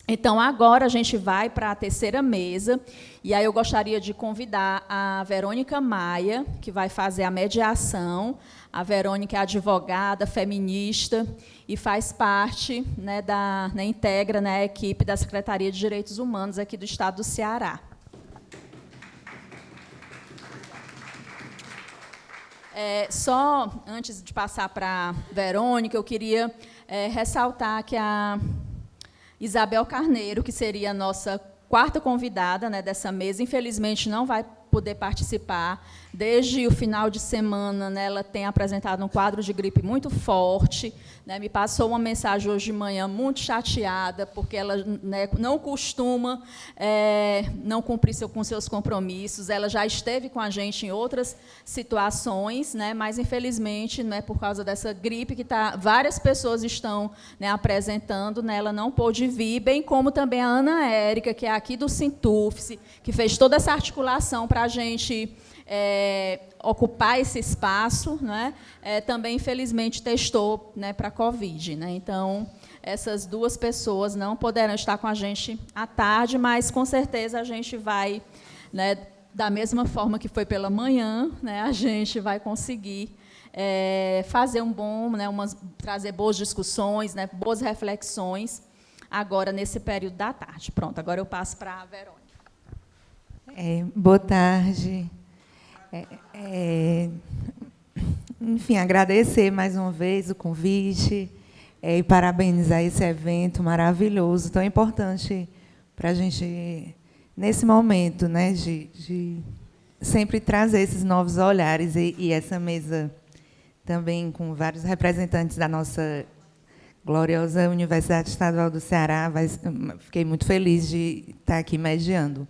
Então, agora a gente vai para a terceira mesa, e aí eu gostaria de convidar a Verônica Maia, que vai fazer a mediação. A Verônica é advogada, feminista, e faz parte, integra, né, a equipe da Secretaria de Direitos Humanos aqui do Estado do Ceará. Só antes de passar para a Verônica, eu queria ressaltar que a Isabel Carneiro, que seria a nossa quarta convidada, né, dessa mesa, infelizmente não vai poder participar. Desde o final de semana, né, ela tem apresentado um quadro de gripe muito forte, né, me passou uma mensagem hoje de manhã muito chateada, porque ela, né, não costuma não cumprir com seus compromissos. Ela já esteve com a gente em outras situações, né, mas, infelizmente, né, por causa dessa gripe que várias pessoas estão, né, apresentando, né, ela não pôde vir, bem como também a Ana Érica, que é aqui do Sintufse, que fez toda essa articulação para a gente ocupar esse espaço, né? Também, infelizmente, testou, né, para a Covid. Né? Então, essas duas pessoas não poderão estar com a gente à tarde, mas, com certeza, a gente vai, né, da mesma forma que foi pela manhã, né, a gente vai conseguir fazer trazer boas discussões, né, boas reflexões, agora, nesse período da tarde. Pronto, agora eu passo para a Verônica. Boa tarde. Enfim, agradecer mais uma vez o convite e parabenizar esse evento maravilhoso, tão importante para a gente, nesse momento, né, de sempre trazer esses novos olhares, e essa mesa também com vários representantes da nossa gloriosa Universidade Estadual do Ceará. Fiquei muito feliz de estar aqui mediando.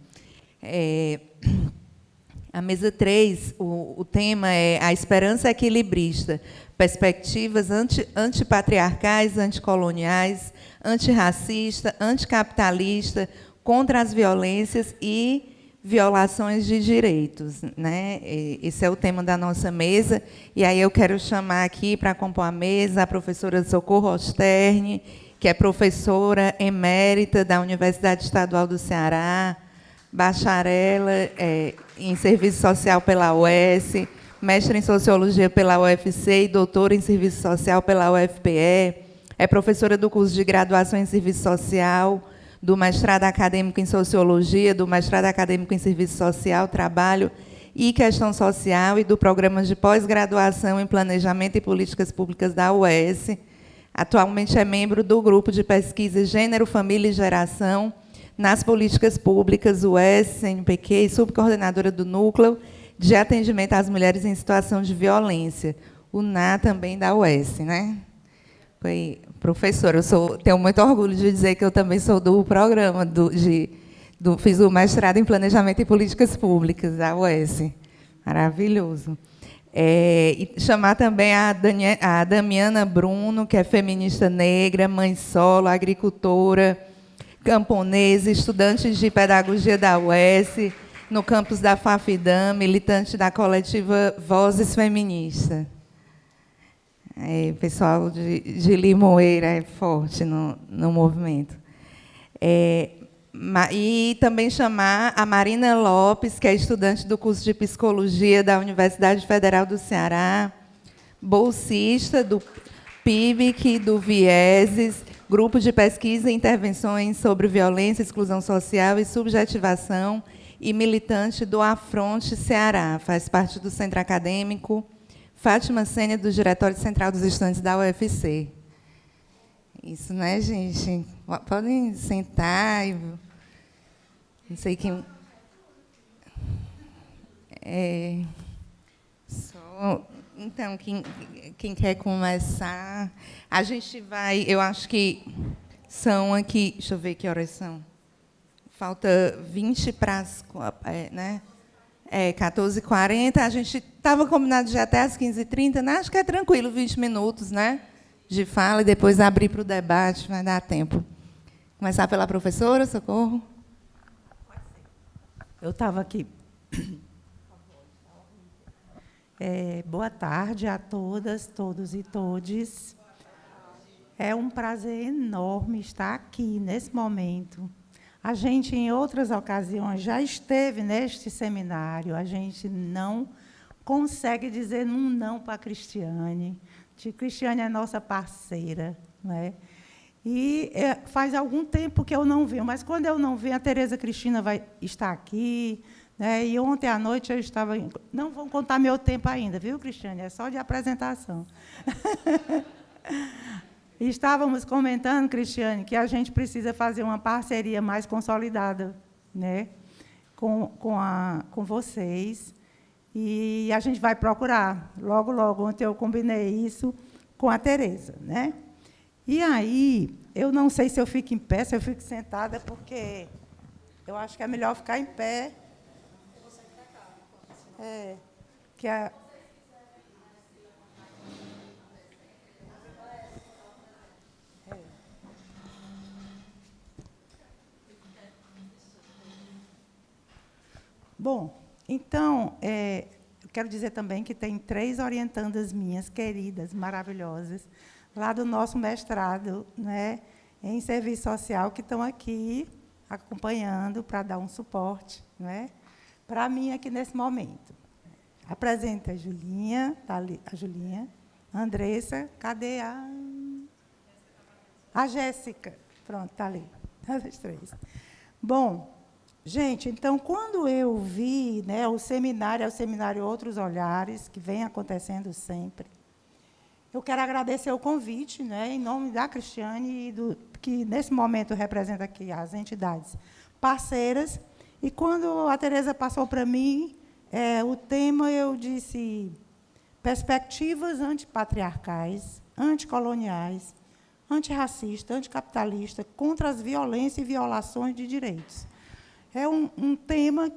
A mesa 3, o tema é a esperança equilibrista, perspectivas antipatriarcais, anticoloniais, antirracista, anticapitalista, contra as violências e violações de direitos. Né? Esse é o tema da nossa mesa, e aí eu quero chamar aqui para compor a mesa a professora Socorro Osterne, que é professora emérita da Universidade Estadual do Ceará, bacharela em Serviço Social pela UES, mestre em Sociologia pela UFC e doutora em Serviço Social pela UFPE. É professora do curso de graduação em Serviço Social, do mestrado acadêmico em Sociologia, do mestrado acadêmico em Serviço Social, Trabalho e Questão Social, e do programa de pós-graduação em Planejamento e Políticas Públicas da UES. Atualmente é membro do grupo de pesquisa Gênero, Família e Geração nas Políticas Públicas, UES, CNPq, e subcoordenadora do Núcleo de Atendimento às Mulheres em Situação de Violência, o NA também da UES. Né? Foi professora. Tenho muito orgulho de dizer que eu também sou do programa, fiz o mestrado em Planejamento e Políticas Públicas da UES. Maravilhoso. E chamar também a Damiana Bruno, que é feminista negra, mãe solo, agricultora, camponesa, estudante de pedagogia da UES, no campus da Fafidam, militante da coletiva Vozes Feministas. Pessoal de Limoeira é forte no movimento. E também chamar a Marina Lopes, que é estudante do curso de Psicologia da Universidade Federal do Ceará, bolsista do PIBIC, do Vieses, Grupo de Pesquisa e Intervenções sobre Violência, Exclusão Social e Subjetivação, e militante do Afronte Ceará. Faz parte do Centro Acadêmico Fátima Sênia, do Diretório Central dos Estudantes da UFC. Isso, né, gente? Podem sentar. Não sei quem... Então, quem quer começar? A gente vai... Eu acho que são aqui... Deixa eu ver que horas são. Falta 20 para as... né? 14h40. A gente estava combinado de até às 15h30. Né? Acho que é tranquilo, 20 minutos, né, de fala, e depois abrir para o debate, vai dar tempo. Começar pela professora, Socorro. Eu estava aqui. Boa tarde a todas, todos e todes. É um prazer enorme estar aqui, nesse momento. A gente, em outras ocasiões, já esteve neste seminário, a gente não consegue dizer um não para a Cristiane. A Cristiane é nossa parceira, não é? E faz algum tempo que eu não venho, mas quando eu não venho, a Tereza Cristina vai estar aqui, né? E ontem à noite eu estava... Não vão contar meu tempo ainda, viu, Cristiane? É só de apresentação. Estávamos comentando, Cristiane, que a gente precisa fazer uma parceria mais consolidada, né, com vocês. E a gente vai procurar. Logo, logo, ontem eu combinei isso com a Tereza, né? E aí, eu não sei se eu fico em pé, se eu fico sentada, porque eu acho que é melhor ficar em pé. Que a... Bom, então, eu quero dizer também que tem 3 orientandas minhas, queridas, maravilhosas, lá do nosso mestrado, né, em serviço social, que estão aqui acompanhando para dar um suporte, né, para mim aqui nesse momento. Apresenta a Julinha, tá ali, a Julinha, a Andressa, cadê a Jéssica? Pronto, está ali, as 3. Bom, gente, então, quando eu vi, né, o seminário, é o seminário Outros Olhares, que vem acontecendo sempre, eu quero agradecer o convite, né, em nome da Cristiane, que nesse momento representa aqui as entidades parceiras. E quando a Tereza passou para mim o tema, eu disse: perspectivas antipatriarcais, anticoloniais, antirracistas, anticapitalistas, contra as violências e violações de direitos. É um tema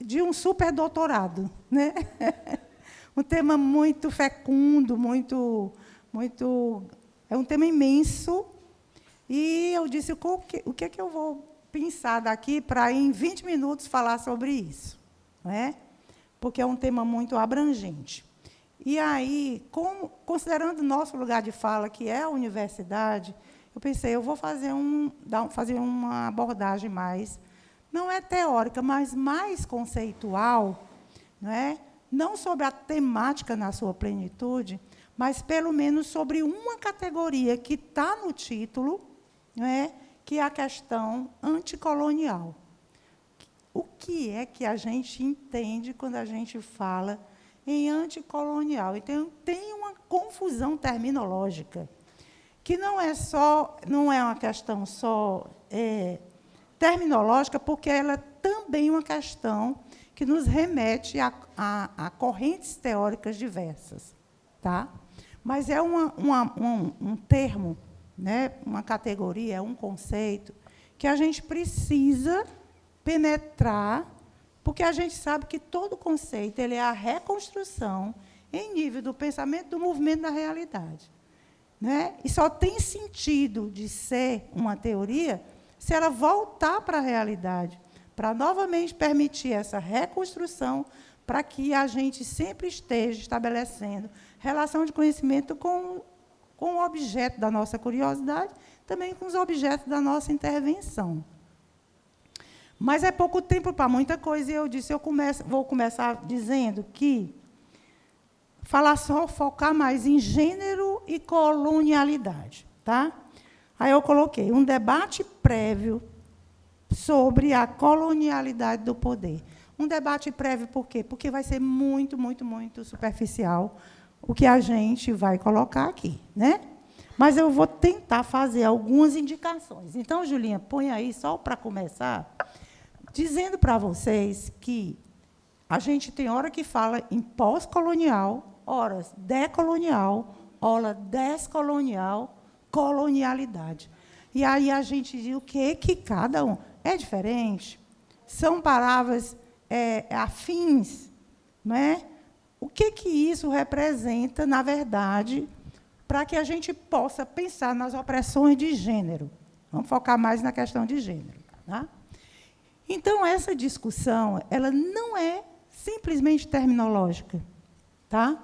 de um superdoutorado, né? Um tema muito fecundo, é um tema imenso. E eu disse, o que é que eu vou pensar daqui para, em 20 minutos, falar sobre isso? Não é? Porque é um tema muito abrangente. E aí, considerando o nosso lugar de fala, que é a universidade, eu pensei, eu vou fazer uma abordagem mais... não é teórica, mas mais conceitual, não é? Não sobre a temática na sua plenitude, mas, pelo menos, sobre uma categoria que está no título, não é? Que é a questão anticolonial. O que é que a gente entende quando a gente fala em anticolonial? Então, tem uma confusão terminológica, que não é uma questão só... terminológica, porque ela também é uma questão que nos remete a correntes teóricas diversas. Tá? Mas é um termo, né, uma categoria, um conceito, que a gente precisa penetrar, porque a gente sabe que todo conceito ele é a reconstrução em nível do pensamento, do movimento da realidade. Né? E só tem sentido de ser uma teoria se ela voltar para a realidade, para novamente permitir essa reconstrução, para que a gente sempre esteja estabelecendo relação de conhecimento com o objeto da nossa curiosidade, também com os objetos da nossa intervenção. Mas é pouco tempo para muita coisa, e eu disse, vou começar dizendo que focar mais em gênero e colonialidade. Tá? Aí eu coloquei um debate prévio sobre a colonialidade do poder. Um debate prévio por quê? Porque vai ser muito, muito, muito superficial o que a gente vai colocar aqui, né? Mas eu vou tentar fazer algumas indicações. Então, Julinha, põe aí, só para começar, dizendo para vocês que a gente tem hora que fala em pós-colonial, horas decolonial, hora descolonial, colonialidade. E aí a gente diz o que cada um é diferente. São palavras afins, não é? O que isso representa, na verdade, para que a gente possa pensar nas opressões de gênero? Vamos focar mais na questão de gênero. Tá? Então, essa discussão ela não é simplesmente terminológica. Tá?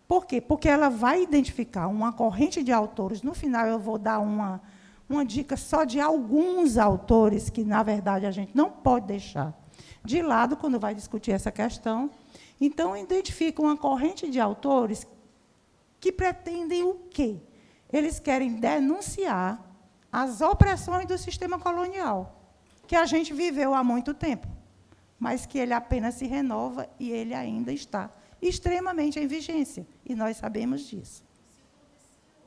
Por quê? Porque ela vai identificar uma corrente de autores. No final, eu vou dar uma dica só de alguns autores que, na verdade, a gente não pode deixar de lado quando vai discutir essa questão. Então, identifica uma corrente de autores que pretendem o quê? Eles querem denunciar as opressões do sistema colonial, que a gente viveu há muito tempo, mas que ele apenas se renova e ele ainda está extremamente em vigência, e nós sabemos disso.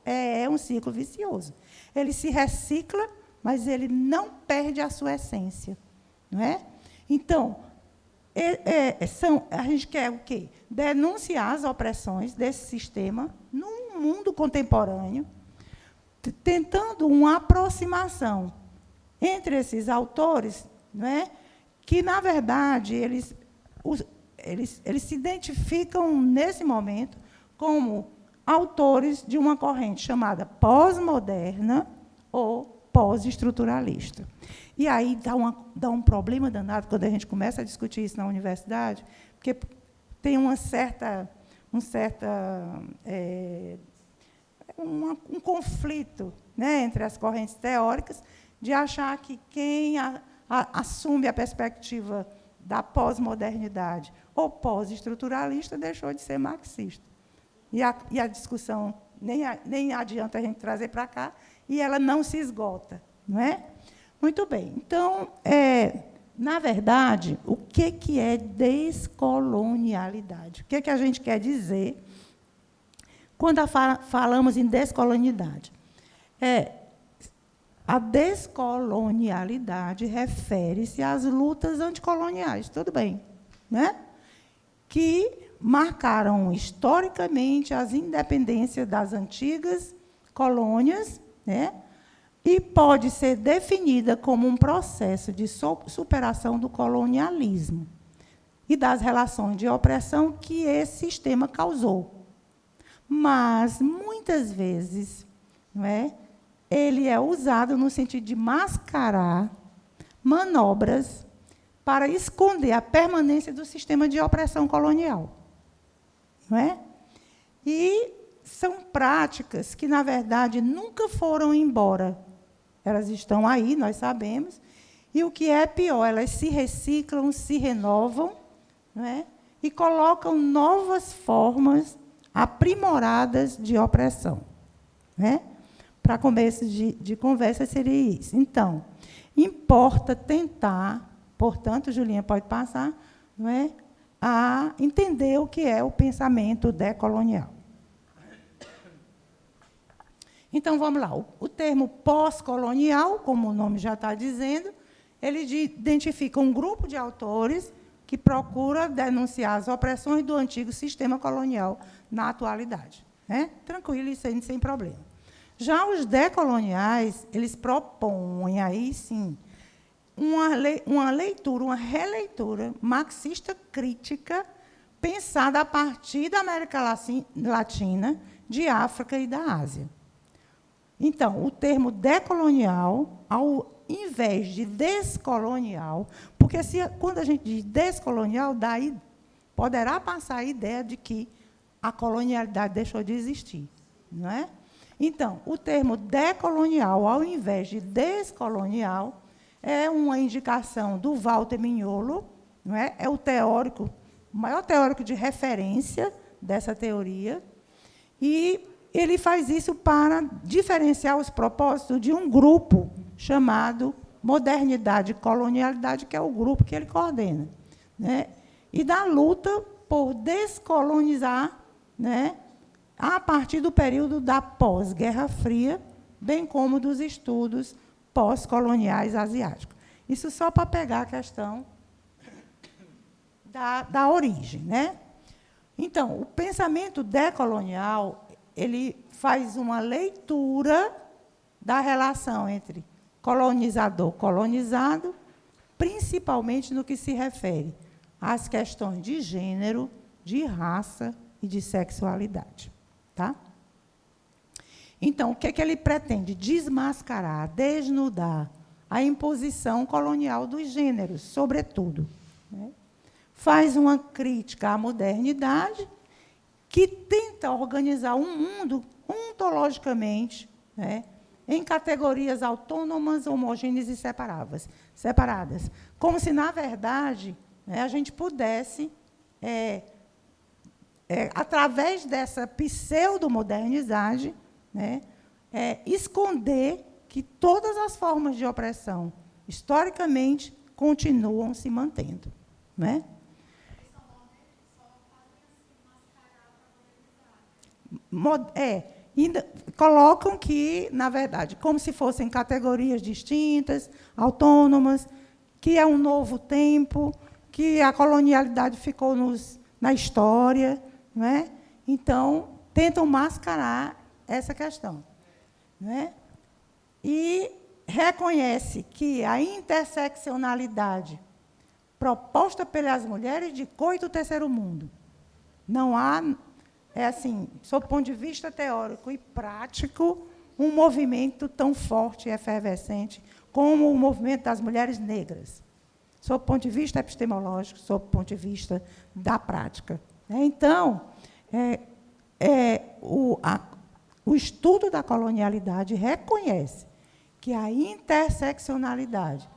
É um ciclo vicioso. Ele se recicla, mas ele não perde a sua essência. Não é? Então, a gente quer o quê? Denunciar as opressões desse sistema no mundo contemporâneo, tentando uma aproximação entre esses autores, não é? Que, na verdade, eles se identificam, nesse momento, como autores de uma corrente chamada pós-moderna ou pós-estruturalista. E aí dá um problema danado quando a gente começa a discutir isso na universidade, porque tem um conflito, né, entre as correntes teóricas, de achar que quem assume a perspectiva da pós-modernidade ou pós-estruturalista deixou de ser marxista. E a discussão nem adianta a gente trazer para cá, e ela não se esgota. Não é? Muito bem. Então, na verdade, o que é descolonialidade? O que a gente quer dizer quando falamos em descolonialidade? A descolonialidade refere-se às lutas anticoloniais, tudo bem, né? Que marcaram historicamente as independências das antigas colônias, né? E pode ser definida como um processo de superação do colonialismo e das relações de opressão que esse sistema causou. Mas, muitas vezes, não é, ele é usado no sentido de mascarar manobras para esconder a permanência do sistema de opressão colonial. Não é? E são práticas que, na verdade, nunca foram embora. Elas estão aí, nós sabemos, e o que é pior, elas se reciclam, se renovam, não é? E colocam novas formas aprimoradas de opressão. Né? Para começo de conversa, seria isso. Então, importa tentar, portanto, Julinha pode passar, não é? A entender o que é o pensamento decolonial. Então, vamos lá. O termo pós-colonial, como o nome já está dizendo, ele identifica um grupo de autores que procura denunciar as opressões do antigo sistema colonial na atualidade. Né? Tranquilo, isso aí sem problema. Já os decoloniais, eles propõem, aí sim, uma leitura, uma releitura marxista crítica pensada a partir da América Latina, de África e da Ásia. Então, o termo decolonial, ao invés de descolonial, porque quando a gente diz descolonial, daí poderá passar a ideia de que a colonialidade deixou de existir. Não é? Então, o termo decolonial, ao invés de descolonial, é uma indicação do Walter Mignolo, não é? É o maior teórico de referência dessa teoria, e ele faz isso para diferenciar os propósitos de um grupo chamado Modernidade e Colonialidade, que é o grupo que ele coordena, né? E da luta por descolonizar, né, a partir do período da pós-Guerra Fria, bem como dos estudos pós-coloniais asiáticos. Isso só para pegar a questão da origem. Né? Então, o pensamento decolonial, ele faz uma leitura da relação entre colonizador-colonizado, principalmente no que se refere às questões de gênero, de raça e de sexualidade. Tá? Então, o que ele pretende? Desmascarar, desnudar a imposição colonial dos gêneros, sobretudo. Né? Faz uma crítica à modernidade que tenta organizar um mundo ontologicamente, né, em categorias autônomas, homogêneas e separadas. Como se, na verdade, né, a gente pudesse, através dessa pseudo-modernidade, né, esconder que todas as formas de opressão, historicamente, continuam se mantendo. Né? Colocam que, na verdade, como se fossem categorias distintas, autônomas, que é um novo tempo, que a colonialidade ficou na história. Não é? Então, tentam mascarar essa questão. Não é? E reconhece que a interseccionalidade proposta pelas mulheres de cor e do terceiro mundo não há, assim, sob o ponto de vista teórico e prático, um movimento tão forte e efervescente como o movimento das mulheres negras, sob o ponto de vista epistemológico, sob o ponto de vista da prática. Então, o estudo da colonialidade reconhece que a interseccionalidade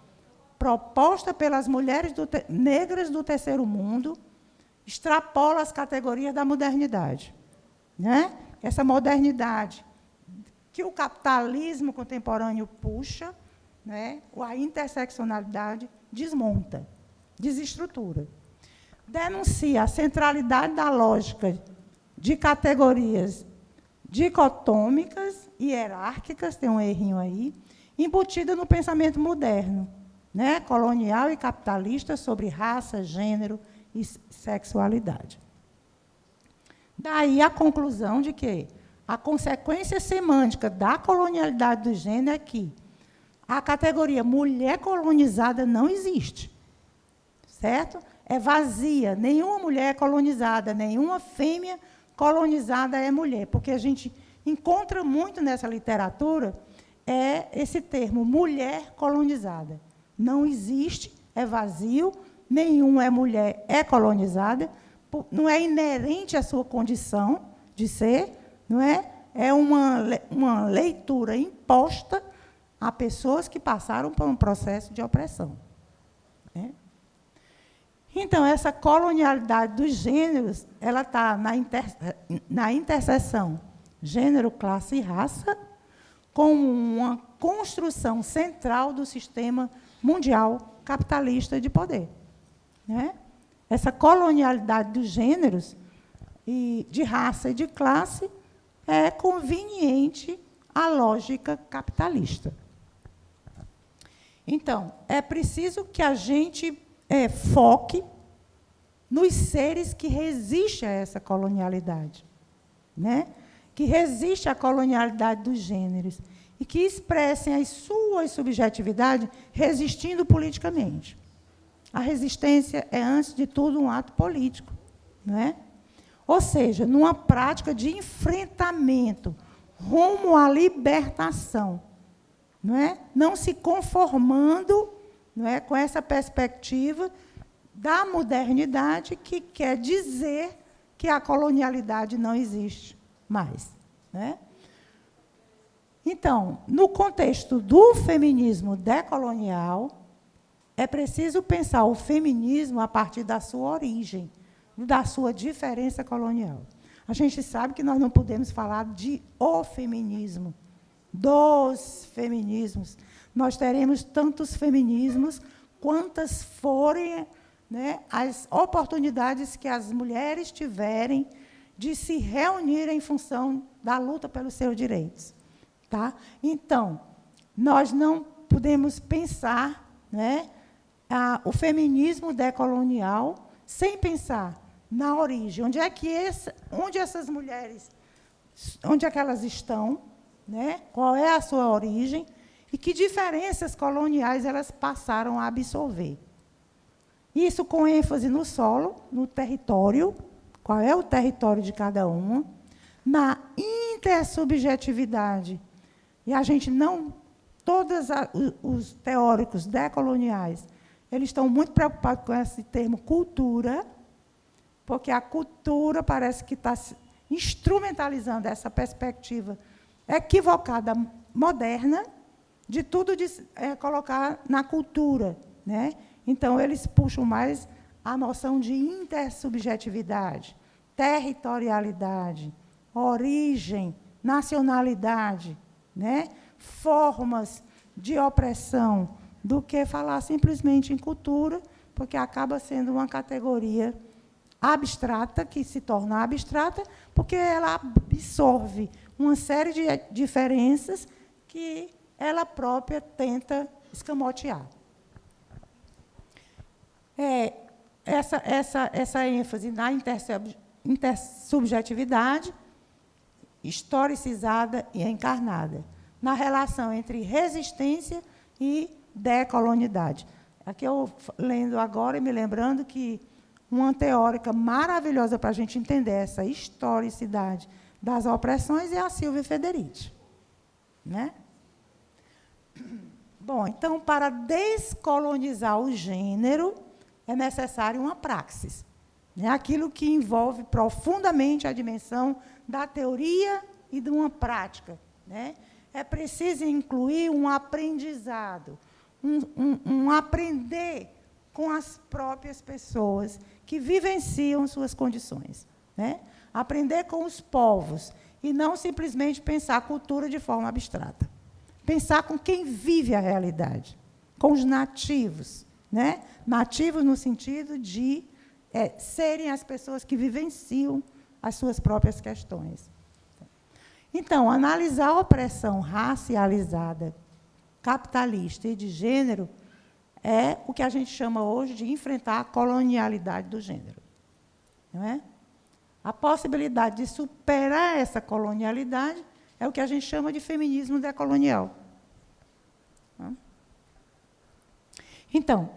proposta pelas mulheres negras do terceiro mundo extrapola as categorias da modernidade. Né? Essa modernidade que o capitalismo contemporâneo puxa, né? A interseccionalidade desmonta, desestrutura. Denuncia a centralidade da lógica de categorias dicotômicas e hierárquicas, tem um errinho aí, embutida no pensamento moderno, né, colonial e capitalista, sobre raça, gênero e sexualidade. Daí a conclusão de que a consequência semântica da colonialidade do gênero é que a categoria mulher colonizada não existe. Certo? É vazia. Nenhuma mulher é colonizada, nenhuma fêmea colonizada é mulher, porque a gente encontra muito nessa literatura esse termo, mulher colonizada. Não existe, é vazio, nenhuma mulher é colonizada, não é inerente à sua condição de ser, não é? É uma leitura imposta a pessoas que passaram por um processo de opressão. Né? Então, essa colonialidade dos gêneros, ela está na interseção gênero, classe e raça, como uma construção central do sistema mundial capitalista de poder. Né? Essa colonialidade dos gêneros, e de raça e de classe, é conveniente à lógica capitalista. Então, é preciso que a gente foque nos seres que resistem a essa colonialidade, né? Que resistem à colonialidade dos gêneros e que expressem as suas subjetividades resistindo politicamente. A resistência é, antes de tudo, um ato político. Não é? Ou seja, numa prática de enfrentamento rumo à libertação, não é? Não se conformando, não é, com essa perspectiva da modernidade que quer dizer que a colonialidade não existe mais. Né? Então, no contexto do feminismo decolonial, é preciso pensar o feminismo a partir da sua origem, da sua diferença colonial. A gente sabe que nós não podemos falar de o feminismo, dos feminismos. Nós teremos tantos feminismos quantas forem, né, as oportunidades que as mulheres tiverem de se reunirem em função da luta pelos seus direitos. Tá? Então, nós não podemos pensar, né, o feminismo decolonial sem pensar na origem. Onde essas mulheres, onde é que elas estão, né? Qual é a sua origem e que diferenças coloniais elas passaram a absorver. Isso com ênfase no solo, no território, qual é o território de cada uma, na intersubjetividade. E a gente não, todos os teóricos decoloniais, eles estão muito preocupados com esse termo cultura, porque a cultura parece que está instrumentalizando essa perspectiva equivocada, moderna, de tudo colocar na cultura, né? Então, eles puxam mais a noção de intersubjetividade, territorialidade, origem, nacionalidade, né? Formas de opressão, do que falar simplesmente em cultura, porque acaba sendo uma categoria abstrata, que se torna abstrata, porque ela absorve uma série de diferenças que ela própria tenta escamotear. Essa ênfase na intersubjetividade, historicizada e encarnada, na relação entre resistência e decolonidade. Aqui eu lendo agora e me lembrando que uma teórica maravilhosa para a gente entender essa historicidade das opressões é a Silvia Federici, né? Bom, então, para descolonizar o gênero, é necessário uma praxis, né? Aquilo que envolve profundamente a dimensão da teoria e de uma prática, né? É preciso incluir um aprendizado, um aprender com as próprias pessoas que vivenciam suas condições, né? Aprender com os povos, e não simplesmente pensar a cultura de forma abstrata. Pensar com quem vive a realidade, com os nativos, né? Nativos no sentido de serem as pessoas que vivenciam as suas próprias questões. Então, analisar a opressão racializada, capitalista e de gênero é o que a gente chama hoje de enfrentar a colonialidade do gênero. Não é? A possibilidade de superar essa colonialidade é o que a gente chama de feminismo decolonial. Então,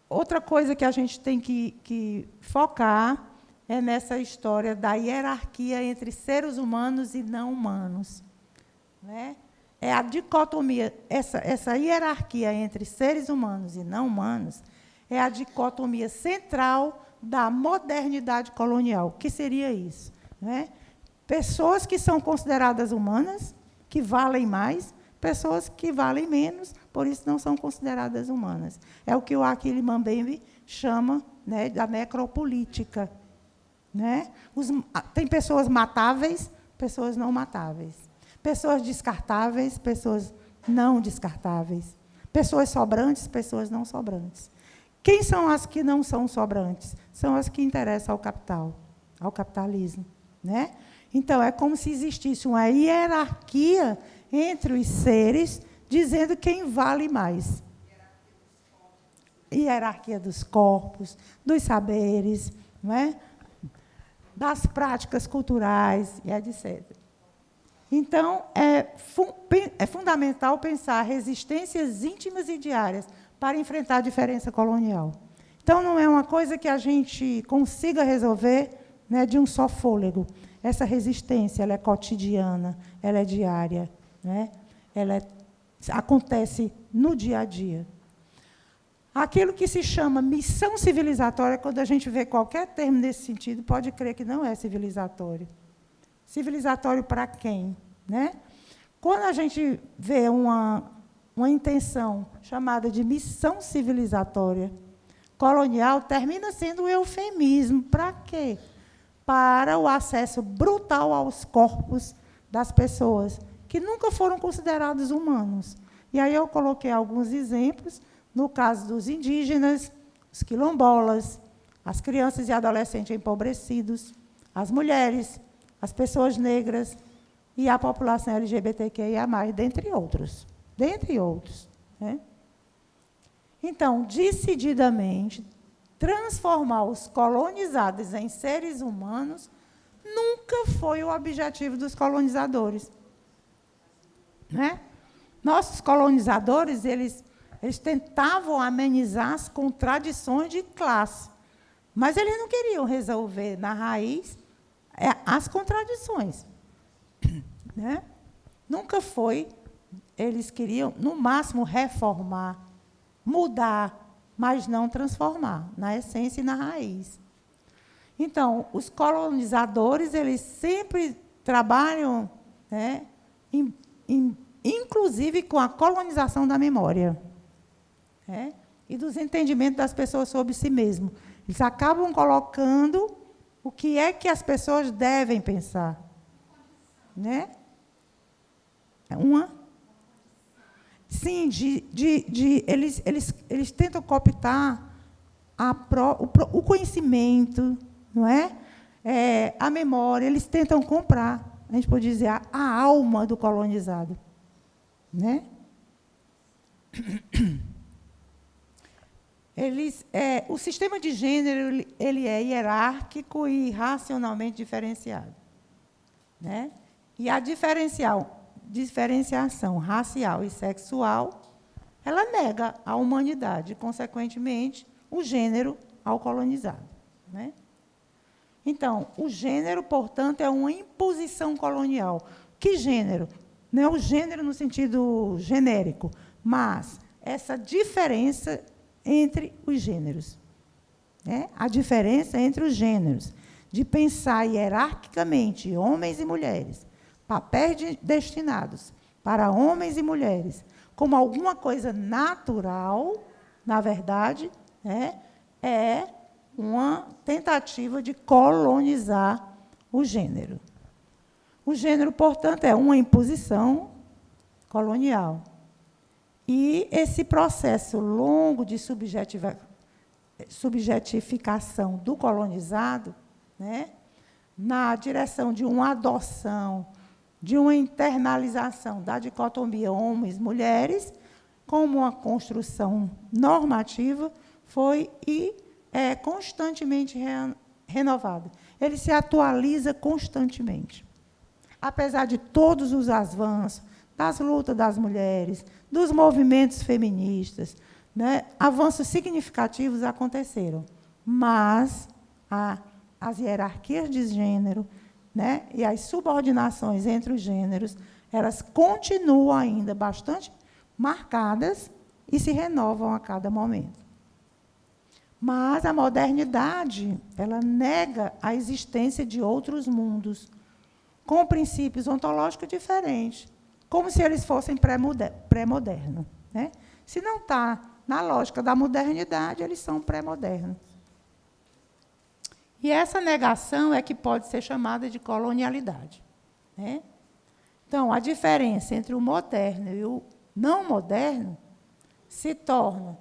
outra coisa que a gente tem que focar é nessa história da hierarquia entre seres humanos e não humanos, né? É a dicotomia, essa hierarquia entre seres humanos e não humanos é a dicotomia central da modernidade colonial. O que seria isso? Né? Pessoas que são consideradas humanas, que valem mais, pessoas que valem menos, por isso não são consideradas humanas. É o que o Achille Mbembe chama, né, da necropolítica. Né? Tem pessoas matáveis, pessoas não matáveis. Pessoas descartáveis, pessoas não descartáveis. Pessoas sobrantes, pessoas não sobrantes. Quem são as que não são sobrantes? São as que interessam ao capital, ao capitalismo. Né? Então, é como se existisse uma hierarquia entre os seres, dizendo quem vale mais. Hierarquia dos corpos, dos saberes, não é? Das práticas culturais, e etc. Então, é fundamental pensar resistências íntimas e diárias para enfrentar a diferença colonial. Então, não é uma coisa que a gente consiga resolver, né, de um só fôlego. Essa resistência ela é cotidiana, ela é diária, né? Ela acontece no dia a dia. Aquilo que se chama missão civilizatória, quando a gente vê qualquer termo nesse sentido, pode crer que não é civilizatório. Civilizatório para quem? Né? Quando a gente vê uma intenção chamada de missão civilizatória colonial, termina sendo um eufemismo. Para quê? Para o acesso brutal aos corpos das pessoas, que nunca foram considerados humanos. E aí eu coloquei alguns exemplos, no caso dos indígenas, os quilombolas, as crianças e adolescentes empobrecidos, as mulheres, as pessoas negras e a população LGBTQIA+, dentre outros. Dentre outros. Né? Então, decididamente, transformar os colonizados em seres humanos nunca foi o objetivo dos colonizadores. Né? Nossos colonizadores, eles tentavam amenizar as contradições de classe, mas eles não queriam resolver na raiz as contradições. Né? Nunca foi. Eles queriam, no máximo, reformar, mudar, mas não transformar, na essência e na raiz. Então, os colonizadores, eles sempre trabalham, né, inclusive com a colonização da memória, né, e dos entendimentos das pessoas sobre si mesmo. Eles acabam colocando o que é que as pessoas devem pensar, né? Sim, eles tentam cooptar o conhecimento, não é? A memória, eles tentam comprar, a gente pode dizer, a alma do colonizado, né? O sistema de gênero ele é hierárquico e racionalmente diferenciado, né? E a diferenciação racial e sexual, ela nega a humanidade, consequentemente, o gênero ao colonizado, né? Então, o gênero, portanto, é uma imposição colonial. Que gênero? Não é o gênero no sentido genérico, mas essa diferença entre os gêneros, né? A diferença entre os gêneros, de pensar hierarquicamente homens e mulheres, papéis destinados para homens e mulheres, como alguma coisa natural, na verdade, né, é uma tentativa de colonizar o gênero. O gênero, portanto, é uma imposição colonial. E esse processo longo de subjetificação do colonizado, né, na direção de uma adoção, de uma internalização da dicotomia homens-mulheres, como uma construção normativa, foi e é constantemente renovada. Ele se atualiza constantemente. Apesar de todos os avanços, das lutas das mulheres, dos movimentos feministas, né, avanços significativos aconteceram, mas as hierarquias de gênero, né, e as subordinações entre os gêneros, elas continuam ainda bastante marcadas e se renovam a cada momento. Mas a modernidade, ela nega a existência de outros mundos, com princípios ontológicos diferentes, como se eles fossem pré-modernos, né? Se não está na lógica da modernidade, eles são pré-modernos. E essa negação é que pode ser chamada de colonialidade, né? Então, a diferença entre o moderno e o não moderno se torna,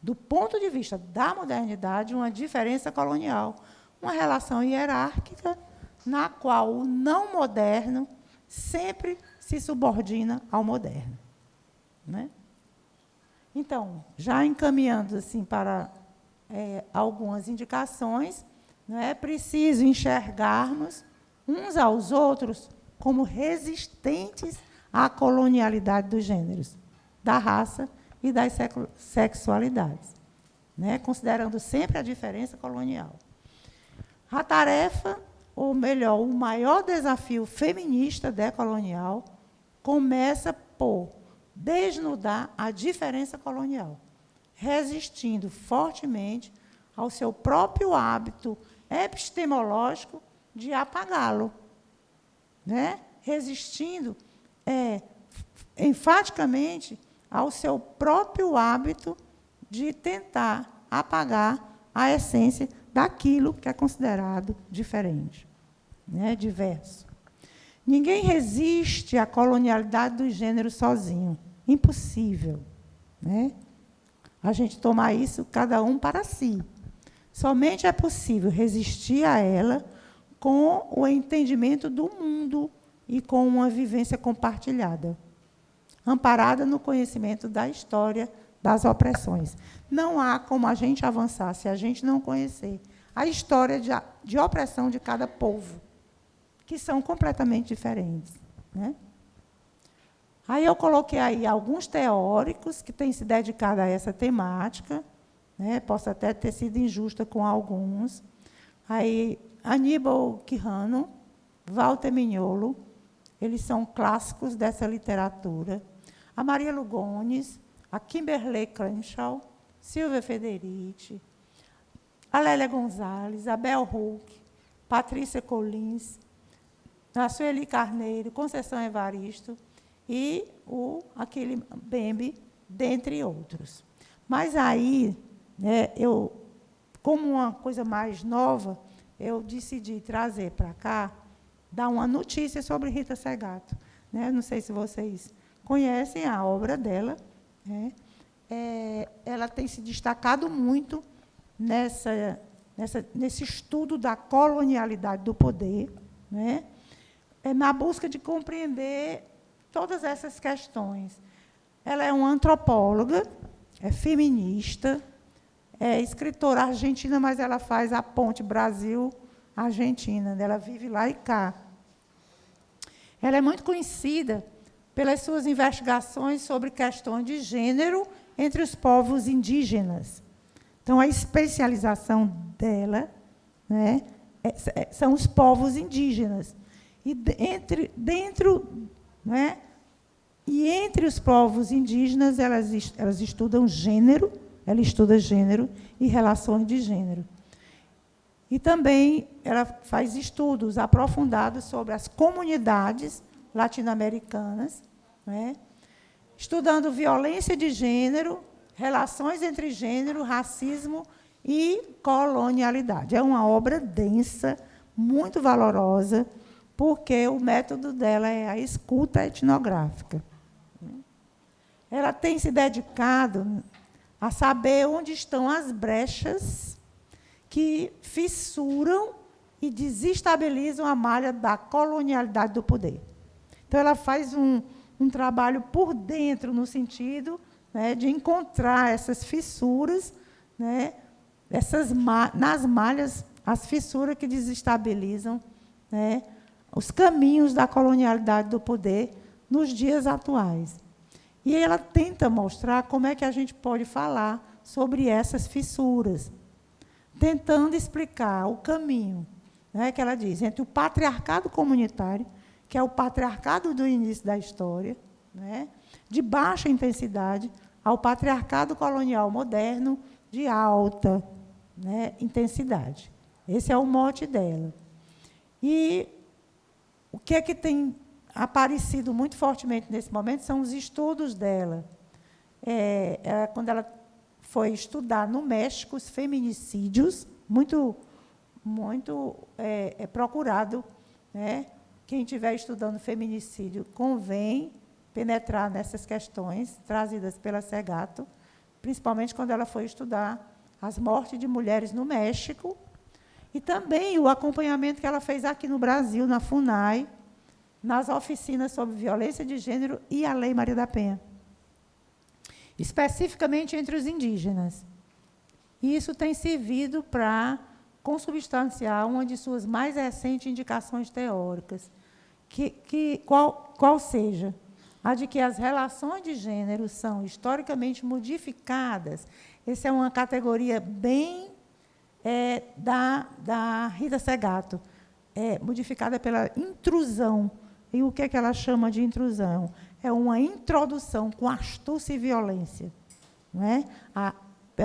do ponto de vista da modernidade, uma diferença colonial, uma relação hierárquica na qual o não moderno sempre se subordina ao moderno, né? Então, já encaminhando assim para algumas indicações, não é preciso enxergarmos uns aos outros como resistentes à colonialidade dos gêneros, da raça e das sexualidades, né? Considerando sempre a diferença colonial. A tarefa, ou melhor, o maior desafio feminista decolonial começa por desnudar a diferença colonial, resistindo fortemente ao seu próprio hábito epistemológico de apagá-lo, né? Resistindo enfaticamente ao seu próprio hábito de tentar apagar a essência daquilo que é considerado diferente, né? Diverso. Ninguém resiste à colonialidade do gênero sozinho. Impossível, né? A gente tomar isso cada um para si. Somente é possível resistir a ela com o entendimento do mundo e com uma vivência compartilhada, amparada no conhecimento da história das opressões. Não há como a gente avançar se a gente não conhecer a história de opressão de cada povo, que são completamente diferentes, né? Aí eu coloquei aí alguns teóricos que têm se dedicado a essa temática, né? Posso até ter sido injusta com alguns. Aí, Aníbal Quijano, Walter Mignolo, eles são clássicos dessa literatura. A Maria Lugones, a Kimberlé Crenshaw, Silvia Federici, a Lélia Gonzalez, a Bel Hulk, Patrícia Collins, a Sueli Carneiro, Conceição Evaristo e o Aquile Bembe, dentre outros. Mas aí, né, como uma coisa mais nova, eu decidi trazer para cá, dar uma notícia sobre Rita Segato. Né? Não sei se vocês conhecem a obra dela. Né? Ela tem se destacado muito nesse estudo da colonialidade do poder, né? Na busca de compreender todas essas questões. Ela é uma antropóloga, é feminista, é escritora argentina, mas ela faz a ponte Brasil-Argentina, ela vive lá e cá. Ela é muito conhecida pelas suas investigações sobre questões de gênero entre os povos indígenas. Então, a especialização dela, né, são os povos indígenas. E entre os povos indígenas, elas estudam gênero, ela estuda gênero e relações de gênero. E também ela faz estudos aprofundados sobre as comunidades latino-americanas, né, estudando violência de gênero, relações entre gênero, racismo e colonialidade. É uma obra densa, muito valorosa, porque o método dela é a escuta etnográfica. Ela tem se dedicado a saber onde estão as brechas que fissuram e desestabilizam a malha da colonialidade do poder. Então, ela faz um trabalho por dentro, no sentido, né, de encontrar essas fissuras, né, nas malhas, as fissuras que desestabilizam, né, os caminhos da colonialidade do poder nos dias atuais. E ela tenta mostrar como é que a gente pode falar sobre essas fissuras, tentando explicar o caminho, né, que ela diz, entre o patriarcado comunitário, que é o patriarcado do início da história, né, de baixa intensidade, ao patriarcado colonial moderno, de alta, né, intensidade. Esse é o mote dela. E o que é que tem aparecido muito fortemente nesse momento são os estudos dela. Quando ela foi estudar no México os feminicídios, muito procurado, né? Quem estiver estudando feminicídio, convém penetrar nessas questões trazidas pela Segato, principalmente quando ela foi estudar as mortes de mulheres no México, e também o acompanhamento que ela fez aqui no Brasil, na FUNAI, nas oficinas sobre violência de gênero e a Lei Maria da Penha, especificamente entre os indígenas. E isso tem servido para consubstanciar uma de suas mais recentes indicações teóricas, qual seja a de que as relações de gênero são historicamente modificadas. Essa é uma categoria bem da Rita Segato, modificada pela intrusão. E o que é que ela chama de intrusão? É uma introdução com astúcia e violência. Não é?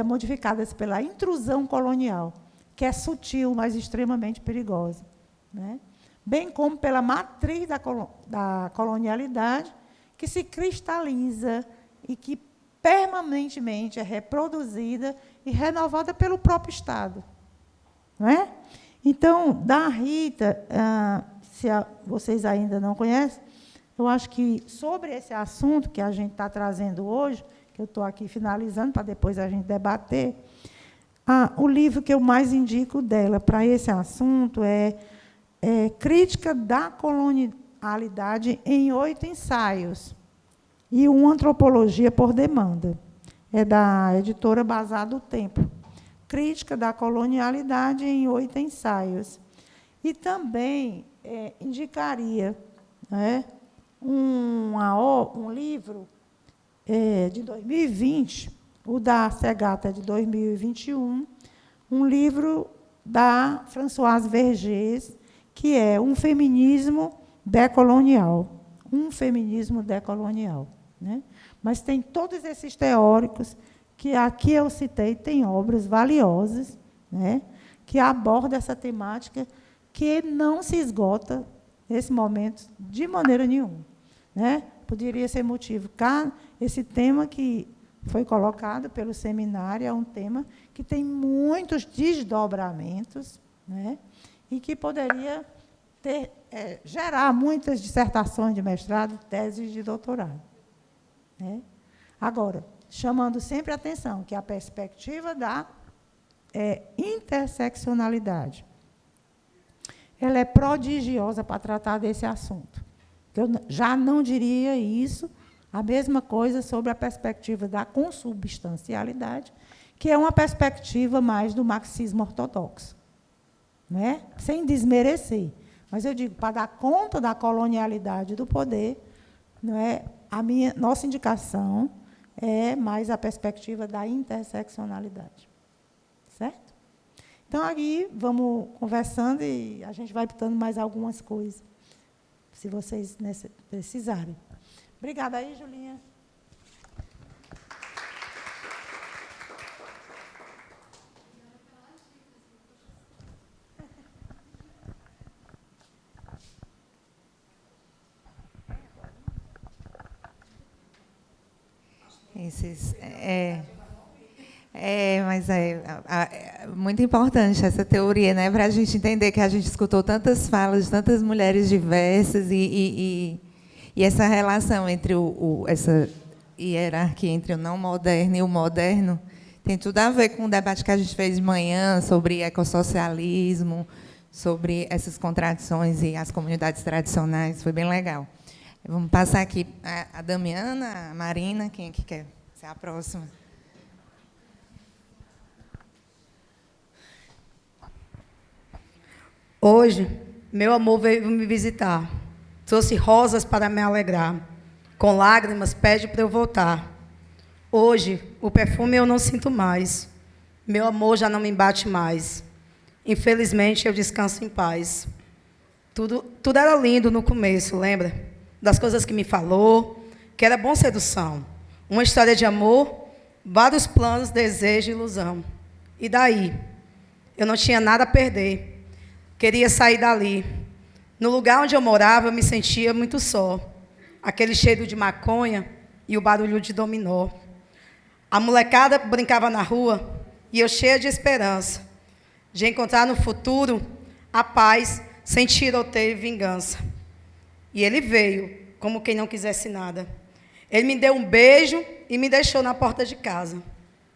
Modificadas pela intrusão colonial, que é sutil, mas extremamente perigosa. Né? Bem como pela matriz da colonialidade, que se cristaliza e que permanentemente é reproduzida e renovada pelo próprio Estado. Não é? Então, da Rita, se vocês ainda não conhecem, eu acho que sobre esse assunto que a gente está trazendo hoje, que eu estou aqui finalizando para depois a gente debater, o livro que eu mais indico dela para esse assunto é Crítica da Colonialidade em 8 ensaios e uma Antropologia por Demanda. É da editora Bazar do Tempo. Crítica da Colonialidade em 8 ensaios. E também indicaria, né, um livro de 2020, o da Segato é de 2021, um livro da Françoise Vergès, que é Um Feminismo Decolonial. Um Feminismo Decolonial. Né? Mas tem todos esses teóricos que aqui eu citei, tem obras valiosas, né, que aborda essa temática que não se esgota nesse momento de maneira nenhuma, né? Poderia ser motivo. Esse tema que foi colocado pelo seminário é um tema que tem muitos desdobramentos, né, e que poderia gerar muitas dissertações de mestrado, teses de doutorado, né? Agora, chamando sempre a atenção que a perspectiva da interseccionalidade, ela é prodigiosa para tratar desse assunto. Eu já não diria isso, a mesma coisa sobre a perspectiva da consubstancialidade, que é uma perspectiva mais do marxismo ortodoxo, né? Sem desmerecer. Mas eu digo, para dar conta da colonialidade do poder, não é, nossa indicação é mais a perspectiva da interseccionalidade. Certo? Então, aí, vamos conversando e a gente vai botando mais algumas coisas, se vocês precisarem. Obrigada aí, Julinha. Mas é muito importante essa teoria, né, para a gente entender que a gente escutou tantas falas de tantas mulheres diversas e essa relação entre essa hierarquia entre o não moderno e o moderno tem tudo a ver com o debate que a gente fez de manhã sobre ecossocialismo, sobre essas contradições e as comunidades tradicionais. Foi bem legal. Vamos passar aqui a Damiana, a Marina, quem é que quer ser a próxima? Hoje, meu amor veio me visitar. Trouxe rosas para me alegrar. Com lágrimas, pede para eu voltar. Hoje, o perfume eu não sinto mais. Meu amor já não me bate mais. Infelizmente, eu descanso em paz. Tudo era lindo no começo, lembra? Das coisas que me falou, que era bom sedução. Uma história de amor, vários planos, desejo e ilusão. E daí? Eu não tinha nada a perder. Queria sair dali. No lugar onde eu morava, eu me sentia muito só. Aquele cheiro de maconha e o barulho de dominó. A molecada brincava na rua e eu cheia de esperança, de encontrar no futuro a paz sem tiroteio e vingança. E ele veio, como quem não quisesse nada. Ele me deu um beijo e me deixou na porta de casa.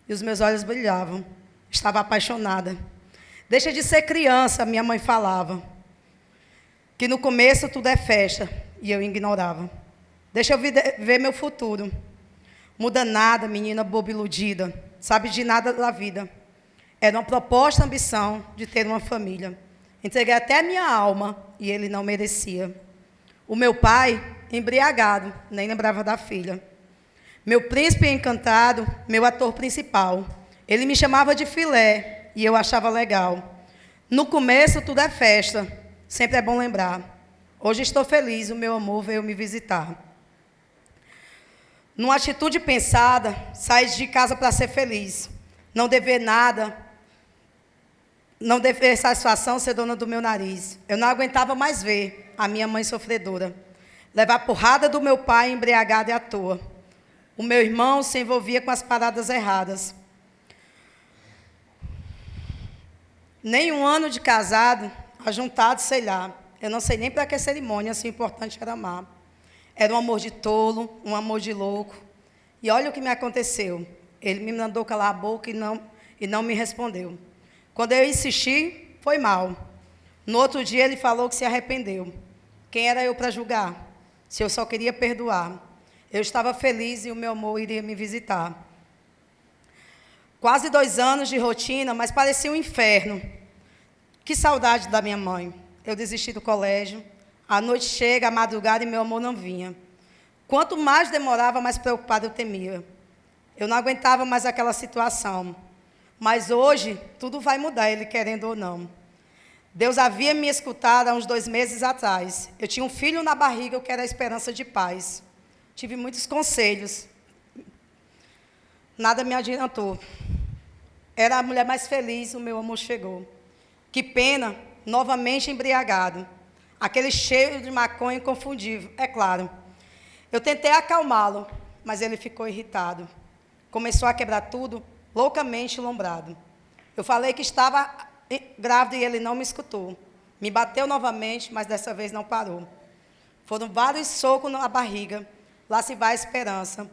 E os meus olhos brilhavam. Estava apaixonada. Deixa de ser criança, minha mãe falava. Que no começo tudo é festa, e eu ignorava. Deixa eu ver meu futuro. Muda nada, menina boba iludida. Sabe de nada da vida. Era uma proposta, ambição de ter uma família. Entreguei até a minha alma, e ele não merecia. O meu pai, embriagado, nem lembrava da filha. Meu príncipe encantado, meu ator principal. Ele me chamava de filé, e eu achava legal. No começo, tudo é festa. Sempre é bom lembrar. Hoje estou feliz, o meu amor veio me visitar. Numa atitude pensada, saí de casa para ser feliz. Não dever nada, não dever satisfação, ser dona do meu nariz. Eu não aguentava mais ver a minha mãe sofredora. Levar porrada do meu pai embriagado e à toa. O meu irmão se envolvia com as paradas erradas. Nem um ano de casado, ajuntado, sei lá. Eu não sei nem para que cerimônia, assim, o importante era amar. Era um amor de tolo, um amor de louco. E olha o que me aconteceu. Ele me mandou calar a boca e não me respondeu. Quando eu insisti, foi mal. No outro dia, ele falou que se arrependeu. Quem era eu para julgar? Se eu só queria perdoar. Eu estava feliz e o meu amor iria me visitar. Quase 2 anos de rotina, mas parecia um inferno. Que saudade da minha mãe. Eu desisti do colégio. A noite chega, a madrugada, e meu amor não vinha. Quanto mais demorava, mais preocupada eu temia. Eu não aguentava mais aquela situação. Mas hoje, tudo vai mudar, ele querendo ou não. Deus havia me escutado há uns 2 meses atrás. Eu tinha um filho na barriga, que era a esperança de paz. Tive muitos conselhos. Nada me adiantou. Era a mulher mais feliz, o meu amor chegou. Que pena, novamente embriagado. Aquele cheiro de maconha inconfundível, é claro. Eu tentei acalmá-lo, mas ele ficou irritado. Começou a quebrar tudo, loucamente lombrado. Eu falei que estava grávida e ele não me escutou. Me bateu novamente, mas dessa vez não parou. Foram vários socos na barriga. Lá se vai a esperança.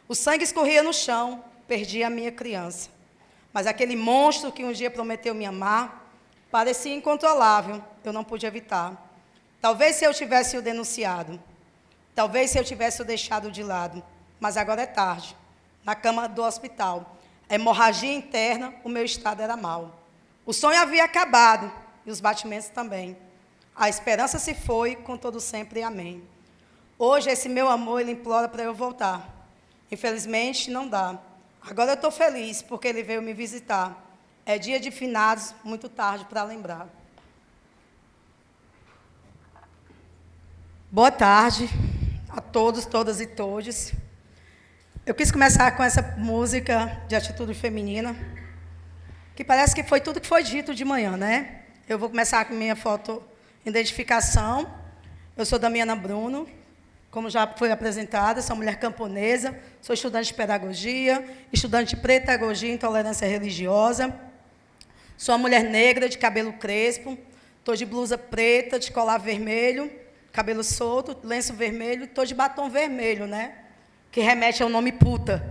O sangue escorria no chão, perdi a minha criança. Mas aquele monstro que um dia prometeu me amar, parecia incontrolável, eu não pude evitar. Talvez se eu tivesse o denunciado, talvez se eu tivesse o deixado de lado, mas agora é tarde, na cama do hospital. A hemorragia interna, o meu estado era mau. O sonho havia acabado, e os batimentos também. A esperança se foi, com todo sempre, amém. Hoje, esse meu amor, ele implora para eu voltar. Infelizmente, não dá. Agora eu estou feliz, porque ele veio me visitar. É dia de finados, muito tarde para lembrar. Boa tarde a todos, todas e todes. Eu quis começar com essa música de atitude feminina, que parece que foi tudo que foi dito de manhã, né? Eu vou começar com minha foto-identificação. Eu sou Damiana Bruno, como já foi apresentada, sou mulher camponesa, sou estudante de pedagogia, estudante de pedagogia e intolerância religiosa. Sou uma mulher negra, de cabelo crespo, estou de blusa preta, de colar vermelho, cabelo solto, lenço vermelho, estou de batom vermelho, né? Que remete ao nome puta.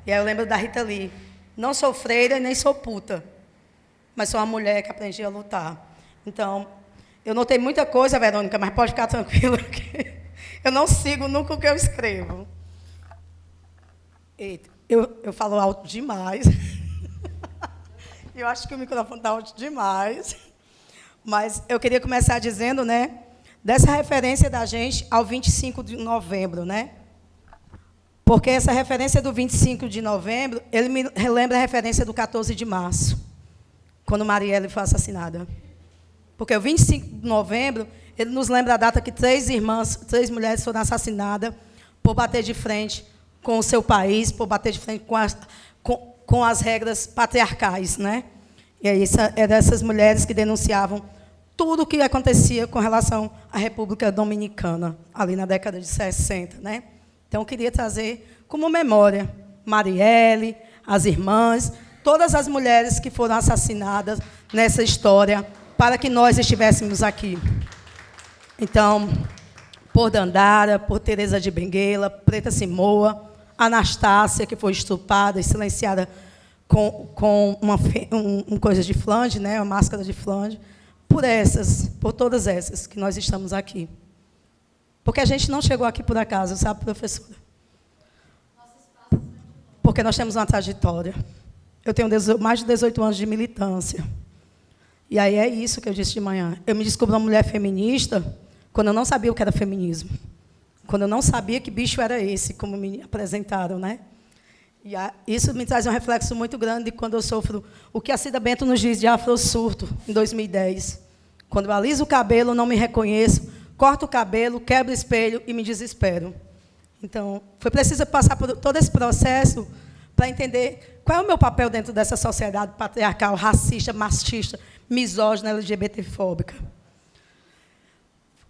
E aí eu lembro da Rita Lee. Não sou freira e nem sou puta, mas sou uma mulher que aprendi a lutar. Então, eu notei muita coisa, Verônica, mas pode ficar tranquila que eu não sigo nunca o que eu escrevo. Eita, eu falo alto demais. Eu acho que o microfone está alto demais. Mas eu queria começar dizendo, né, dessa referência da gente ao 25 de novembro, né? Porque essa referência do 25 de novembro, ele me relembra a referência do 14 de março, quando Marielle foi assassinada. Porque o 25 de novembro, ele nos lembra a data que 3 mulheres foram assassinadas por bater de frente com o seu país, por bater de frente com as regras patriarcais, né? E aí, eram essas mulheres que denunciavam tudo o que acontecia com relação à República Dominicana, ali na década de 60, né? Então, eu queria trazer como memória Marielle, as irmãs, todas as mulheres que foram assassinadas nessa história, para que nós estivéssemos aqui. Então, por Dandara, por Teresa de Benguela, Preta Simoa, Anastácia, que foi estuprada e silenciada com uma coisa de flange, né, uma máscara de flange, por todas essas que nós estamos aqui. Porque a gente não chegou aqui por acaso, sabe, professora? Porque nós temos uma trajetória. Eu tenho mais de 18 anos de militância. E aí é isso que eu disse de manhã. Eu me descobri uma mulher feminista quando eu não sabia o que era feminismo. Quando eu não sabia que bicho era esse, como me apresentaram, né? E isso me traz um reflexo muito grande de quando eu sofro o que a Cida Bento nos diz de afrosurto, em 2010. Quando eu aliso o cabelo, não me reconheço, corto o cabelo, quebro o espelho e me desespero. Então, foi preciso passar por todo esse processo para entender qual é o meu papel dentro dessa sociedade patriarcal, racista, machista, misógina, LGBTfóbica.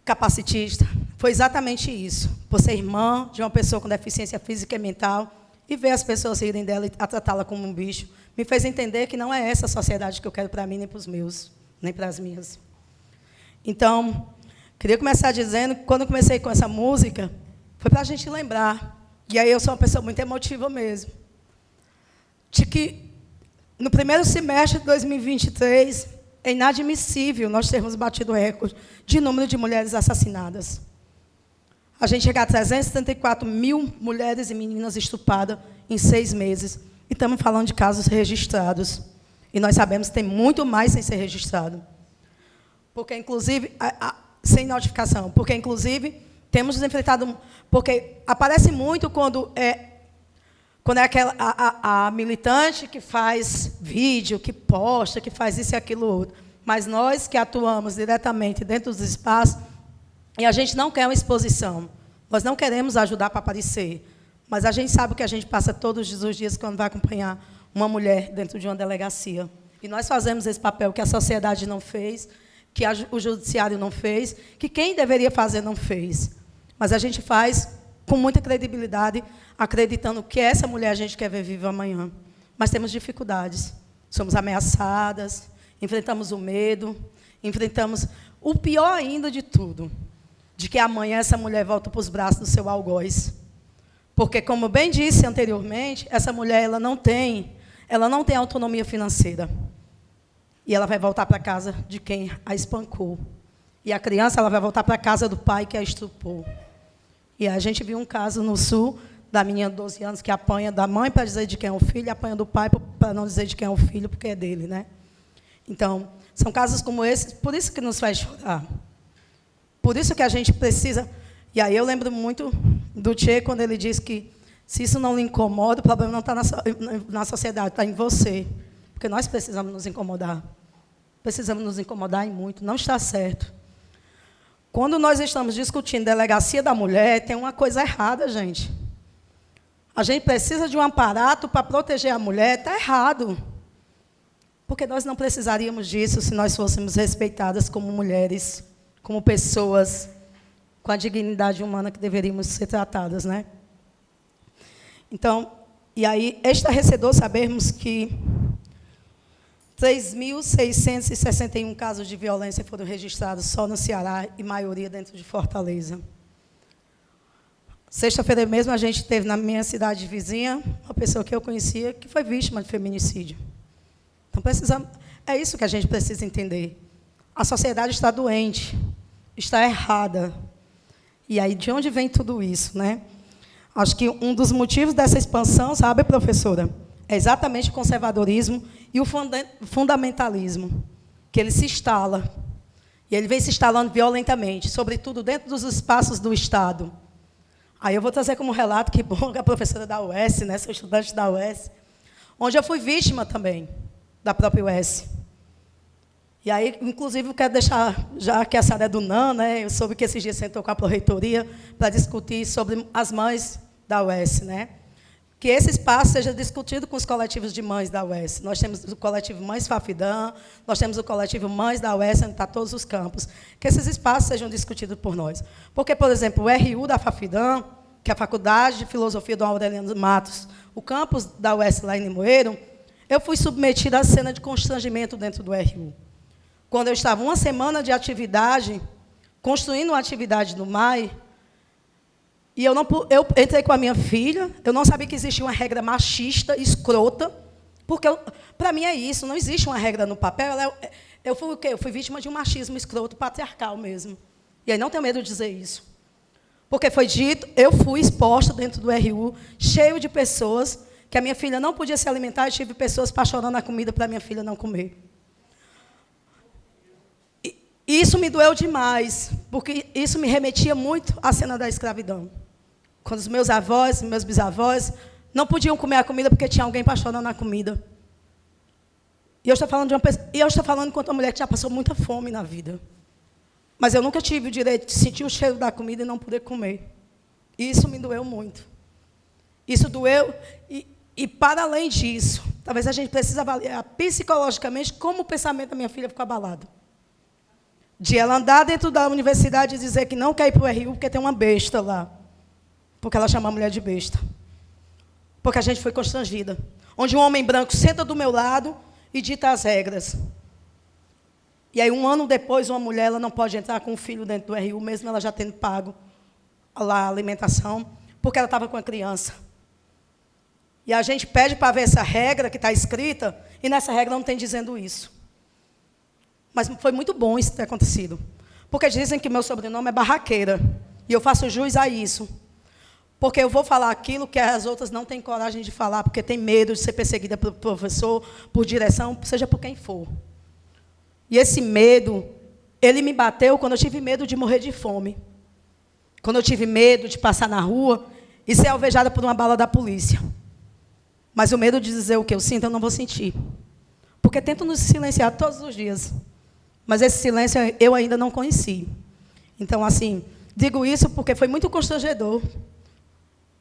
Capacitista. Foi exatamente isso. Por ser irmã de uma pessoa com deficiência física e mental e ver as pessoas rirem dela e a tratá-la como um bicho, me fez entender que não é essa a sociedade que eu quero para mim, nem para os meus, nem para as minhas. Então, queria começar dizendo que, quando eu comecei com essa música, foi para a gente lembrar, e aí eu sou uma pessoa muito emotiva mesmo, de que, no primeiro semestre de 2023, é inadmissível nós termos batido o recorde de número de mulheres assassinadas. A gente chega a 374 mil mulheres e meninas estupradas em 6 meses. E estamos falando de casos registrados. E nós sabemos que tem muito mais sem ser registrado. Porque, inclusive, sem notificação. Porque, inclusive, temos enfrentado... Porque aparece muito quando é aquela, a militante que faz vídeo, que posta, que faz isso e aquilo outro. Mas nós que atuamos diretamente dentro dos espaços, e a gente não quer uma exposição. Nós não queremos ajudar para aparecer. Mas a gente sabe o que a gente passa todos os dias quando vai acompanhar uma mulher dentro de uma delegacia. E nós fazemos esse papel que a sociedade não fez, que o judiciário não fez, que quem deveria fazer não fez. Mas a gente faz com muita credibilidade, acreditando que essa mulher a gente quer ver viva amanhã. Mas temos dificuldades. Somos ameaçadas, enfrentamos o medo, enfrentamos o pior ainda de tudo, de que amanhã essa mulher volta para os braços do seu algoz. Porque, como bem disse anteriormente, essa mulher ela não tem autonomia financeira. E ela vai voltar para a casa de quem a espancou. E a criança ela vai voltar para a casa do pai que a estuprou. E a gente viu um caso no Sul, da menina de 12 anos, que apanha da mãe para dizer de quem é o filho, e apanha do pai para não dizer de quem é o filho, porque é dele, né? Então, são casos como esses, por isso que nos faz chorar. Por isso que a gente precisa... E aí eu lembro muito do Tchê, quando ele diz que, se isso não lhe incomoda, o problema não está na sociedade, está em você. Porque nós precisamos nos incomodar. Precisamos nos incomodar e muito. Não está certo. Quando nós estamos discutindo delegacia da mulher, tem uma coisa errada, gente. A gente precisa de um aparato para proteger a mulher, está errado. Porque nós não precisaríamos disso se nós fôssemos respeitadas como mulheres, como pessoas com a dignidade humana que deveríamos ser tratadas, né? Então, e aí, é estarrecedor sabermos que 3.661 casos de violência foram registrados só no Ceará e maioria dentro de Fortaleza. Sexta-feira mesmo a gente teve na minha cidade vizinha uma pessoa que eu conhecia que foi vítima de feminicídio. Então, é isso que a gente precisa entender. A sociedade está doente, está errada. E aí, de onde vem tudo isso, né? Acho que um dos motivos dessa expansão, sabe, professora, é exatamente o conservadorismo e o fundamentalismo, que ele se instala. E ele vem se instalando violentamente, sobretudo dentro dos espaços do Estado. Aí eu vou trazer como relato, que bom, que a professora da UES, né, sou estudante da UES, onde eu fui vítima também da própria UES. E aí, inclusive, eu quero deixar, já que essa área é do NAN, né, eu soube que esses dias sentou com a pró-reitoria para discutir sobre as mães da UES, né? Que esse espaço seja discutido com os coletivos de mães da UES. Nós temos o coletivo Mães Fafidã, nós temos o coletivo Mães da UES, onde está todos os campos. Que esses espaços sejam discutidos por nós. Porque, por exemplo, o RU da Fafidã, que é a Faculdade de Filosofia Dom Aureliano Matos, o campus da UES lá em Limoeiro, eu fui submetida à cena de constrangimento dentro do RU. Quando eu estava uma semana de atividade, construindo uma atividade no MAI, e eu entrei com a minha filha, eu não sabia que existia uma regra machista, escrota, porque, para mim, é isso, não existe uma regra no papel. Eu fui o quê? Eu fui vítima de um machismo escroto, patriarcal mesmo. E aí não tenho medo de dizer isso. Porque foi dito, eu fui exposta dentro do RU, cheio de pessoas, que a minha filha não podia se alimentar, e tive pessoas apaixonando a comida para a minha filha não comer. E isso me doeu demais, porque isso me remetia muito à cena da escravidão. Quando os meus avós, meus bisavós, não podiam comer a comida porque tinha alguém apaixonando a comida. E eu estou falando de uma pessoa, e eu estou falando enquanto uma mulher que já passou muita fome na vida. Mas eu nunca tive o direito de sentir o cheiro da comida e não poder comer. E isso me doeu muito. Isso doeu, e para além disso, talvez a gente precise avaliar psicologicamente como o pensamento da minha filha ficou abalado. De ela andar dentro da universidade e dizer que não quer ir para o RU porque tem uma besta lá. Porque ela chama a mulher de besta. Porque a gente foi constrangida. Onde um homem branco senta do meu lado e dita as regras. E aí, um ano depois, uma mulher ela não pode entrar com um filho dentro do RU, mesmo ela já tendo pago lá a alimentação, porque ela estava com a criança. E a gente pede para ver essa regra que está escrita, e nessa regra não tem dizendo isso. Mas foi muito bom isso ter acontecido. Porque dizem que meu sobrenome é Barraqueira. E eu faço jus a isso. Porque eu vou falar aquilo que as outras não têm coragem de falar, porque tem medo de ser perseguida por professor, por direção, seja por quem for. E esse medo, ele me bateu quando eu tive medo de morrer de fome. Quando eu tive medo de passar na rua e ser alvejada por uma bala da polícia. Mas o medo de dizer o que eu sinto, eu não vou sentir. Porque tento nos silenciar todos os dias. Mas esse silêncio eu ainda não conheci. Então, assim, digo isso porque foi muito constrangedor.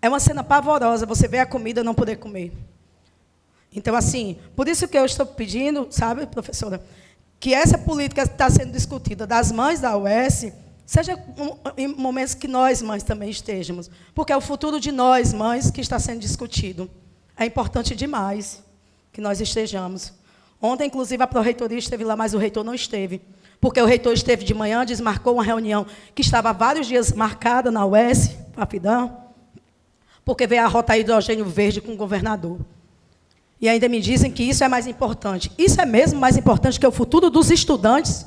É uma cena pavorosa, você vê a comida e não poder comer. Então, assim, por isso que eu estou pedindo, sabe, professora, que essa política que está sendo discutida das mães da UES seja em momentos que nós, mães, também estejamos. Porque é o futuro de nós, mães, que está sendo discutido. É importante demais que nós estejamos. Ontem, inclusive, a pró-reitoria esteve lá, mas o reitor não esteve. Porque o reitor esteve de manhã, desmarcou uma reunião que estava há vários dias marcada na UES, Afidã, porque veio a rota hidrogênio verde com o governador. E ainda me dizem que isso é mais importante. Isso é mesmo mais importante que o futuro dos estudantes,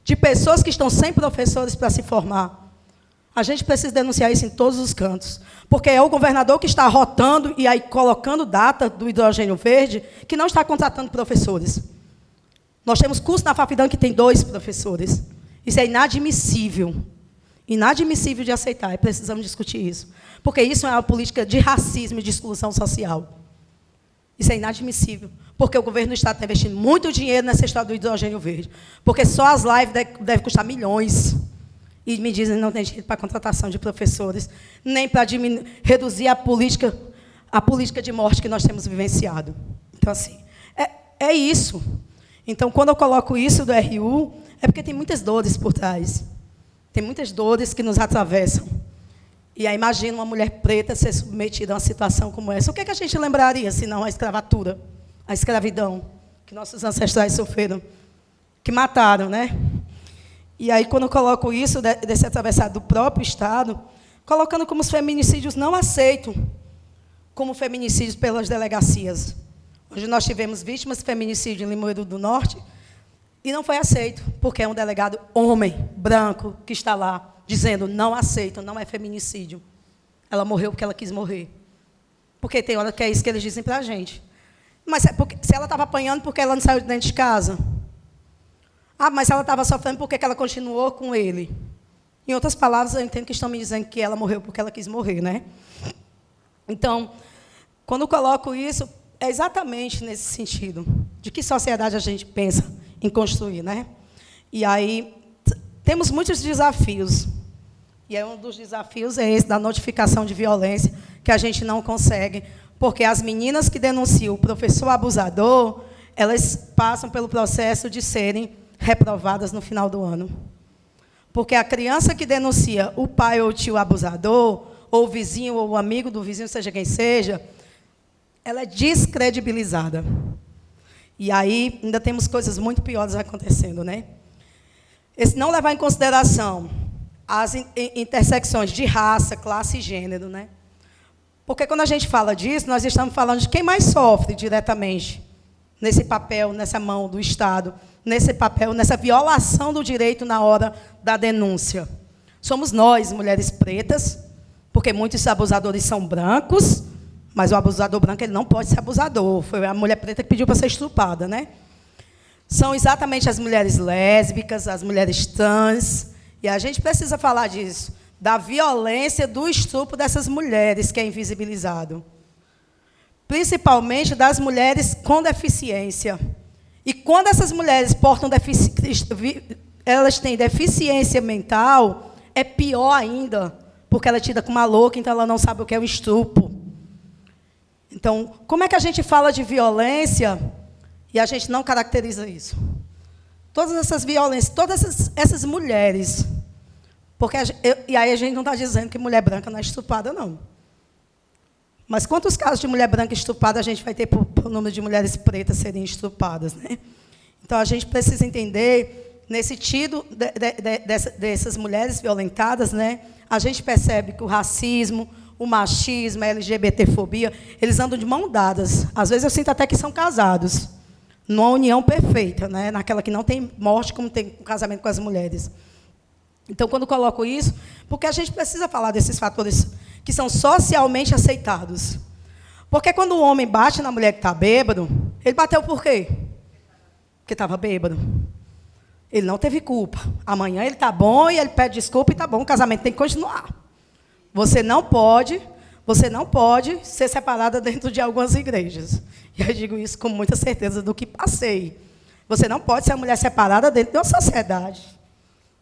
de pessoas que estão sem professores para se formar. A gente precisa denunciar isso em todos os cantos. Porque é o governador que está rotando e aí colocando data do hidrogênio verde, que não está contratando professores. Nós temos curso na Fafidã que tem 2 professores. Isso é inadmissível. Inadmissível de aceitar. E precisamos discutir isso. Porque isso é uma política de racismo e de exclusão social. Isso é inadmissível, porque o governo do Estado está investindo muito dinheiro nessa história do hidrogênio verde, porque só as lives devem custar milhões, e me dizem que não tem dinheiro para a contratação de professores, nem para reduzir a política de morte que nós temos vivenciado. Então, assim, é isso. Então, quando eu coloco isso do RU, é porque tem muitas dores por trás, tem muitas dores que nos atravessam. E aí imagina uma mulher preta ser submetida a uma situação como essa. O que é que a gente lembraria, se não a escravatura, a escravidão que nossos ancestrais sofreram, que mataram, né? E aí, quando eu coloco isso, desse atravessado do próprio Estado, colocando como os feminicídios não aceitos, como feminicídios pelas delegacias. Hoje nós tivemos vítimas de feminicídio em Limoeiro do Norte, e não foi aceito, porque é um delegado homem, branco, que está lá, dizendo, não aceito, não é feminicídio. Ela morreu porque ela quis morrer. Porque tem hora que é isso que eles dizem para a gente. Mas se ela estava apanhando porque ela não saiu de dentro de casa. Ah, mas ela estava sofrendo porque ela continuou com ele. Em outras palavras, eu entendo que estão me dizendo que ela morreu porque ela quis morrer, né? Então, quando eu coloco isso, é exatamente nesse sentido. De que sociedade a gente pensa em construir, né? E aí, temos muitos desafios. E é um dos desafios é esse, da notificação de violência, que a gente não consegue, porque as meninas que denunciam o professor abusador, elas passam pelo processo de serem reprovadas no final do ano. Porque a criança que denuncia o pai ou o tio abusador, ou o vizinho, ou o amigo do vizinho, seja quem seja, ela é descredibilizada. E aí ainda temos coisas muito piores acontecendo, né? Esse não levar em consideração as intersecções de raça, classe e gênero, né? Porque quando a gente fala disso, nós estamos falando de quem mais sofre diretamente nesse papel, nessa mão do Estado, nesse papel, nessa violação do direito na hora da denúncia. Somos nós, mulheres pretas, porque muitos abusadores são brancos, mas o abusador branco ele não pode ser abusador. Foi a mulher preta que pediu para ser estrupada, né? São exatamente as mulheres lésbicas, as mulheres trans, e a gente precisa falar disso, da violência do estupro dessas mulheres que é invisibilizado. Principalmente das mulheres com deficiência. E quando essas mulheres elas têm deficiência mental, é pior ainda, porque ela é tida como uma louca, então ela não sabe o que é um estupro. Então, como é que a gente fala de violência e a gente não caracteriza isso? Todas essas violências, todas essas mulheres, e aí a gente não está dizendo que mulher branca não é estuprada, não. Mas quantos casos de mulher branca estuprada a gente vai ter por número de mulheres pretas serem estupradas, né? Então, a gente precisa entender, nesse sentido dessas mulheres violentadas, né, a gente percebe que o racismo, o machismo, a LGBTfobia, eles andam de mão dadas. Às vezes eu sinto até que são casados, numa união perfeita, né? Naquela que não tem morte, como tem o casamento com as mulheres. Então, quando coloco isso, porque a gente precisa falar desses fatores que são socialmente aceitados. Porque quando o homem bate na mulher que está bêbado, ele bateu por quê? Porque estava bêbado. Ele não teve culpa. Amanhã ele está bom e ele pede desculpa e está bom, o casamento tem que continuar. Você não pode ser separada dentro de algumas igrejas. E eu digo isso com muita certeza do que passei. Você não pode ser uma mulher separada dentro de uma sociedade.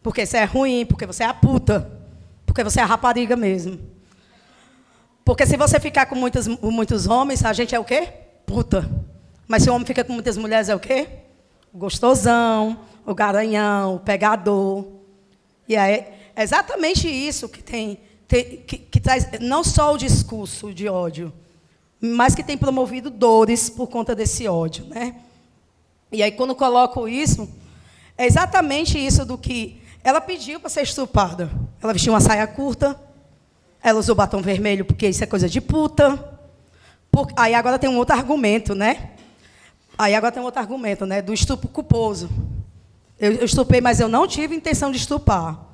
Porque isso é ruim, porque você é a puta. Porque você é a rapariga mesmo. Porque se você ficar com muitos homens, a gente é o quê? Puta. Mas se o homem fica com muitas mulheres, é o quê? O gostosão, o garanhão, o pegador. E é exatamente isso que que traz não só o discurso de ódio, mas que tem promovido dores por conta desse ódio, né? E aí, quando coloco isso, é exatamente isso do que ela pediu para ser estuprada. Ela vestiu uma saia curta, ela usou batom vermelho porque isso é coisa de puta. Aí agora tem um outro argumento, né? Do estupro culposo. Eu estuprei, mas eu não tive intenção de estuprar.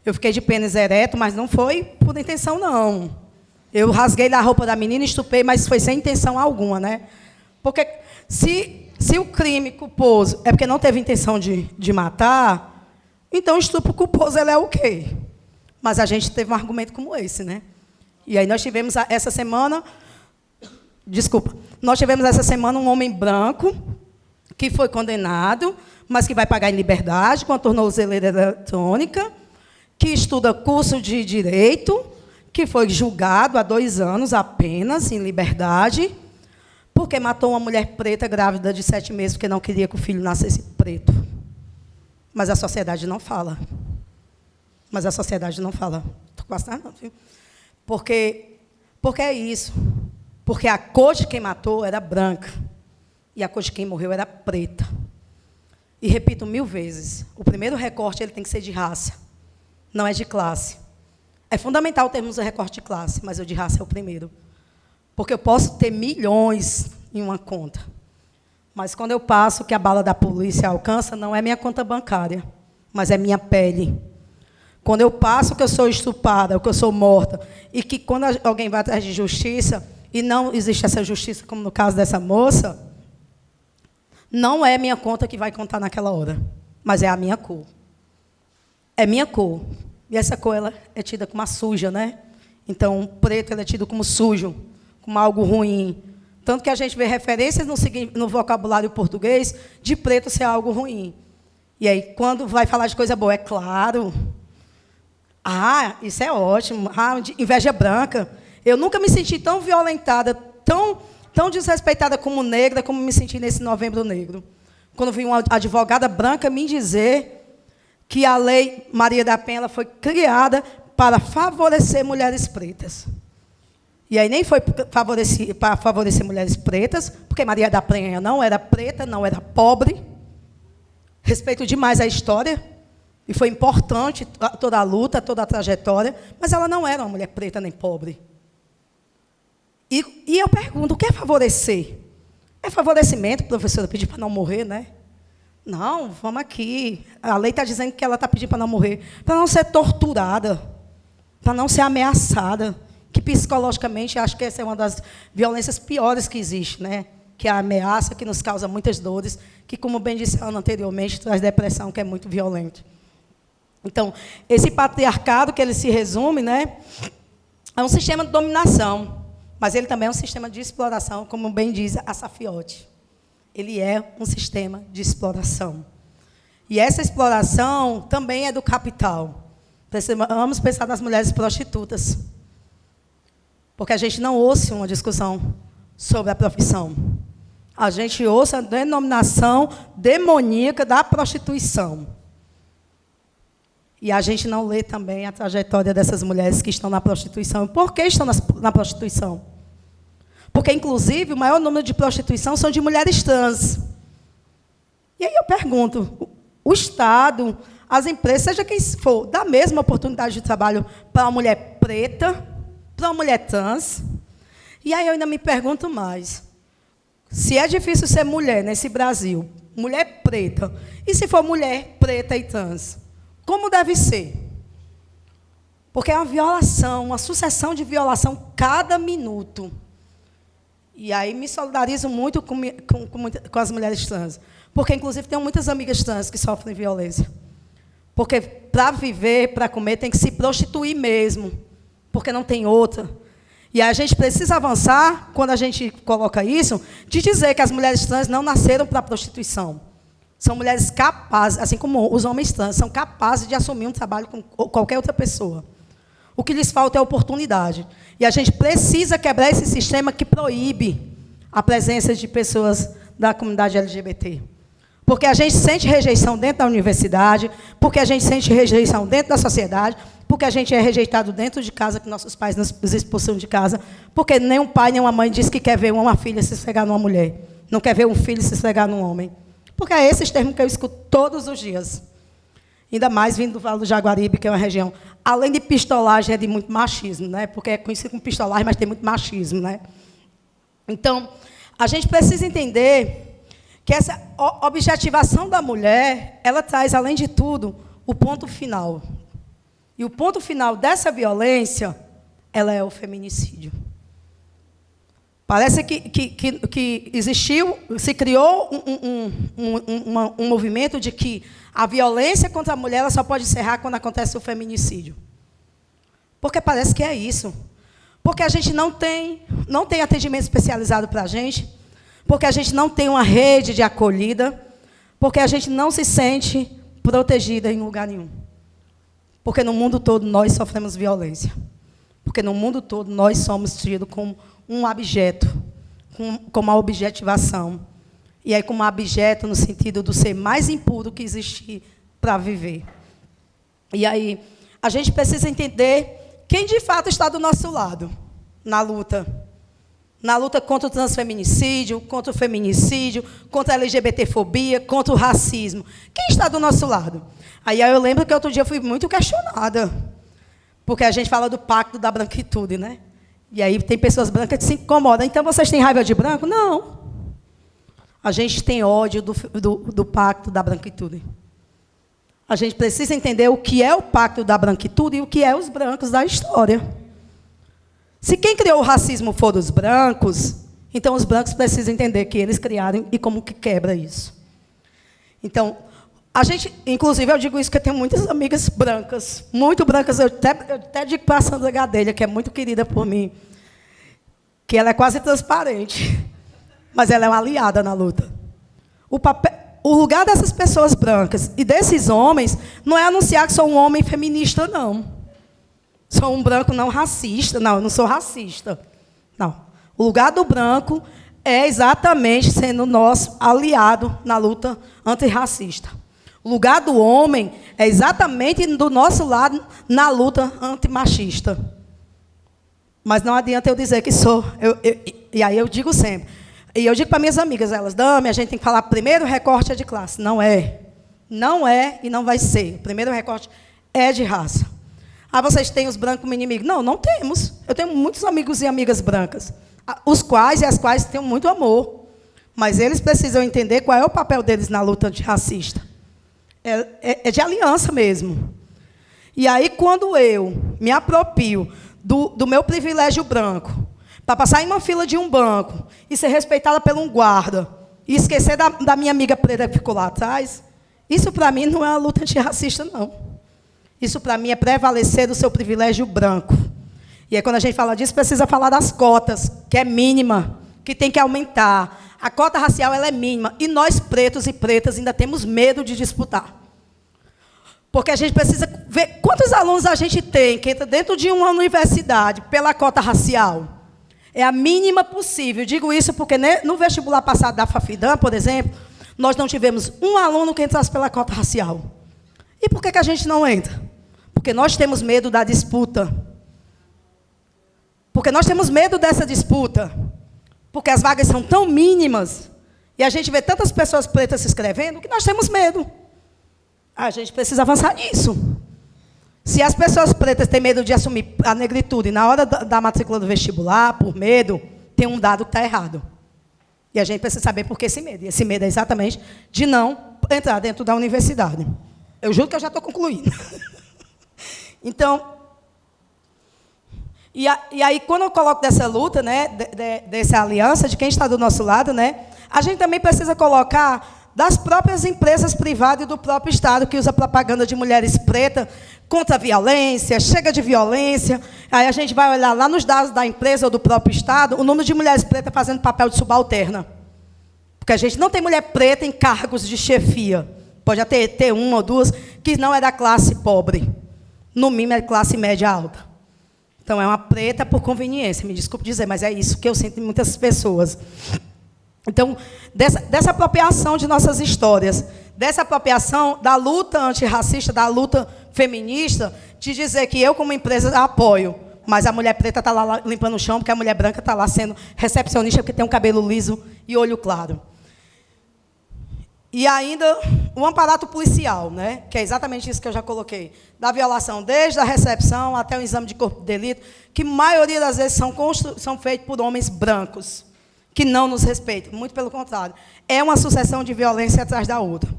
Eu fiquei de pênis ereto, mas não foi por intenção, não. Eu rasguei a roupa da menina e estuprei, mas foi sem intenção alguma, né? Porque se o crime culposo é porque não teve intenção de matar, então o estupro culposo ele é o quê? Mas a gente teve um argumento como esse, né? E aí nós tivemos essa semana um homem branco que foi condenado, mas que vai pagar em liberdade com a tornozeleira eletrônica, que estuda curso de direito, que foi julgado há 2 anos apenas, em liberdade, porque matou uma mulher preta grávida de 7 meses, porque não queria que o filho nascesse preto. Mas a sociedade não fala. Estou quase não, viu? Porque é isso. Porque a cor de quem matou era branca, e a cor de quem morreu era preta. E repito 1000 vezes, o primeiro recorte ele tem que ser de raça, não é de classe. É fundamental termos um recorte de classe, mas o de raça é o primeiro. Porque eu posso ter milhões em uma conta, mas quando eu passo que a bala da polícia alcança, não é minha conta bancária, mas é minha pele. Quando eu passo que eu sou estuprada, que eu sou morta, e que quando alguém vai atrás de justiça, e não existe essa justiça, como no caso dessa moça, não é minha conta que vai contar naquela hora, mas é a minha cor. É minha cor. E essa cor ela é tida como uma suja, né? Então, preto ele é tido como sujo, como algo ruim. Tanto que a gente vê referências no vocabulário português de preto ser algo ruim. E aí, quando vai falar de coisa boa, é claro. Ah, isso é ótimo. Ah, inveja branca. Eu nunca me senti tão violentada, tão desrespeitada como negra, como me senti nesse Novembro Negro. Quando vi uma advogada branca me dizer que a Lei Maria da Penha ela foi criada para favorecer mulheres pretas. E aí nem foi para favorecer mulheres pretas, porque Maria da Penha não era preta, não era pobre. Respeito demais a história, e foi importante toda a luta, toda a trajetória, mas ela não era uma mulher preta nem pobre. E eu pergunto, o que é favorecer? É favorecimento, professora, pedir para não morrer, né? Não, vamos aqui. A lei está dizendo que ela está pedindo para não morrer, para não ser torturada, para não ser ameaçada, que psicologicamente acho que essa é uma das violências piores que existe, né? Que é a ameaça que nos causa muitas dores, que, como bem disse a Ana anteriormente, traz depressão, que é muito violento. Então, esse patriarcado que ele se resume, né, é um sistema de dominação, mas ele também é um sistema de exploração, como bem diz a Safiotti. Ele é um sistema de exploração. E essa exploração também é do capital. Vamos pensar nas mulheres prostitutas. Porque a gente não ouça uma discussão sobre a profissão. A gente ouça a denominação demoníaca da prostituição. E a gente não lê também a trajetória dessas mulheres que estão na prostituição. Por que estão na prostituição? Porque, inclusive, o maior número de prostituição são de mulheres trans. E aí eu pergunto, o Estado, as empresas, seja quem for, dá a mesma oportunidade de trabalho para uma mulher preta, para uma mulher trans? E aí eu ainda me pergunto mais, se é difícil ser mulher nesse Brasil, mulher preta, e se for mulher preta e trans, como deve ser? Porque é uma violação, uma sucessão de violação cada minuto. E aí me solidarizo muito com as mulheres trans. Porque, inclusive, tenho muitas amigas trans que sofrem violência. Porque, para viver, para comer, tem que se prostituir mesmo. Porque não tem outra. E a gente precisa avançar, quando a gente coloca isso, de dizer que as mulheres trans não nasceram para a prostituição. São mulheres capazes, assim como os homens trans, são capazes de assumir um trabalho com qualquer outra pessoa. O que lhes falta é oportunidade. E a gente precisa quebrar esse sistema que proíbe a presença de pessoas da comunidade LGBT. Porque a gente sente rejeição dentro da universidade, porque a gente sente rejeição dentro da sociedade, porque a gente é rejeitado dentro de casa, que nossos pais nos expulsam de casa, porque nem um pai nem uma mãe diz que quer ver uma filha se esfregar numa mulher, não quer ver um filho se esfregar num homem. Porque é esses termos que eu escuto todos os dias. Ainda mais vindo do Vale do Jaguaribe, que é uma região, além de pistolagem, é de muito machismo, né? Porque é conhecido como pistolagem, mas tem muito machismo, né? Então, a gente precisa entender que essa objetivação da mulher, ela traz, além de tudo, o ponto final. E o ponto final dessa violência, ela é o feminicídio. Parece que existiu, se criou um movimento de que a violência contra a mulher ela só pode encerrar quando acontece o feminicídio. Porque parece que é isso. Porque a gente não tem atendimento especializado para a gente, porque a gente não tem uma rede de acolhida, porque a gente não se sente protegida em lugar nenhum. Porque no mundo todo nós sofremos violência. Porque no mundo todo nós somos tidos como um objeto, com uma objetivação. E aí, como objeto, no sentido do ser mais impuro que existir para viver. E aí, a gente precisa entender quem, de fato, está do nosso lado na luta. Na luta contra o transfeminicídio, contra o feminicídio, contra a LGBTfobia, contra o racismo. Quem está do nosso lado? Aí eu lembro que outro dia eu fui muito questionada. Porque a gente fala do pacto da branquitude, né? E aí tem pessoas brancas que se incomodam. Então, vocês têm raiva de branco? Não. A gente tem ódio do pacto da branquitude. A gente precisa entender o que é o pacto da branquitude e o que é os brancos da história. Se quem criou o racismo foram os brancos, então os brancos precisam entender que eles criaram e como que quebra isso. Então, a gente, inclusive, eu digo isso porque eu tenho muitas amigas brancas, muito brancas, eu até digo para a Sandra Gadelha, que é muito querida por mim, que ela é quase transparente, mas ela é uma aliada na luta. O lugar dessas pessoas brancas e desses homens não é anunciar que sou um homem feminista, não. Sou um branco não racista. Não, eu não sou racista. Não. O lugar do branco é exatamente sendo nosso aliado na luta antirracista. O lugar do homem é exatamente do nosso lado na luta antimachista. Mas não adianta eu dizer que sou. E aí eu digo sempre. E eu digo para minhas amigas, elas, Dami, a gente tem que falar primeiro recorte é de classe. Não é. Não é e não vai ser. O primeiro recorte é de raça. Ah, vocês têm os brancos como inimigos? Não, não temos. Eu tenho muitos amigos e amigas brancas, os quais e as quais tenho muito amor. Mas eles precisam entender qual é o papel deles na luta antirracista. É de aliança mesmo. E aí, quando eu me aproprio do meu privilégio branco, para passar em uma fila de um banco e ser respeitada por um guarda, e esquecer da minha amiga preta que ficou lá atrás, isso, para mim, não é uma luta antirracista, não. Isso, para mim, é prevalecer do seu privilégio branco. E aí, quando a gente fala disso, precisa falar das cotas, que é mínima, que tem que aumentar. A cota racial ela é mínima. E nós, pretos e pretas, ainda temos medo de disputar. Porque a gente precisa ver quantos alunos a gente tem que entra dentro de uma universidade pela cota racial. É a mínima possível. Digo isso porque no vestibular passado da Fafidam, por exemplo, nós não tivemos um aluno que entrasse pela cota racial. E por que a gente não entra? Porque nós temos medo da disputa. Porque nós temos medo dessa disputa. Porque as vagas são tão mínimas. E a gente vê tantas pessoas pretas se inscrevendo que nós temos medo. A gente precisa avançar nisso. Se as pessoas pretas têm medo de assumir a negritude na hora da matrícula do vestibular, por medo, tem um dado que está errado. E a gente precisa saber por que esse medo. E esse medo é exatamente de não entrar dentro da universidade. Eu juro que eu já estou concluindo. Então, e aí, quando eu coloco dessa luta, né, dessa aliança, de quem está do nosso lado, né, a gente também precisa colocar das próprias empresas privadas e do próprio Estado, que usa propaganda de mulheres pretas contra a violência, chega de violência. Aí a gente vai olhar lá nos dados da empresa ou do próprio Estado, o número de mulheres pretas fazendo papel de subalterna. Porque a gente não tem mulher preta em cargos de chefia. Pode até ter uma ou duas que não é da classe pobre. No mínimo, é classe média alta. Então, é uma preta por conveniência. Me desculpe dizer, mas é isso que eu sinto em muitas pessoas. Então, dessa apropriação de nossas histórias, dessa apropriação da luta antirracista, da luta feminista, de dizer que eu, como empresa, apoio, mas a mulher preta está lá limpando o chão, porque a mulher branca está lá sendo recepcionista, porque tem um cabelo liso e olho claro. E ainda um aparato policial, né, que é exatamente isso que eu já coloquei, da violação, desde a recepção até o exame de corpo de delito, que a maioria das vezes são feitos por homens brancos, que não nos respeitam, muito pelo contrário. É uma sucessão de violência atrás da outra.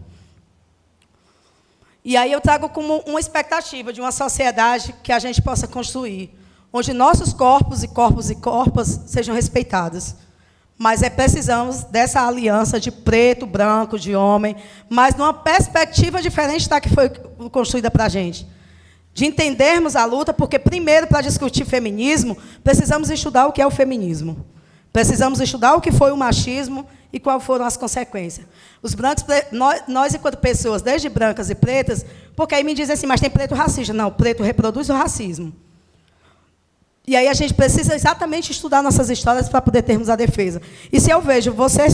E aí eu trago como uma expectativa de uma sociedade que a gente possa construir, onde nossos corpos e corpas sejam respeitados. Mas precisamos dessa aliança de preto, branco, de homem, mas numa perspectiva diferente da que foi construída para a gente. De entendermos a luta, porque, primeiro, para discutir feminismo, precisamos estudar o que é o feminismo. Precisamos estudar o que foi o machismo e quais foram as consequências. Os brancos, nós, enquanto pessoas, desde brancas e pretas, porque aí me dizem assim, mas tem preto racista. Não, preto reproduz o racismo. E aí a gente precisa exatamente estudar nossas histórias para poder termos a defesa. E se eu vejo você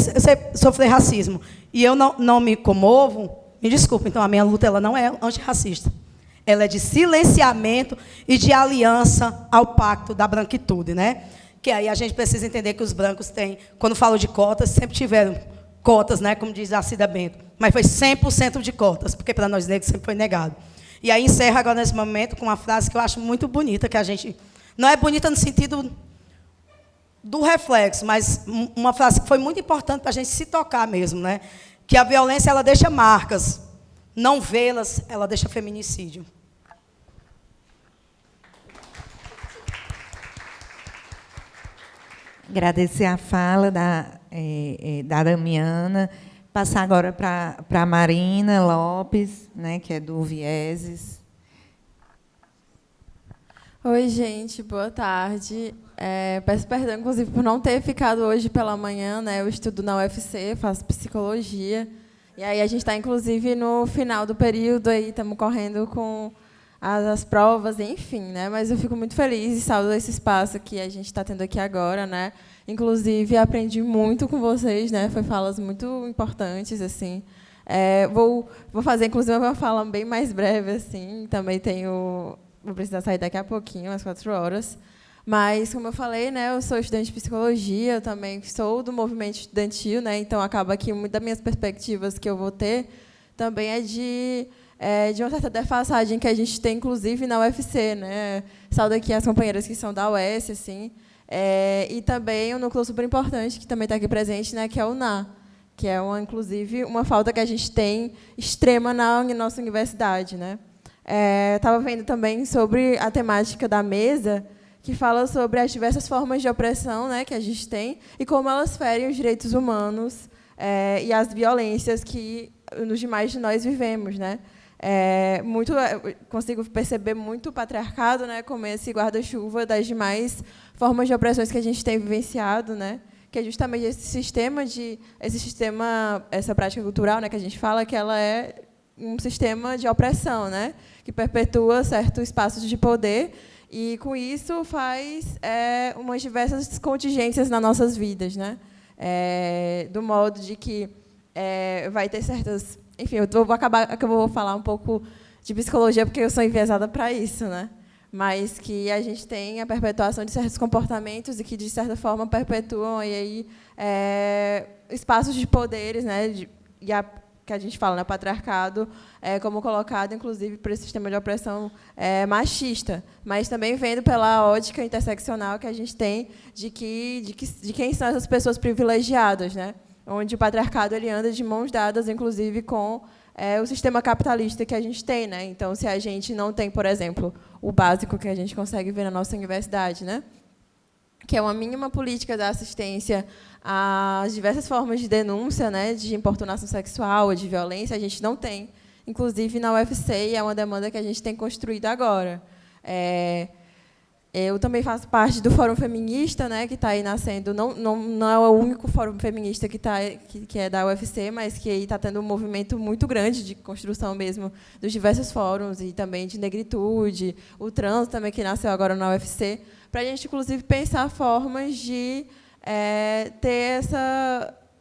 sofrer racismo e eu não me comovo, me desculpe, então a minha luta ela não é antirracista. Ela é de silenciamento e de aliança ao pacto da branquitude, né? Que aí a gente precisa entender que os brancos têm, quando falo de cotas, sempre tiveram cotas, né, como diz a Cida Bento, mas foi 100% de cotas, porque para nós negros sempre foi negado. E aí encerro agora nesse momento com uma frase que eu acho muito bonita, que a gente... Não é bonita no sentido do reflexo, mas uma frase que foi muito importante para a gente se tocar mesmo, né? Que a violência ela deixa marcas, não vê-las, ela deixa feminicídio. Agradecer a fala da Damiana. Passar agora para a Marina Lopes, né, que é do Vieses. Oi, gente, boa tarde. Peço perdão, inclusive, por não ter ficado hoje pela manhã, né? Eu estudo na UFC, faço psicologia. E aí a gente está, inclusive, no final do período, aí estamos correndo com as provas, enfim, né? Mas eu fico muito feliz e saúdo esse espaço que a gente está tendo aqui agora, né? Inclusive, aprendi muito com vocês, né? Foi falas muito importantes, assim. Vou fazer, inclusive, uma fala bem mais breve, assim. Também vou precisar sair daqui a pouquinho, às 4 horas. Mas, como eu falei, né, eu sou estudante de psicologia, eu também sou do movimento estudantil, né? Então acaba que muitas das minhas perspectivas que eu vou ter também é de uma certa defasagem que a gente tem, inclusive, na UFC, né? Saúdo aqui as companheiras que são da UES, assim. E também um núcleo super importante que também está aqui presente, né, que é o NA, que é, inclusive, uma falta que a gente tem extrema na nossa universidade, né? Estava vendo também sobre a temática da mesa, que fala sobre as diversas formas de opressão, né, que a gente tem e como elas ferem os direitos humanos e as violências que nos demais de nós vivemos, né? Consigo perceber muito o patriarcado, né, como esse guarda-chuva das demais formas de opressões que a gente tem vivenciado, né? Que é justamente essa prática cultural, né, que a gente fala que ela é um sistema de opressão, né, que perpetua certos espaços de poder e, com isso, faz umas diversas contingências nas nossas vidas, né? Do modo de que vai ter certas... Enfim, eu vou falar um pouco de psicologia, porque eu sou enviesada para isso, né? Mas que a gente tem a perpetuação de certos comportamentos e que, de certa forma, perpetuam aí, espaços de poderes, né? Que a gente fala, né, patriarcado, como colocado, inclusive, por esse sistema de opressão machista, mas também vendo pela ótica interseccional que a gente tem de quem são essas pessoas privilegiadas, né? Onde o patriarcado ele anda de mãos dadas, inclusive, com o sistema capitalista que a gente tem, né? Então, se a gente não tem, por exemplo, o básico que a gente consegue ver na nossa universidade, né? Que é uma mínima política da assistência às diversas formas de denúncia, né, de importunação sexual, de violência, a gente não tem. Inclusive, na UFC, é uma demanda que a gente tem construído agora. Eu também faço parte do Fórum Feminista, né, que está aí nascendo. Não é o único fórum feminista que é da UFC, mas que está tendo um movimento muito grande de construção mesmo dos diversos fóruns e também de negritude, o trans também, que nasceu agora na UFC, para a gente, inclusive, pensar formas de ter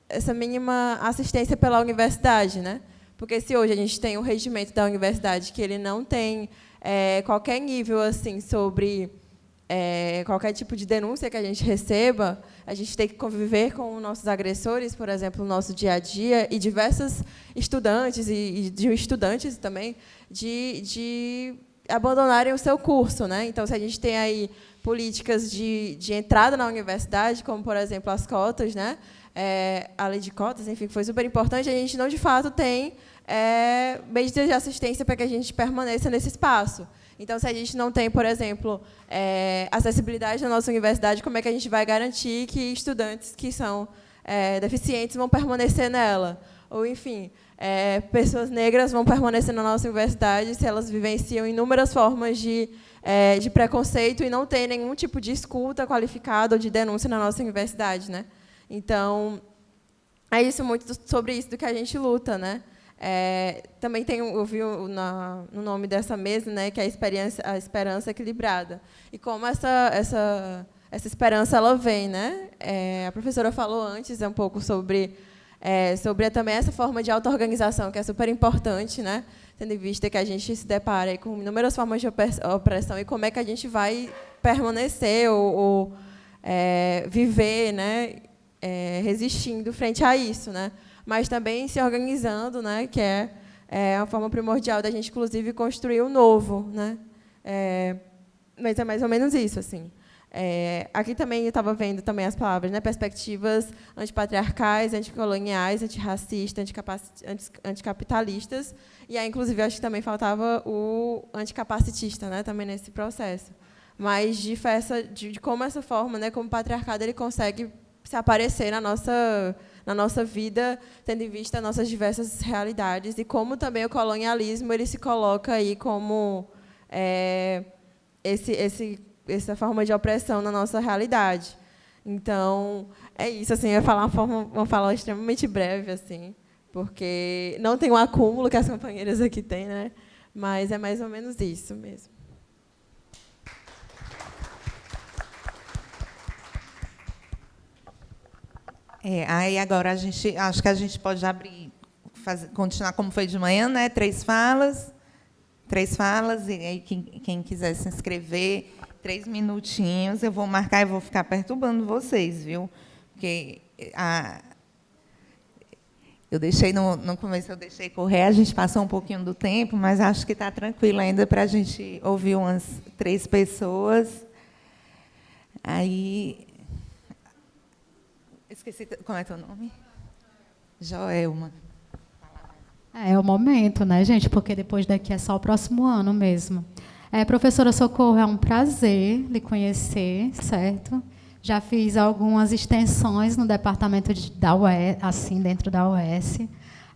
essa mínima assistência pela universidade, né? Porque se hoje a gente tem um regimento da universidade que ele não tem qualquer nível assim sobre qualquer tipo de denúncia que a gente receba, a gente tem que conviver com os nossos agressores, por exemplo, no nosso dia a dia, e diversos estudantes e de estudantes também de abandonarem o seu curso, né? Então, se a gente tem aí políticas de entrada na universidade, como, por exemplo, as cotas, né? A lei de cotas, enfim, que foi super importante, a gente não, de fato, tem medidas de assistência para que a gente permaneça nesse espaço. Então, se a gente não tem, por exemplo, acessibilidade na nossa universidade, como é que a gente vai garantir que estudantes que são deficientes vão permanecer nela? Ou, enfim, pessoas negras vão permanecer na nossa universidade se elas vivenciam inúmeras formas de preconceito e não tem nenhum tipo de escuta qualificada ou de denúncia na nossa universidade, né? Então, é isso muito sobre isso do que a gente luta, né? Também eu vi no nome dessa mesa, né, que é a esperança equilibrada. E como essa esperança ela vem, né? A professora falou antes um pouco sobre também essa forma de auto-organização, que é super importante, né? Tendo em vista que a gente se depara aí com inúmeras formas de opressão e como é que a gente vai permanecer ou viver, né? Resistindo frente a isso, né? Mas também se organizando, né? Que é a forma primordial da gente, inclusive, construir o novo, né? Mas é mais ou menos isso, assim. Aqui também eu estava vendo também as palavras, né? Perspectivas antipatriarcais, anticoloniais, antirracistas, anticapitalistas. E aí, inclusive, acho que também faltava o anticapacitista, né? Também nesse processo. Mas de como essa forma, né? Como o patriarcado ele consegue se aparecer na nossa vida, tendo em vista nossas diversas realidades, e como também o colonialismo ele se coloca aí como essa forma de opressão na nossa realidade. Então, é isso, assim, eu ia falar uma fala extremamente breve, assim, porque não tem um acúmulo que as companheiras aqui têm, né? Mas é mais ou menos isso mesmo. Aí agora acho que a gente pode abrir, continuar como foi de manhã, né? 3 falas, e aí quem quiser se inscrever, 3 minutinhos, eu vou marcar e vou ficar perturbando vocês, viu? Porque eu deixei no começo, eu deixei correr, a gente passou um pouquinho do tempo, mas acho que está tranquilo ainda para a gente ouvir umas 3 pessoas. Aí, esqueci, como é teu nome? Joelma. É o momento, né, gente? Porque depois daqui é só o próximo ano mesmo. Professora Socorro, é um prazer lhe conhecer, certo? Já fiz algumas extensões no departamento da UES, assim, dentro da UES.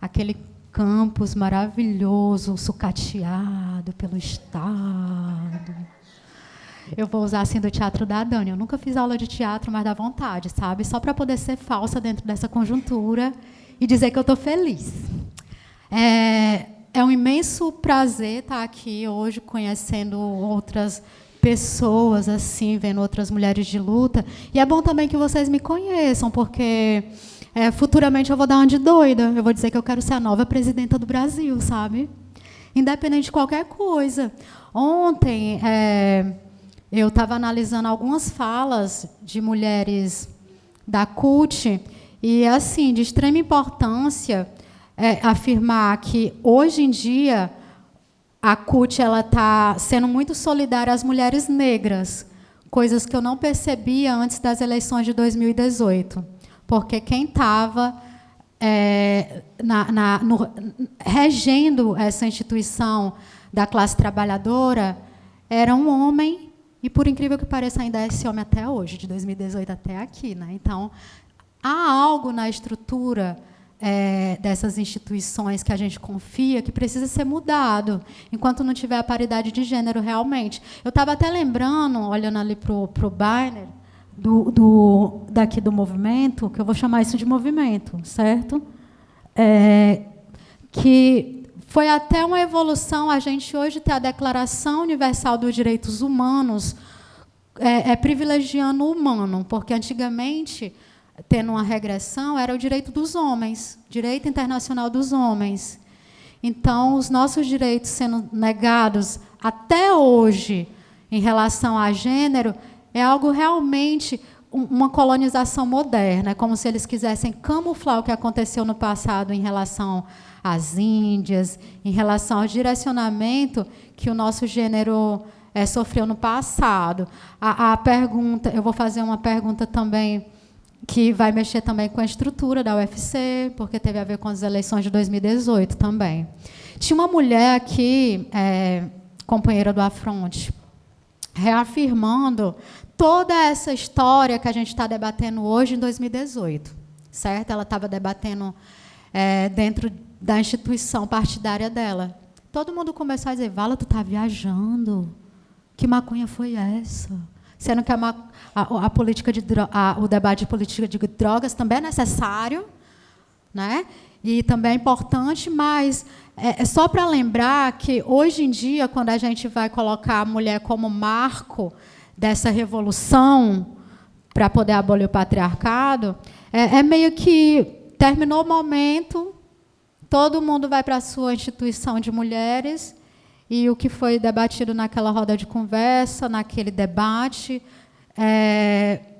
Aquele campus maravilhoso, sucateado pelo Estado. Eu vou usar assim do Teatro da Dani. Eu nunca fiz aula de teatro, mas dá vontade, sabe? Só para poder ser falsa dentro dessa conjuntura e dizer que eu estou feliz. É um imenso prazer estar aqui hoje conhecendo outras pessoas, assim, vendo outras mulheres de luta. E é bom também que vocês me conheçam, porque futuramente eu vou dar uma de doida. Eu vou dizer que eu quero ser a nova presidenta do Brasil, sabe? Independente de qualquer coisa. Ontem, eu estava analisando algumas falas de mulheres da CUT e, assim, de extrema importância afirmar que, hoje em dia, a CUT está sendo muito solidária às mulheres negras, coisas que eu não percebia antes das eleições de 2018, porque quem estava regendo essa instituição da classe trabalhadora era um homem, e, por incrível que pareça, ainda é esse homem até hoje, de 2018 até aqui, né? Então, há algo na estrutura dessas instituições que a gente confia que precisa ser mudado, enquanto não tiver a paridade de gênero realmente. Eu estava até lembrando, olhando ali para o banner daqui do movimento, que eu vou chamar isso de movimento, certo? Que foi até uma evolução a gente hoje ter a Declaração Universal dos Direitos Humanos privilegiando o humano, porque antigamente tendo uma regressão era o direito dos homens, direito internacional dos homens. Então, os nossos direitos sendo negados até hoje em relação a gênero é algo realmente uma colonização moderna, é como se eles quisessem camuflar o que aconteceu no passado em relação às Índias, em relação ao direcionamento que o nosso gênero sofreu no passado. A pergunta, eu vou fazer uma pergunta também que vai mexer também com a estrutura da UFC, porque teve a ver com as eleições de 2018 também. Tinha uma mulher aqui, companheira do Afronte, reafirmando toda essa história que a gente está debatendo hoje em 2018, certo? Ela estava debatendo dentro da instituição partidária dela. Todo mundo começou a dizer, Vala, tu está viajando. Que maconha foi essa? Sendo que a política o debate de política de drogas também é necessário, né? E também é importante, mas é só para lembrar que, hoje em dia, quando a gente vai colocar a mulher como marco dessa revolução para poder abolir o patriarcado, meio que terminou o momento, todo mundo vai para a sua instituição de mulheres, e o que foi debatido naquela roda de conversa, naquele debate,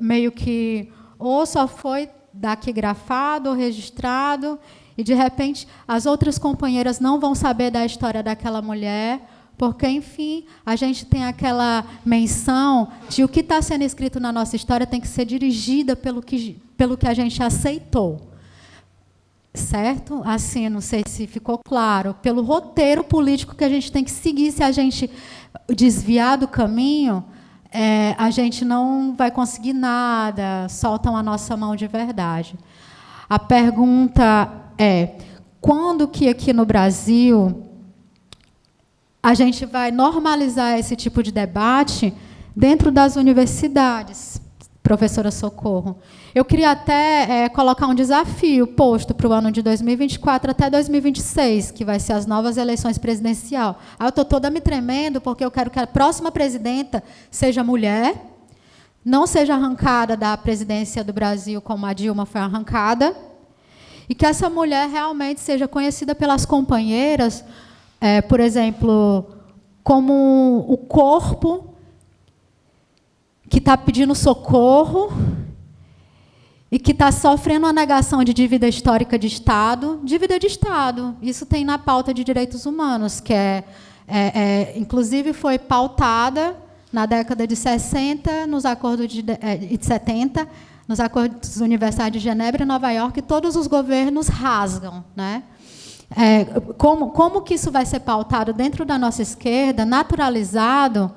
meio que ou só foi daquilografado ou registrado, e, de repente, as outras companheiras não vão saber da história daquela mulher, porque, enfim, a gente tem aquela menção de o que está sendo escrito na nossa história tem que ser dirigida pelo que a gente aceitou. Certo? Assim, não sei se ficou claro. Pelo roteiro político que a gente tem que seguir, se a gente desviar do caminho, a gente não vai conseguir nada, soltam a nossa mão de verdade. A pergunta é, quando que aqui no Brasil a gente vai normalizar esse tipo de debate dentro das universidades, professora Socorro? Eu queria até colocar um desafio posto para o ano de 2024 até 2026, que vai ser as novas eleições presidenciais. Eu estou toda me tremendo, porque eu quero que a próxima presidenta seja mulher, não seja arrancada da presidência do Brasil como a Dilma foi arrancada, e que essa mulher realmente seja conhecida pelas companheiras, por exemplo, como o corpo que está pedindo socorro e que está sofrendo uma negação de dívida histórica de Estado. Dívida de Estado, isso tem na pauta de direitos humanos, que inclusive foi pautada na década de 60, nos acordos de 70, nos acordos universais de Genebra e Nova York, todos os governos rasgam, né? Como que isso vai ser pautado dentro da nossa esquerda, naturalizado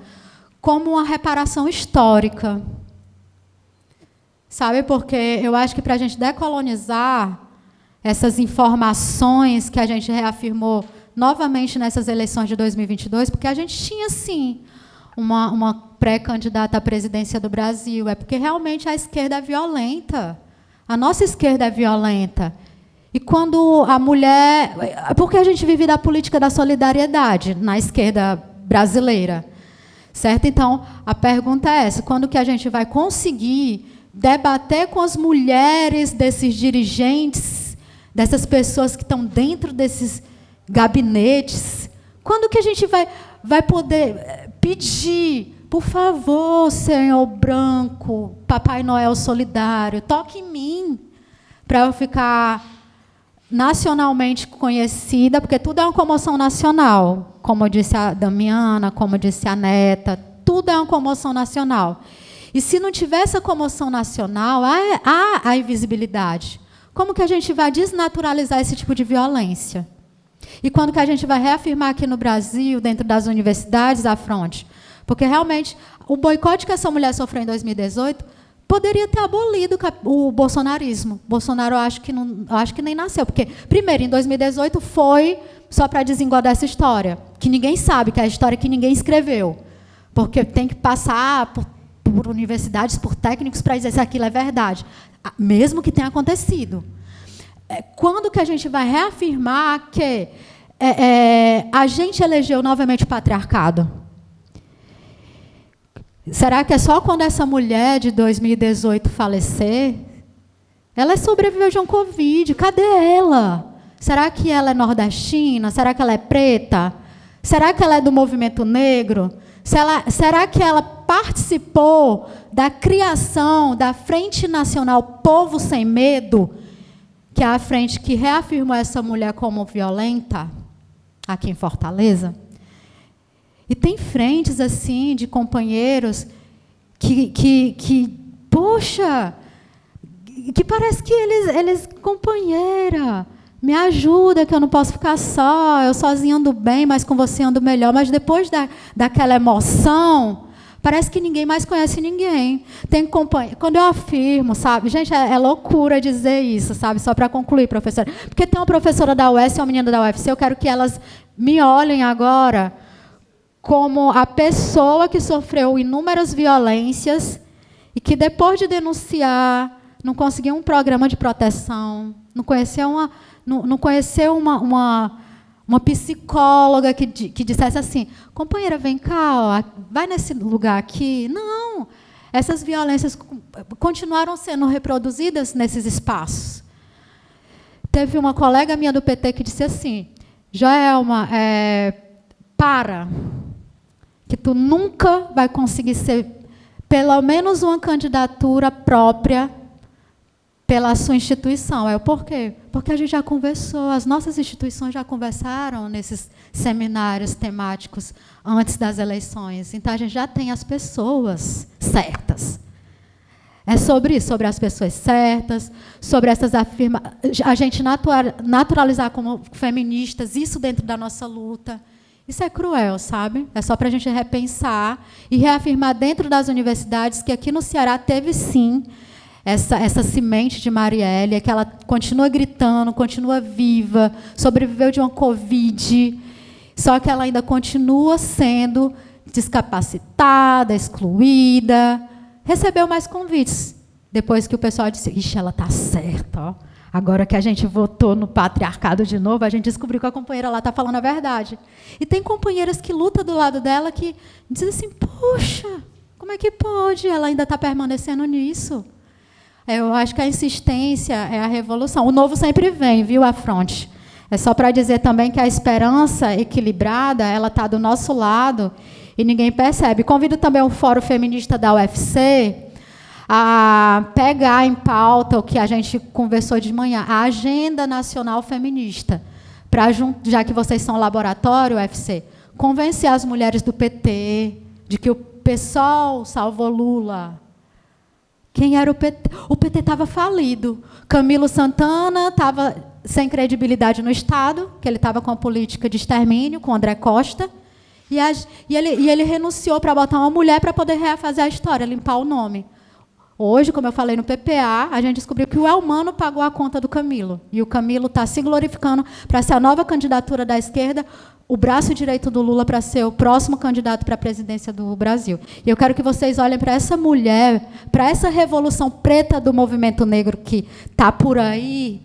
como uma reparação histórica? Sabe, porque eu acho que para a gente decolonizar essas informações que a gente reafirmou novamente nessas eleições de 2022, porque a gente tinha, sim, uma pré-candidata à presidência do Brasil, porque realmente a esquerda é violenta. A nossa esquerda é violenta. E quando a mulher... Porque a gente vive da política da solidariedade na esquerda brasileira. Certo? Então, a pergunta é essa: quando que a gente vai conseguir debater com as mulheres desses dirigentes, dessas pessoas que estão dentro desses gabinetes? Quando que a gente vai poder pedir, por favor, Senhor branco, Papai Noel solidário, toque em mim, para eu ficar nacionalmente conhecida, porque tudo é uma comoção nacional, como disse a Damiana, como disse a Neta, tudo é uma comoção nacional. E se não tiver essa comoção nacional, há a invisibilidade. Como que a gente vai desnaturalizar esse tipo de violência? E quando que a gente vai reafirmar aqui no Brasil, dentro das universidades, a fronte? Porque, realmente, o boicote que essa mulher sofreu em 2018 poderia ter abolido o bolsonarismo. Bolsonaro, eu acho que nem nasceu. Porque, primeiro, em 2018, foi só para desengodar essa história, que ninguém sabe, que é a história que ninguém escreveu. Porque tem que passar por universidades, por técnicos, para dizer se aquilo é verdade, mesmo que tenha acontecido. Quando que a gente vai reafirmar que a gente elegeu novamente o patriarcado? Será que é só quando essa mulher de 2018 falecer Ela sobreviveu de um Covid. Cadê ela? Será que ela é nordestina? Será que ela é preta? Será que ela é do movimento negro? Será que ela participou da criação da Frente Nacional Povo Sem Medo, que é a frente que reafirmou essa mulher como violenta, aqui em Fortaleza? E tem frentes, assim, de companheiros poxa, que parece que eles companheira, me ajuda, que eu não posso ficar só, eu sozinha ando bem, mas com você ando melhor. Mas depois daquela emoção, parece que ninguém mais conhece ninguém. Tem companheiro. Quando eu afirmo, sabe? Gente, é loucura dizer isso, sabe? Só para concluir, professora. Porque tem uma professora da UES e uma menina da UFC, eu quero que elas me olhem agora como a pessoa que sofreu inúmeras violências e que, depois de denunciar, não conseguiu um programa de proteção, não conheceu uma psicóloga que dissesse assim, companheira, vem cá, ó, vai nesse lugar aqui. Não, essas violências continuaram sendo reproduzidas nesses espaços. Teve uma colega minha do PT que disse assim, Joelma, para, que tu nunca vai conseguir ser pelo menos uma candidatura própria pela sua instituição. Por quê? Porque a gente já conversou, as nossas instituições já conversaram nesses seminários temáticos antes das eleições. Então, a gente já tem as pessoas certas. É sobre isso, sobre as pessoas certas, sobre essas afirmações, a gente naturalizar como feministas, isso dentro da nossa luta. Isso é cruel, sabe? É só para a gente repensar e reafirmar dentro das universidades que aqui no Ceará teve, sim, essa semente de Marielle, que ela continua gritando, continua viva, sobreviveu de uma Covid, só que ela ainda continua sendo descapacitada, excluída. Recebeu mais convites, depois que o pessoal disse, ixi, ela está certa, ó. Agora que a gente votou no patriarcado de novo, a gente descobriu que a companheira lá está falando a verdade. E tem companheiras que lutam do lado dela que dizem assim, poxa, como é que pode? Ela ainda está permanecendo nisso. Eu acho que a insistência é a revolução. O novo sempre vem, viu, Afronte? É só para dizer também que a esperança equilibrada, ela está do nosso lado e ninguém percebe. Convido também o Fórum Feminista da UFC a pegar em pauta o que a gente conversou de manhã, a Agenda Nacional Feminista, para, já que vocês são laboratório, UFC, convencer as mulheres do PT de que o PSOL salvou Lula. Quem era o PT? O PT estava falido. Camilo Santana estava sem credibilidade no Estado, que ele estava com a política de extermínio, com André Costa, e ele renunciou para botar uma mulher para poder refazer a história, limpar o nome. Hoje, como eu falei no PPA, a gente descobriu que o Elmano pagou a conta do Camilo. E o Camilo está se glorificando para ser a nova candidatura da esquerda, o braço direito do Lula para ser o próximo candidato para a presidência do Brasil. E eu quero que vocês olhem para essa mulher, para essa revolução preta do movimento negro que está por aí,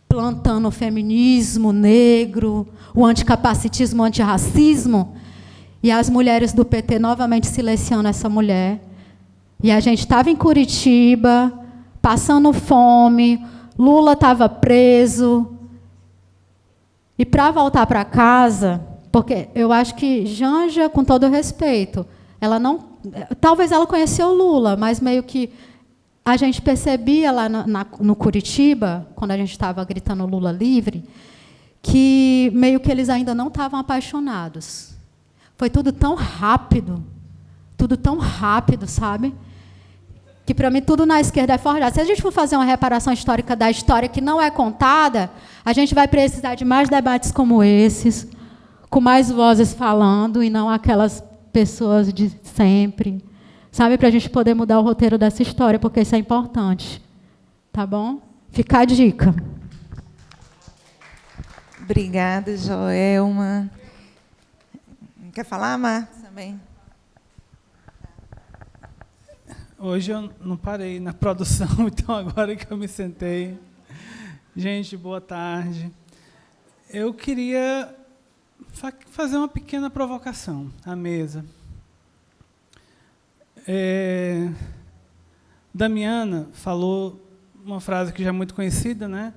plantando o feminismo negro, o anticapacitismo, o antirracismo, e as mulheres do PT novamente silenciando essa mulher. E a gente estava em Curitiba, passando fome, Lula estava preso. E para voltar para casa, porque eu acho que Janja, com todo respeito, ela não, talvez ela conheceu Lula, mas meio que a gente percebia lá no Curitiba, quando a gente estava gritando Lula livre, que meio que eles ainda não estavam apaixonados. Foi tudo tão rápido, sabe? Que, para mim, tudo na esquerda é forjado. Se a gente for fazer uma reparação histórica da história que não é contada, a gente vai precisar de mais debates como esses, com mais vozes falando, e não aquelas pessoas de sempre, sabe? Para a gente poder mudar o roteiro dessa história, porque isso é importante. Tá bom? Fica a dica. Obrigada, Joelma. Quer falar, Marcos, também? Hoje eu não parei na produção, então agora que eu me sentei. Gente, boa tarde. Eu queria fazer uma pequena provocação à mesa. Damiana falou uma frase que já é muito conhecida, né?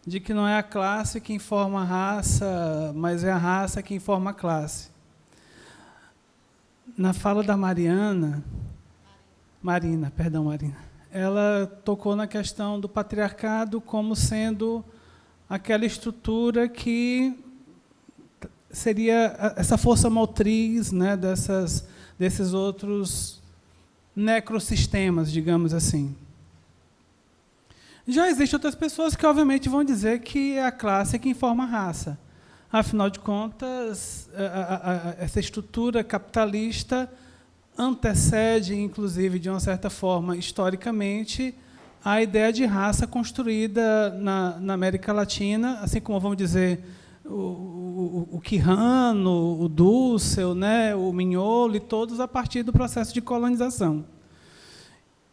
De que não é a classe que informa a raça, mas é a raça que informa a classe. Na fala da Marina, ela tocou na questão do patriarcado como sendo aquela estrutura que seria essa força motriz, né, desses outros necrossistemas, digamos assim. Já existem outras pessoas que, obviamente, vão dizer que é a classe que informa a raça. Afinal de contas, essa estrutura capitalista antecede, inclusive, de uma certa forma, historicamente, a ideia de raça construída na América Latina, assim como, vamos dizer, o Quijano, o Dussel, né, o Mignolo, e todos a partir do processo de colonização.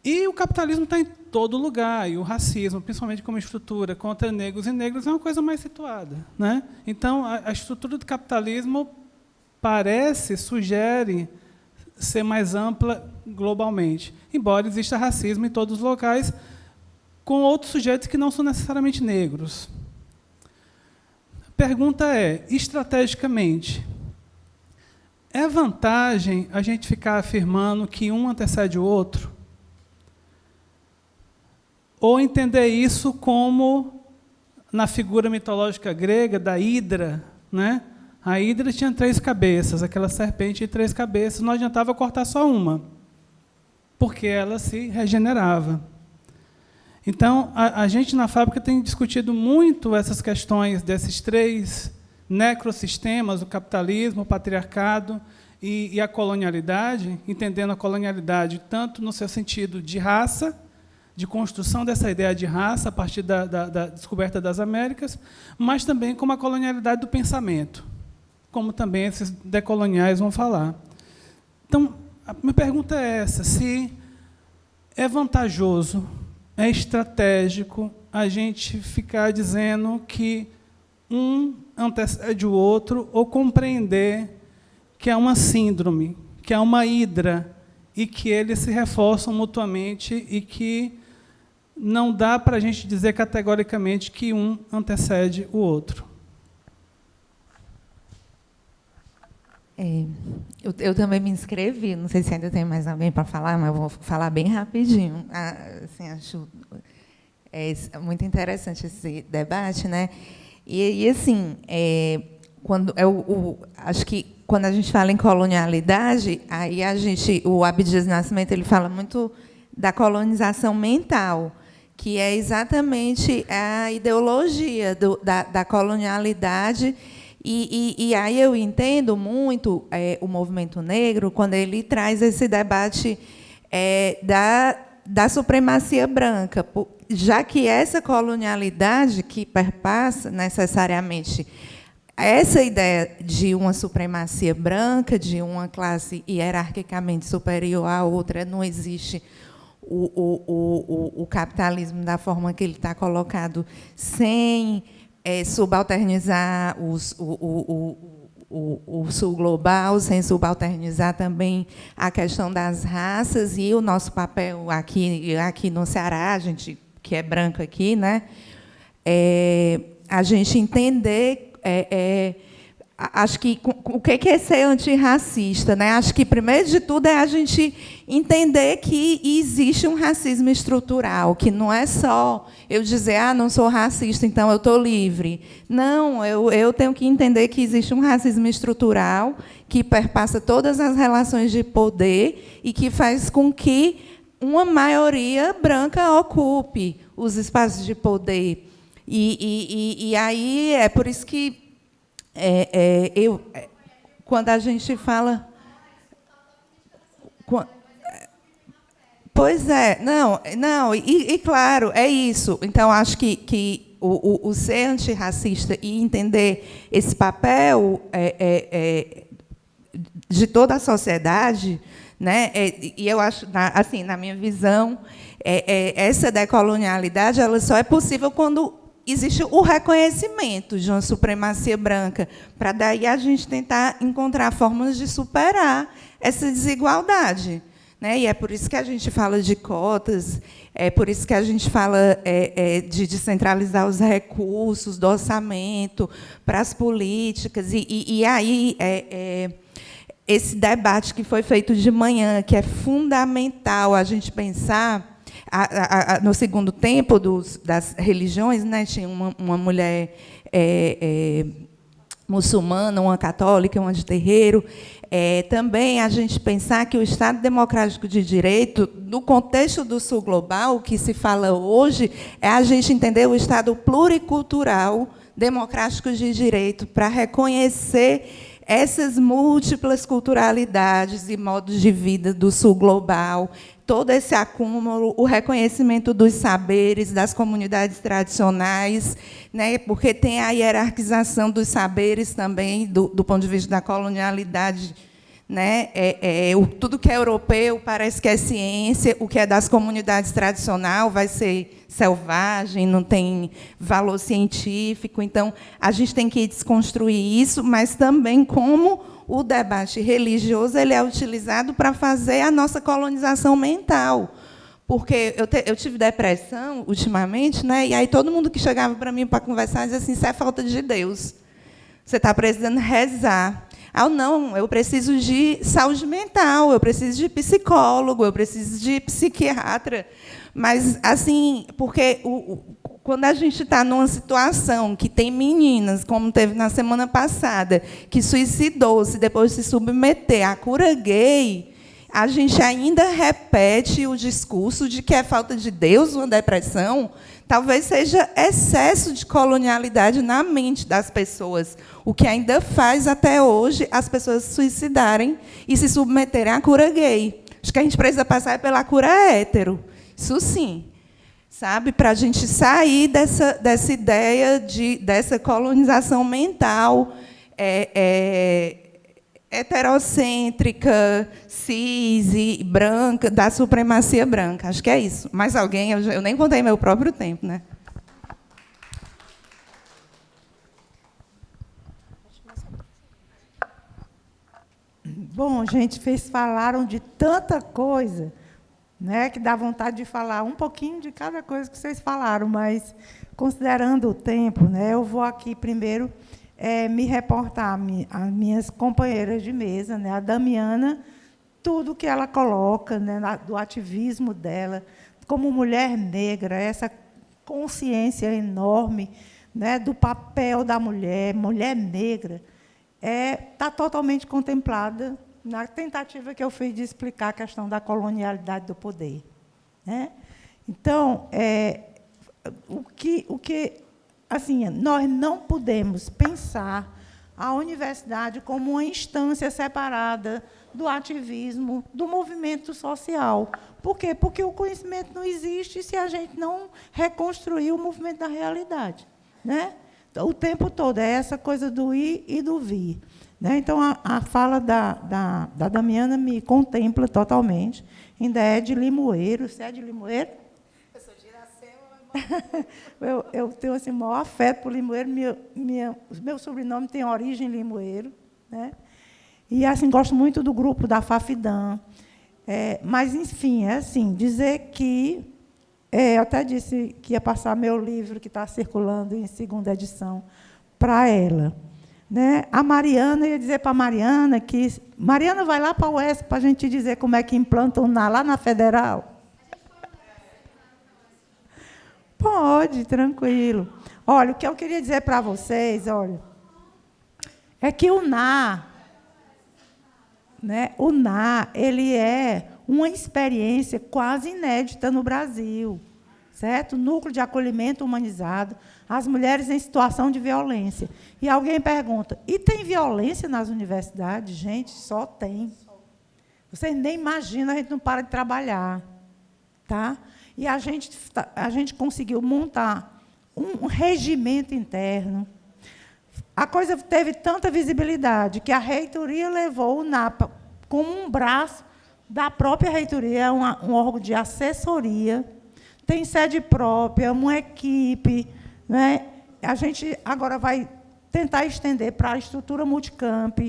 E o capitalismo está em todo lugar, e o racismo, principalmente como estrutura contra negros e negras, é uma coisa mais situada, né? Então, a estrutura do capitalismo sugere ser mais ampla globalmente, embora exista racismo em todos os locais, com outros sujeitos que não são necessariamente negros. A pergunta é, estrategicamente, é vantagem a gente ficar afirmando que um antecede o outro? Ou entender isso como, na figura mitológica grega, da Hidra, né? A Hidra tinha 3 cabeças, aquela serpente de 3 cabeças, não adiantava cortar só uma, porque ela se regenerava. Então, a gente na fábrica tem discutido muito essas questões desses 3 necrossistemas, o capitalismo, o patriarcado e a colonialidade, entendendo a colonialidade tanto no seu sentido de raça, de construção dessa ideia de raça a partir da descoberta das Américas, mas também como a colonialidade do pensamento, como também esses decoloniais vão falar. Então, a minha pergunta é essa, se é vantajoso, é estratégico a gente ficar dizendo que um antecede o outro, ou compreender que é uma síndrome, que é uma hidra, e que eles se reforçam mutuamente e que não dá para a gente dizer categoricamente que um antecede o outro. Eu também me inscrevi, não sei se ainda tem mais alguém para falar, mas eu vou falar bem rapidinho. Assim, acho muito interessante esse debate, né? E assim, acho que quando a gente fala em colonialidade, aí o Abdias Nascimento ele fala muito da colonização mental, que é exatamente a ideologia da colonialidade. E aí eu entendo muito o movimento negro quando ele traz esse debate da supremacia branca, já que essa colonialidade que perpassa necessariamente essa ideia de uma supremacia branca, de uma classe hierarquicamente superior à outra, não existe o capitalismo da forma que ele está colocado, sem subalternizar o sul global, sem subalternizar também a questão das raças e o nosso papel aqui no Ceará, a gente que é branco aqui, né? A gente entender, acho que o que é ser antirracista, né? Acho que primeiro de tudo é a gente entender que existe um racismo estrutural, que não é só eu dizer, não sou racista, então eu estou livre. Não, eu tenho que entender que existe um racismo estrutural que perpassa todas as relações de poder e que faz com que uma maioria branca ocupe os espaços de poder. E aí é por isso que quando a gente fala... Pois é, e claro, é isso. Então, acho que o ser antirracista e entender esse papel de toda a sociedade, né? E eu acho, assim, na minha visão, essa decolonialidade ela só é possível quando existe o reconhecimento de uma supremacia branca, para daí a gente tentar encontrar formas de superar essa desigualdade, né? E é por isso que a gente fala de cotas, é por isso que a gente fala de descentralizar os recursos do orçamento para as políticas. E aí, esse debate que foi feito de manhã, que é fundamental a gente pensar, no segundo tempo das religiões, né, tinha uma mulher muçulmana, uma católica, uma de terreiro. Também a gente pensar que o Estado Democrático de Direito, no contexto do Sul Global, o que se fala hoje é a gente entender o Estado pluricultural democrático de direito para reconhecer essas múltiplas culturalidades e modos de vida do Sul Global, todo esse acúmulo, o reconhecimento dos saberes das comunidades tradicionais, né, porque tem a hierarquização dos saberes também, do ponto de vista da colonialidade. Né? Tudo que é europeu parece que é ciência, o que é das comunidades tradicionais vai ser selvagem, não tem valor científico. Então, a gente tem que desconstruir isso, mas também como o debate religioso ele é utilizado para fazer a nossa colonização mental. Porque eu tive depressão ultimamente, né? E aí todo mundo que chegava para mim para conversar dizia assim, isso é falta de Deus. Você está precisando rezar. Não, eu preciso de saúde mental, eu preciso de psicólogo, eu preciso de psiquiatra. Mas, assim, porque quando a gente está numa situação que tem meninas, como teve na semana passada, que suicidou-se depois de se submeter à cura gay, a gente ainda repete o discurso de que é falta de Deus, uma depressão. Talvez seja excesso de colonialidade na mente das pessoas, o que ainda faz, até hoje, as pessoas se suicidarem e se submeterem à cura gay. Acho que a gente precisa passar pela cura hétero. Isso sim. Sabe? Para a gente sair dessa ideia dessa colonização mental heterocêntrica, cis e branca, da supremacia branca. Acho que é isso. Mais alguém? Eu nem contei meu próprio tempo, né? Bom, gente, vocês falaram de tanta coisa, né, que dá vontade de falar um pouquinho de cada coisa que vocês falaram, mas, considerando o tempo, né, eu vou aqui primeiro me reportar às minhas companheiras de mesa, né, a Damiana, tudo que ela coloca, né, do ativismo dela, como mulher negra, essa consciência enorme, né, do papel da mulher negra, está totalmente contemplada na tentativa que eu fiz de explicar a questão da colonialidade do poder. Né? Então, assim, nós não podemos pensar a universidade como uma instância separada do ativismo, do movimento social. Por quê? Porque o conhecimento não existe se a gente não reconstruir o movimento da realidade. Né? O tempo todo, é essa coisa do ir e do vir. Né? Então, a fala da Damiana me contempla totalmente. Ainda é de Limoeiro. Você é de Limoeiro? Eu sou de Iracema. eu tenho assim, o maior afeto por Limoeiro. Meu sobrenome tem origem em Limoeiro. Né? E assim, gosto muito do grupo da Fafidã. Mas, enfim, é assim, dizer que... eu até disse que ia passar meu livro, que está circulando em segunda edição, para ela. Né? A Mariana, ia dizer para a Mariana que... Mariana, vai lá para a UESP para a gente dizer como é que implantam lá na Federal. Pode, tranquilo. Olha, o que eu queria dizer para vocês, olha, é que o NA, né, ele é uma experiência quase inédita no Brasil, certo? Núcleo de acolhimento humanizado, as mulheres em situação de violência. E alguém pergunta, e tem violência nas universidades? Gente, só tem. Vocês nem imaginam, a gente não para de trabalhar. Tá? E a gente conseguiu montar um regimento interno. A coisa teve tanta visibilidade que a reitoria levou o NAPA como um braço da própria reitoria, um órgão de assessoria, tem sede própria, uma equipe. Né? A gente agora vai tentar estender para a estrutura multicamp,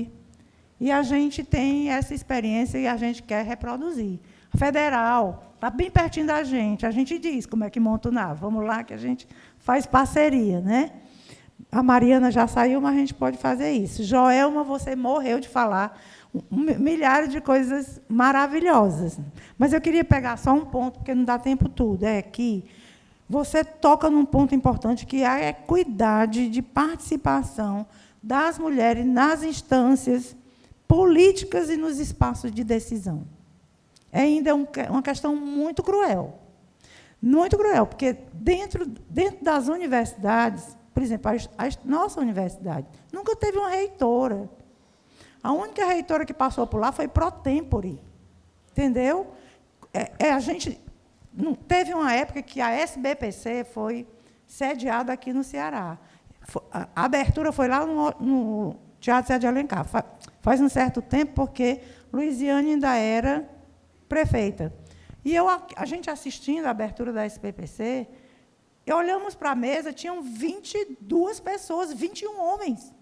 e a gente tem essa experiência e a gente quer reproduzir. Federal, está bem pertinho da gente. A gente diz como é que monta o NAV. Vamos lá que a gente faz parceria, né? A Mariana já saiu, mas a gente pode fazer isso. Joelma, você morreu de falar milhares de coisas maravilhosas. Mas eu queria pegar só um ponto, porque não dá tempo tudo. É que você toca num ponto importante, que é a equidade de participação das mulheres nas instâncias políticas e nos espaços de decisão. Ainda é uma questão muito cruel. Muito cruel, porque dentro das universidades, por exemplo, a nossa universidade nunca teve uma reitora. A única reitora que passou por lá foi pro tempore. Entendeu? A gente teve uma época que a SBPC foi sediada aqui no Ceará. A abertura foi lá no Teatro Zé de Alencar. Faz um certo tempo, porque Luiziane ainda era prefeita. E a gente assistindo a abertura da SBPC, olhamos para a mesa, tinham 22 pessoas, 21 homens,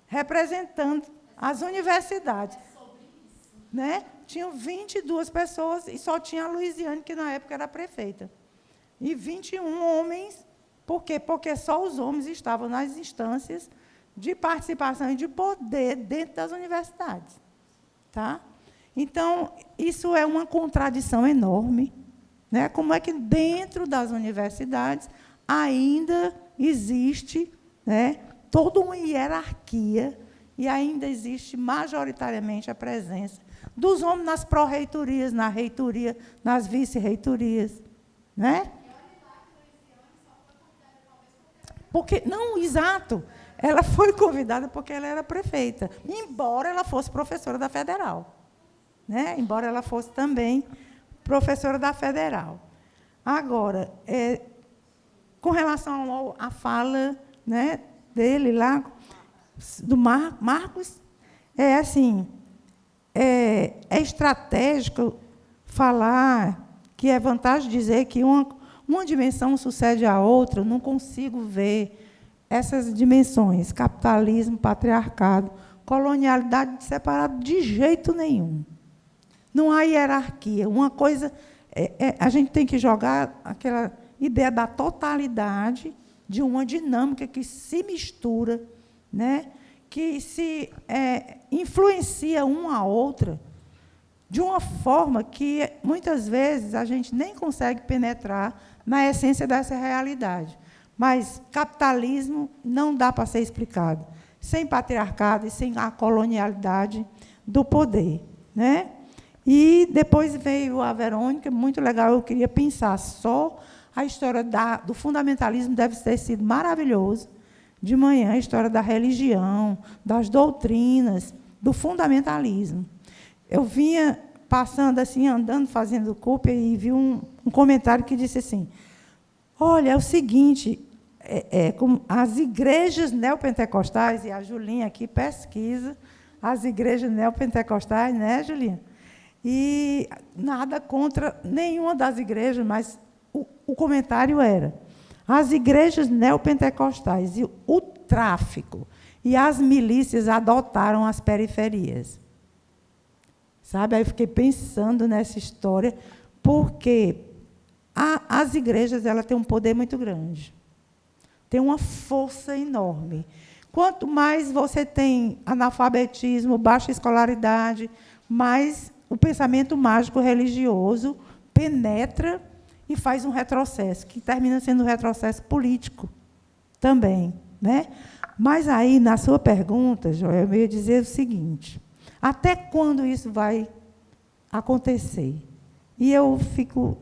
representando as universidades. Né? Tinham 22 pessoas e só tinha a Luiziane, que na época era prefeita. E 21 homens, por quê? Porque só os homens estavam nas instâncias de participação e de poder dentro das universidades. Tá? Então, isso é uma contradição enorme. Né? Como é que dentro das universidades ainda existe, né, toda uma hierarquia e ainda existe majoritariamente a presença dos homens nas pró-reitorias, na reitoria, nas vice-reitorias. Né? Porque, não, exato. Ela foi convidada porque ela era prefeita, embora ela fosse professora da Federal. Né? Embora ela fosse também professora da Federal. Agora, com relação à fala, né, dele lá, do Marcos, assim, é estratégico falar que é vantagem dizer que uma dimensão sucede à outra. Eu não consigo ver essas dimensões, capitalismo, patriarcado, colonialidade, separado de jeito nenhum. Não há hierarquia. Uma coisa, a gente tem que jogar aquela ideia da totalidade, de uma dinâmica que se mistura, né? Que se influencia uma a outra, de uma forma que, muitas vezes, a gente nem consegue penetrar na essência dessa realidade. Mas capitalismo não dá para ser explicado sem patriarcado e sem a colonialidade do poder. Né? E depois veio a Verônica, muito legal, eu queria pensar só a história do fundamentalismo, deve ter sido maravilhoso, de manhã, a história da religião, das doutrinas, do fundamentalismo. Eu vinha passando assim, andando, fazendo cópia, e vi um comentário que disse assim, olha, é o seguinte, como as igrejas neopentecostais, e a Julinha aqui pesquisa as igrejas neopentecostais, né, Julinha? E nada contra nenhuma das igrejas, mas o comentário era, as igrejas neopentecostais e o tráfico e as milícias adotaram as periferias. Sabe? Aí eu fiquei pensando nessa história, porque as igrejas têm um poder muito grande, tem uma força enorme. Quanto mais você tem analfabetismo, baixa escolaridade, mais o pensamento mágico religioso penetra e faz um retrocesso, que termina sendo um retrocesso político também. Né? Mas aí, na sua pergunta, Joel, eu ia dizer o seguinte, até quando isso vai acontecer? E eu fico